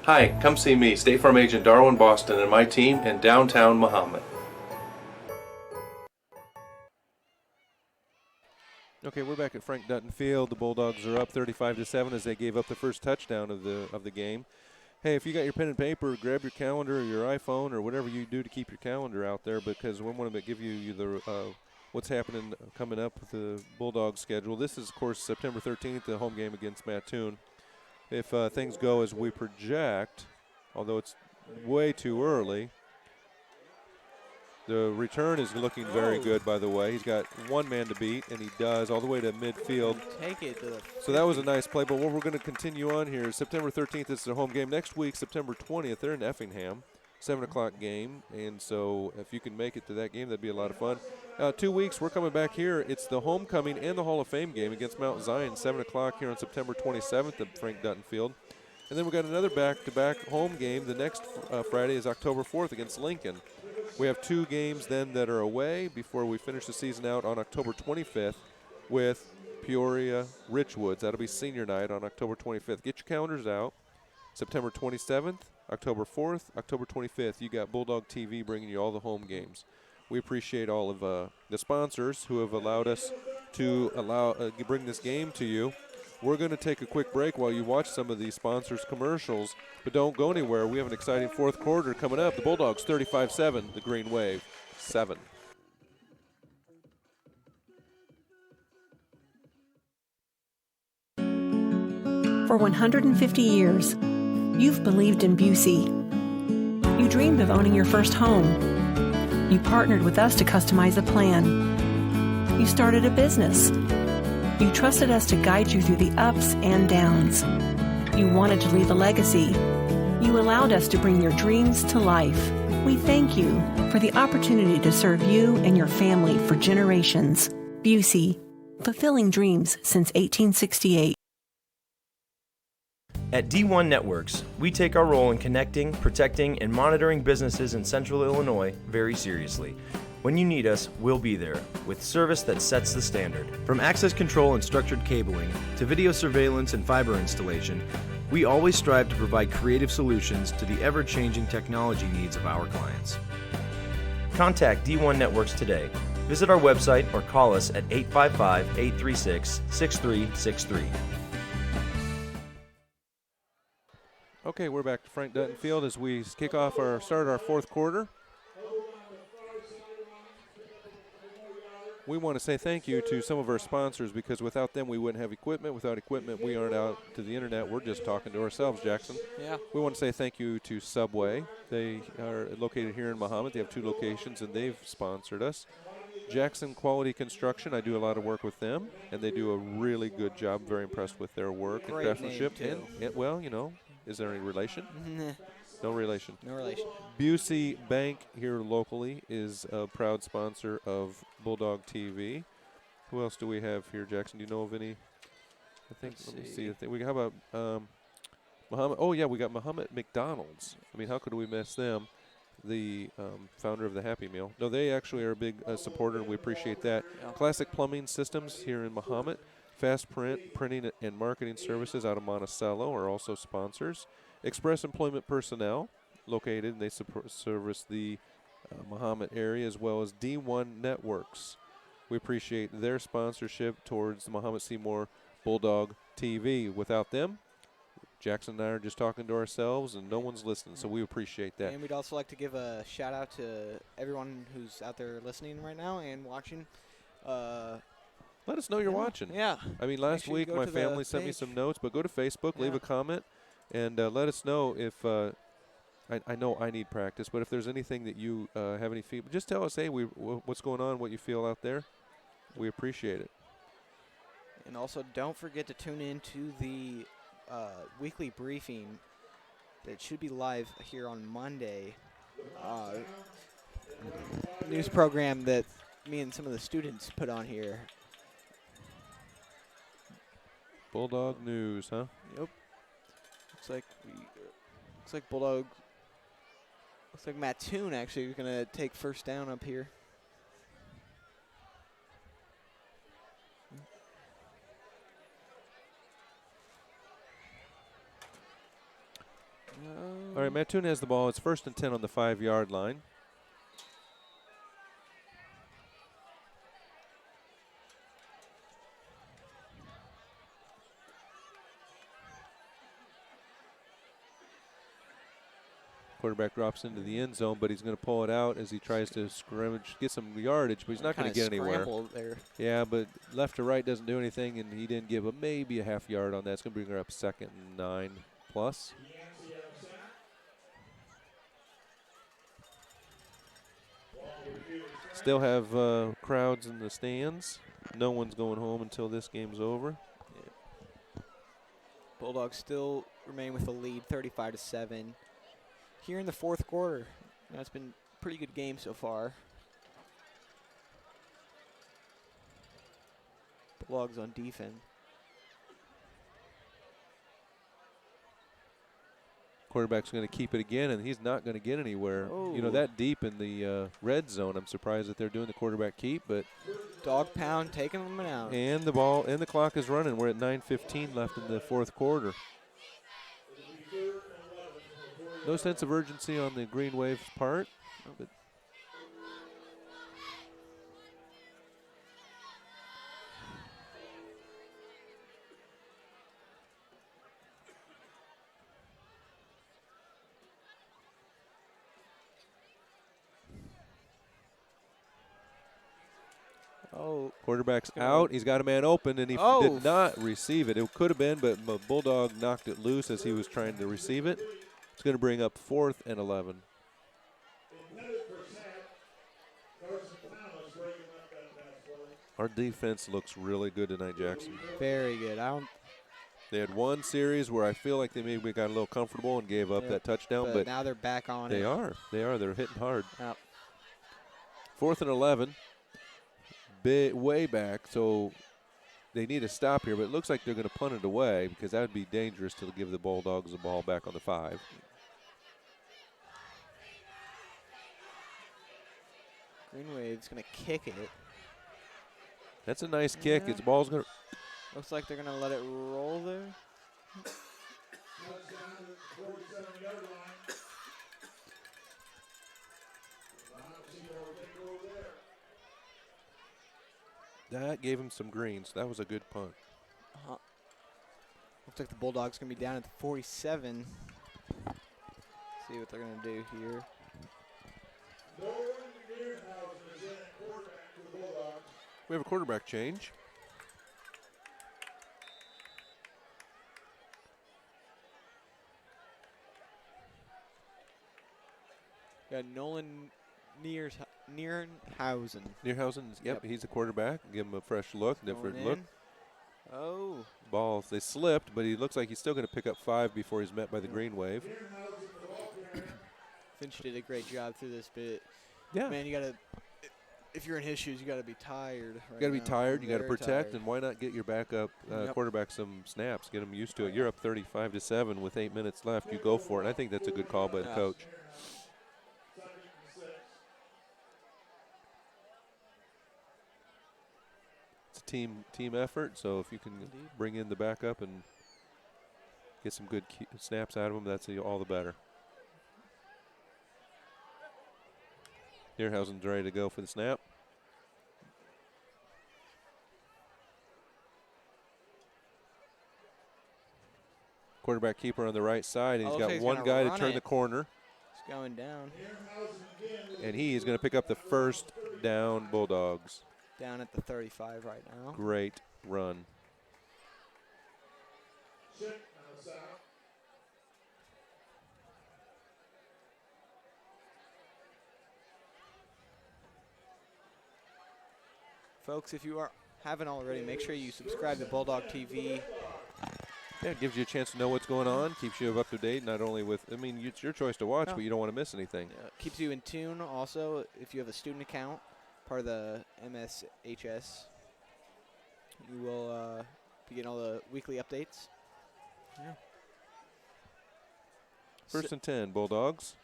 Hi, come see me, State Farm Agent Darwin Boston, and my team in downtown Mahomet. Okay, we're back at Frank Dutton Field. The Bulldogs are up 35-7 as they gave up the first touchdown of the game. Hey, if you got your pen and paper, grab your calendar or your iPhone or whatever you do to keep your calendar out there, because we want to give you the what's happening coming up with the Bulldogs schedule. This is, of course, September 13th, the home game against Mattoon. If things go as we project, although it's way too early, the return is looking very good, by the way. He's got one man to beat, and he does, all the way to midfield. Take it to the So that was a nice play, but what we're going to continue on here is September 13th is their home game. Next week, September 20th, they're in Effingham, 7 o'clock game, and so if you can make it to that game, that'd be a lot of fun. 2 weeks, we're coming back here. It's the homecoming and the Hall of Fame game against Mount Zion, 7 o'clock here on September 27th at Frank Dutton Field. And then we've got another back-to-back home game. The next Friday is October 4th against Lincoln. We have 2 games then that are away before we finish the season out on October 25th with Peoria Richwoods. That'll be senior night on October 25th. Get your calendars out. September 27th, October 4th, October 25th. You got Bulldog TV bringing you all the home games. We appreciate all of the sponsors who have allowed us to bring this game to you. We're going to take a quick break while you watch some of these sponsors' commercials, but don't go anywhere. We have an exciting fourth quarter coming up. The Bulldogs 35-7, the Green Wave 7. For 150 years, you've believed in Busey. You dreamed of owning your first home. You partnered with us to customize a plan. You started a business. You trusted us to guide you through the ups and downs. You wanted to leave a legacy. You allowed us to bring your dreams to life. We thank you for the opportunity to serve you and your family for generations. Busey, fulfilling dreams since 1868. At D1 Networks, we take our role in connecting, protecting, and monitoring businesses in Central Illinois very seriously. When you need us, we'll be there, with service that sets the standard. From access control and structured cabling to video surveillance and fiber installation, we always strive to provide creative solutions to the ever-changing technology needs of our clients. Contact D1 Networks today. Visit our website or call us at 855-836-6363. Okay, we're back to Frank Dutton Field as we kick off start our fourth quarter. We want to say thank you to some of our sponsors because without them we wouldn't have equipment. Without equipment we aren't out to the internet. We're just talking to ourselves, Jackson. Yeah. We want to say thank you to Subway. They are located here in Mahomet. They have 2 locations and they've sponsored us. Jackson Quality Construction, I do a lot of work with them and they do a really good job. Very impressed with their work and craftsmanship. And well, you know, is there any relation? No relation. No relation. Busey Bank here locally is a proud sponsor of Bulldog TV. Who else do we have here, Jackson? Do you know of any? I think, let me see. How about Muhammad? Oh, yeah, we got Muhammad McDonald's. I mean, how could we miss them? The founder of the Happy Meal. No, they actually are a big supporter, and we appreciate that. Yeah. Classic Plumbing Systems here in Mahomet. Fast Print, Printing and Marketing Services out of Monticello are also sponsors. Express Employment Personnel, located, and they service the Mahomet area, as well as D1 Networks. We appreciate their sponsorship towards the Mahomet-Seymour Bulldog TV. Without them, Jackson and I are just talking to ourselves, and no one's listening, so we appreciate that. And we'd also like to give a shout-out to everyone who's out there listening right now and watching. Let us know you're watching. Yeah. I mean, last week my family sent me some notes, but go to Facebook, leave a comment, and let us know if I know I need practice, but if there's anything that you have any feedback, just tell us, hey, what's going on, what you feel out there. We appreciate it. And also, don't forget to tune in to the weekly briefing that should be live here on Monday. News program that me and some of the students put on here. Bulldog News, huh? Yep. Looks like Bulldogs. Looks like Mattoon actually is gonna take first down up here. All right, Mattoon has the ball. It's 1st and 10 on the 5-yard line. Quarterback drops into the end zone, but he's going to pull it out as he tries to scrimmage, get some yardage, but he's not going to get anywhere. There. Yeah, but left to right doesn't do anything, and he didn't give maybe a half yard on that. It's going to bring her up 2nd and 9 plus. Still have crowds in the stands. No one's going home until this game's over. Yeah. Bulldogs still remain with the lead, 35-7. Here in the fourth quarter, it's been a pretty good game so far. Bulldogs on defense. Quarterback's going to keep it again, and he's not going to get anywhere. Oh. You know, that deep in the red zone, I'm surprised that they're doing the quarterback keep, but dog pound taking them out. And the ball and the clock is running. We're at 9:15 left in the fourth quarter. No sense of urgency on the Green Wave's part. But quarterback's out. He's got a man open, and he did not receive it. It could have been, but Bulldog knocked it loose as he was trying to receive it. It's going to bring up 4th and 11. Our defense looks really good tonight, Jackson. Very good. They had one series where I feel like they maybe got a little comfortable and gave up that touchdown, but now they're back on it. They are. They're hitting hard. Yep. 4th and 11. Way back, so they need a stop here, but it looks like they're going to punt it away because that would be dangerous to give the Bulldogs the ball back on the 5. Green Wave's going to kick it. That's a nice kick. Its ball's going to. Looks like they're going to let it roll there. That gave him some greens. That was a good punt. Looks like the Bulldogs going to be down at the 47. See what they're going to do here. We have a quarterback change. Got Nolan Nierenhausen. Nierenhausen, yep, he's a quarterback. Give him a fresh look, different look. Oh. Balls, they slipped, but he looks like he's still going to pick up 5 before he's met by the green wave. Finch did a great job through this bit. Yeah. Man, you got to, if you're in his shoes, you got to be tired. You got to be tired, you got to protect, and why not get your backup Yep. quarterback some snaps, get him used to it. You're up 35-7 with 8 minutes left. You go for it, and I think that's a good call by the coach. It's a team effort, so if you can bring in the backup and get some good snaps out of them, that's all the better. Nierenhausen's ready to go for the snap. Quarterback keeper on the right side, and he's got one guy to turn the corner. He's going down. And he is going to pick up the first down, Bulldogs. Down at the 35 right now. Great run. Folks, if you haven't already, make sure you subscribe to Bulldog TV. Yeah, it gives you a chance to know what's going on, keeps you up to date, not only with, I mean, it's your choice to watch, but you don't want to miss anything. Keeps you in tune also if you have a student account, part of the IHSA. You will be getting all the weekly updates. Yeah. First and 10, Bulldogs.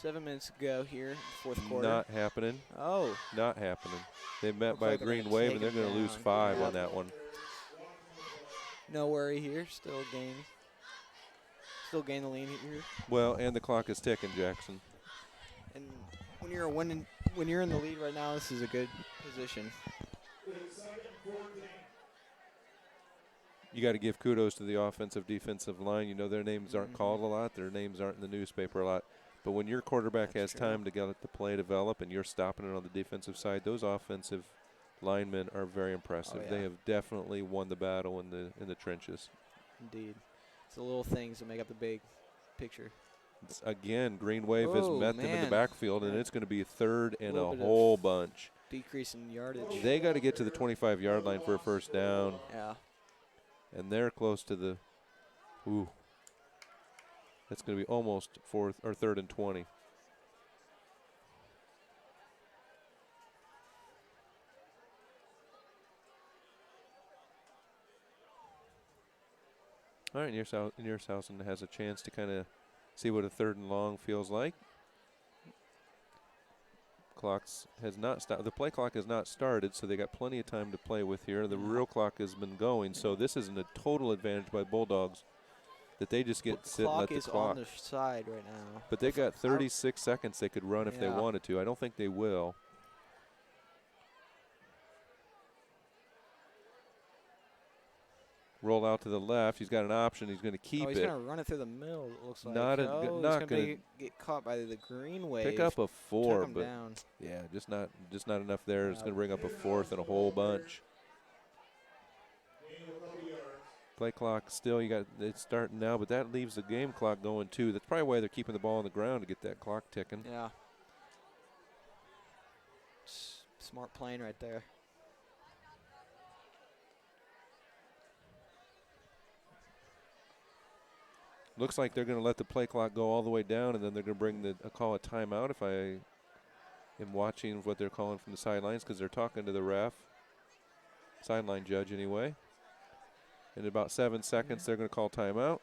7 minutes to go here in the fourth quarter. Not happening. Oh. Not happening. They met Looks by like a they're green gonna wave, take and they're him going to lose down. 5 Yep. on that one. No worry here. Still gain the lead here. Well, and the clock is ticking, Jackson. And when you're in the lead right now, this is a good position. You got to give kudos to the offensive defensive line. You know, their names aren't called a lot. Their names aren't in the newspaper a lot. But when your quarterback has time to get the play develop and you're stopping it on the defensive side, those offensive linemen are very impressive. They have definitely won the battle in the trenches. Indeed. It's the little things that make up the big picture. Again, Green Wave has met them in the backfield, and it's going to be third and a whole bunch. Decrease in yardage. They got to get to the 25-yard line for a first down. Yeah. And they're close to the that's going to be almost fourth or third and 20. All right, Nierenhausen has a chance to kind of see what a third and long feels like. The play clock has not started, so they got plenty of time to play with here. The real clock has been going, so this isn't a total advantage by Bulldogs that they just get sit and let the clock. The clock is on the side right now. But they got 36 seconds they could run if they wanted to. I don't think they will. Roll out to the left. He's got an option. He's going to keep it. He's going to run it through the middle, it looks like. Not going to get caught by the green wave. Pick up a 4, Took him but down. yeah, just not enough there. It's going to bring up a 4th and a whole bunch. Play clock still, it's starting now, but that leaves the game clock going too. That's probably why they're keeping the ball on the ground to get that clock ticking. Yeah. Smart playing right there. Looks like they're going to let the play clock go all the way down, and then they're going to bring call a timeout if I am watching what they're calling from the sidelines, because they're talking to the ref, sideline judge anyway. In about 7 seconds, they're going to call timeout.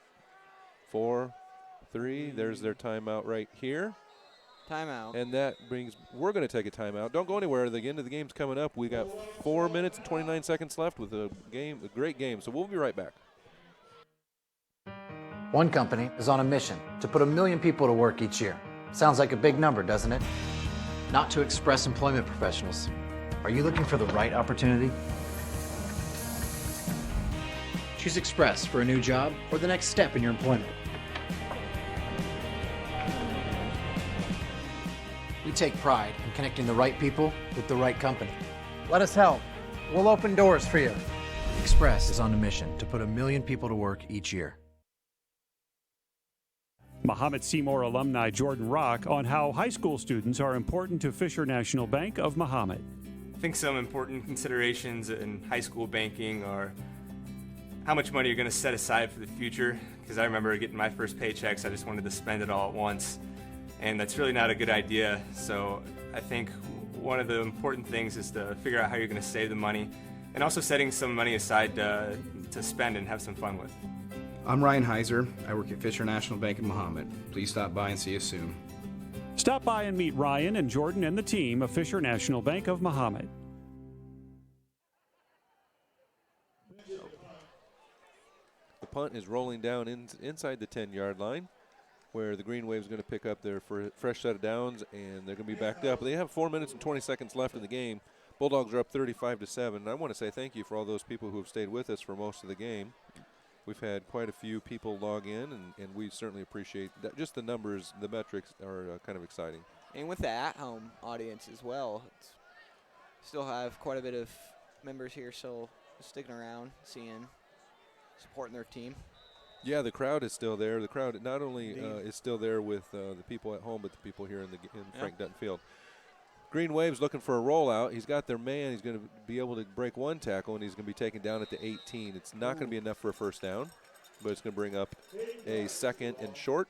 4, 3, there's their timeout right here. Timeout. And that brings, we're going to take a timeout. Don't go anywhere. The end of the game's coming up. We got 4 minutes and 29 seconds left with a great game. So we'll be right back. One company is on a mission to put 1 million people to work each year. Sounds like a big number, doesn't it? Not to Express employment professionals. Are you looking for the right opportunity? Choose Express for a new job or the next step in your employment. We take pride in connecting the right people with the right company. Let us help. We'll open doors for you. Express is on a mission to put 1 million people to work each year. Mahomet-Seymour alumni Jordan Rock on how high school students are important to Fisher National Bank of Mahomet. I think some important considerations in high school banking are how much money you're going to set aside for the future, because I remember getting my first paychecks, I just wanted to spend it all at once, and that's really not a good idea. So I think one of the important things is to figure out how you're going to save the money, and also setting some money aside to spend and have some fun with. I'm Ryan Heiser. I work at Fisher National Bank of Mahomet. Please stop by and see us soon. Stop by and meet Ryan and Jordan and the team of Fisher National Bank of Mahomet. The punt is rolling down inside the 10-yard line, where the Green Wave is going to pick up their fresh set of downs, and they're going to be backed up. They have 4 minutes and 20 seconds left in the game. Bulldogs are up 35-7. And I want to say thank you for all those people who have stayed with us for most of the game. We've had quite a few people log in, and we certainly appreciate that. Just the numbers, the metrics are kind of exciting. And with the at-home audience as well, still have quite a bit of members here, so sticking around, supporting their team. Yeah, the crowd is still there. The crowd not only is still there with the people at home, but the people here in Frank Dutton Field. Green Wave's looking for a rollout. He's got their man. He's going to be able to break one tackle, and he's going to be taken down at the 18. It's not going to be enough for a first down, but it's going to bring up a second and short.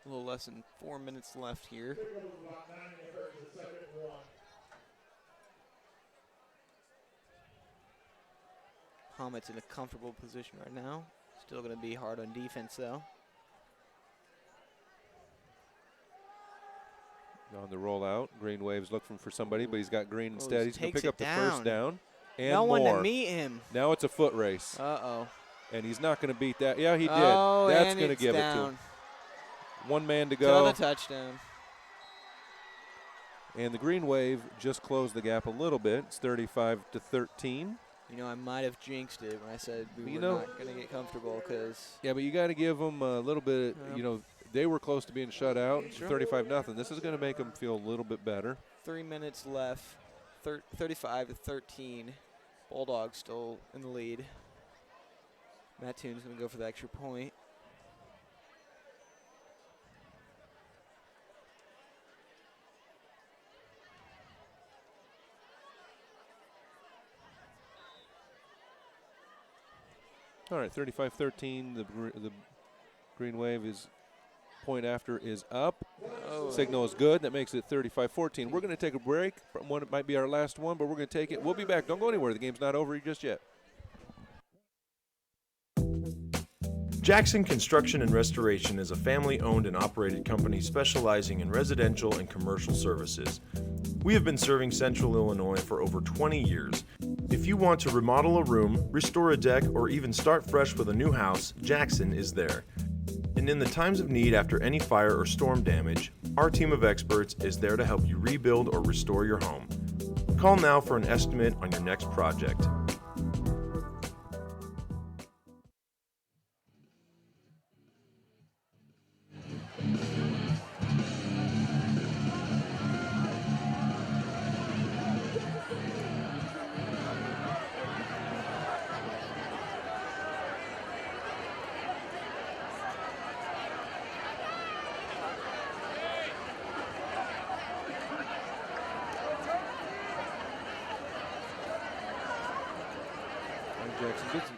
A little less than 4 minutes left here. Mahomet's in a comfortable position right now. Still going to be hard on defense, though. On the rollout, Green Wave's looking for somebody, but he's got Green instead. He's going to pick up the down. first down and no more. one to meet him. Now it's a foot race. Uh-oh. And he's not going to beat that. Yeah, he did. Oh, that's going to it's give down. it to him. 1 man to go. Another touchdown. And the Green Wave just closed the gap a little bit. It's 35-13. You know, I might have jinxed it when I said we were not going to get comfortable because. Yeah, but you got to give them a little bit, they were close to being shut out, 35-0. This is going to make them feel a little bit better. 3 minutes left, 35-13. Bulldogs still in the lead. Mattoon's going to go for the extra point. All right, 35-13. The Green Wave is point after is up. Oh. Signal is good. That makes it 35-14. We're going to take a break. It might be our last one, but we're going to take it. We'll be back. Don't go anywhere. The game's not over just yet. Jackson Construction and Restoration is a family-owned and operated company specializing in residential and commercial services. We have been serving Central Illinois for over 20 years. If you want to remodel a room, restore a deck, or even start fresh with a new house, Jackson is there. And in the times of need after any fire or storm damage, our team of experts is there to help you rebuild or restore your home. Call now for an estimate on your next project.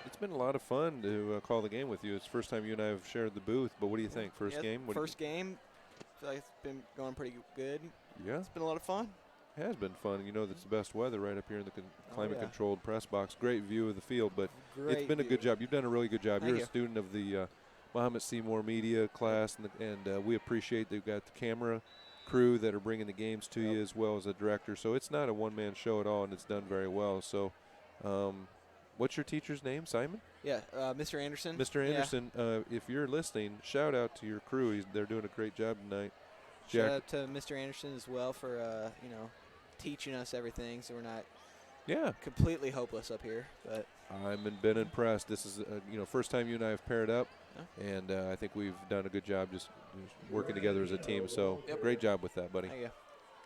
It's been a lot of fun to call the game with you. It's the first time you and I have shared the booth, but what do you think? First game? First game. I feel like it's been going pretty good. Yeah. It's been a lot of fun. It has been fun. You know, that's the best weather right up here in the climate-controlled press box. Great view of the field, but it's been a good job. You've done a really good job. You're a student of the Mahomet-Seymour media class, and we appreciate they've got the camera crew that are bringing the games to you, as well as a director. So it's not a one-man show at all, and it's done very well. So what's your teacher's name, Simon? Yeah, Mr. Anderson. Mr. Anderson, if you're listening, shout out to your crew. They're doing a great job tonight. Shout out to Mr. Anderson as well for teaching us everything, so we're not completely hopeless up here. But I've been impressed. This is first time you and I have paired up, and I think we've done a good job just working together as a team. So great job with that, buddy. Thank you.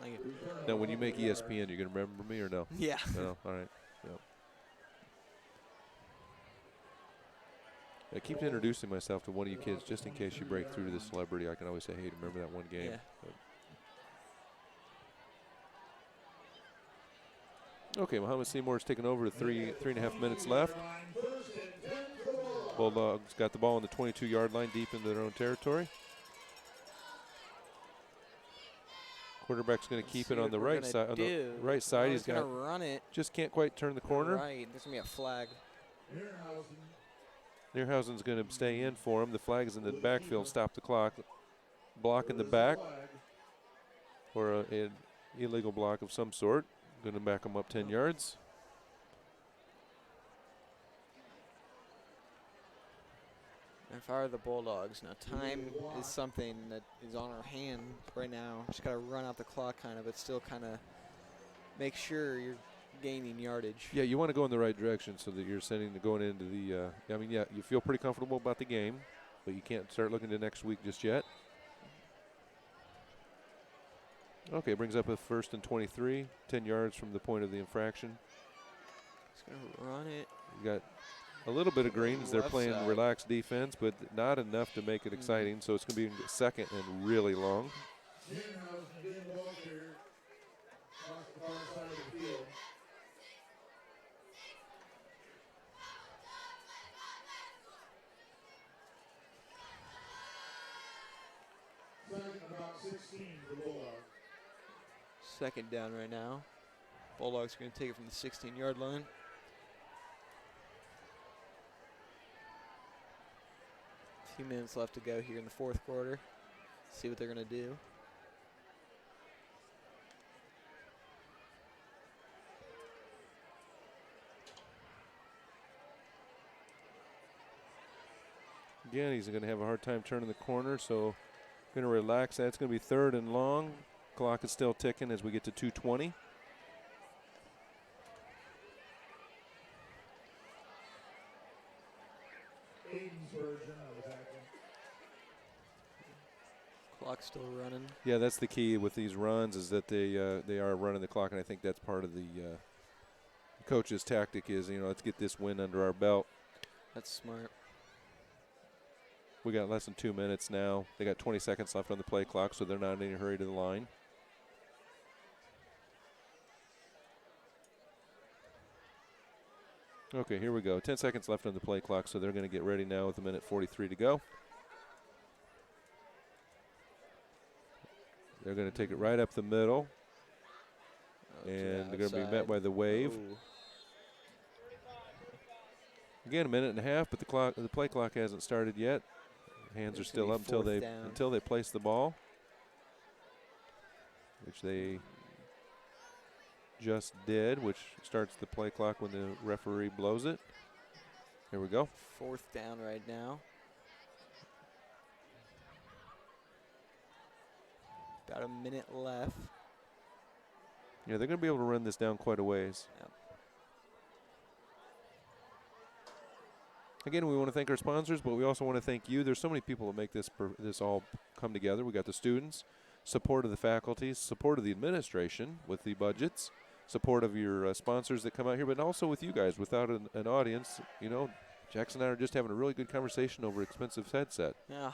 Thank you. Now, when you make ESPN, you gonna remember me or no? Yeah. No. All right. Yep. I keep introducing myself to one of you kids just in case you break through to the celebrity. I can always say, hey, remember that one game? Yeah. Okay, Mahomet-Seymour's taken over with 3.5 minutes left. Bulldogs got the ball on the 22-yard line deep into their own territory. Quarterback's going to keep it on the right side. On the right side, he's going to run it. Just can't quite turn the corner. Right, there's going to be a flag. Nearhausen's going to stay in for him. The flag is in the backfield. Stop the clock. Block in the back, or an illegal block of some sort. Going to back him up 10 yards. If I were the Bulldogs, now time is something that is on our hand right now. Just got to run out the clock kind of, but still kind of make sure you're gaining yardage. Yeah, you want to go in the right direction so that you're going into the you feel pretty comfortable about the game, but you can't start looking to next week just yet. Okay, brings up a 1st and 23, 10 yards from the point of the infraction. He's going to run it. You got a little bit of green as they're playing relaxed defense, but not enough to make it exciting, so it's going to be second and really long. Second down right now. Bulldogs are going to take it from the 16-yard line. A few minutes left to go here in the fourth quarter. See what they're going to do. Again, he's going to have a hard time turning the corner, so going to relax that. It's going to be 3rd and long. Clock is still ticking as we get to 2:20. Clock's still running. Yeah, that's the key with these runs is that they are running the clock, and I think that's part of the coach's tactic is, let's get this win under our belt. That's smart. We got less than 2 minutes now. They got 20 seconds left on the play clock, so they're not in any hurry to the line. Okay, here we go. 10 seconds left on the play clock, so they're going to get ready now with 1:43 to go. They're going to take it right up the middle, and they're going to be met by the wave. Ooh. Again, 1.5 minutes, but the play clock hasn't started yet. Hands are still up until they place the ball, which they just did, which starts the play clock when the referee blows it. Here we go. 4th down right now. About a minute left. Yeah, they're going to be able to run this down quite a ways. Yep. Again, we want to thank our sponsors, but we also want to thank you. There's so many people that make this all come together. We got the students, support of the faculty, support of the administration with the budgets, support of your sponsors that come out here, but also with you guys. Without an audience, Jackson and I are just having a really good conversation over expensive headset. Yeah.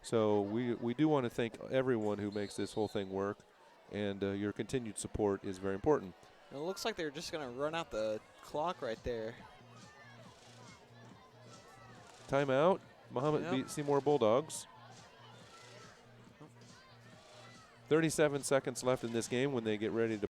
So we do want to thank everyone who makes this whole thing work, and your continued support is very important. It looks like they're just going to run out the clock right there. Timeout. Mahomet-Seymour Bulldogs. 37 seconds left in this game when they get ready to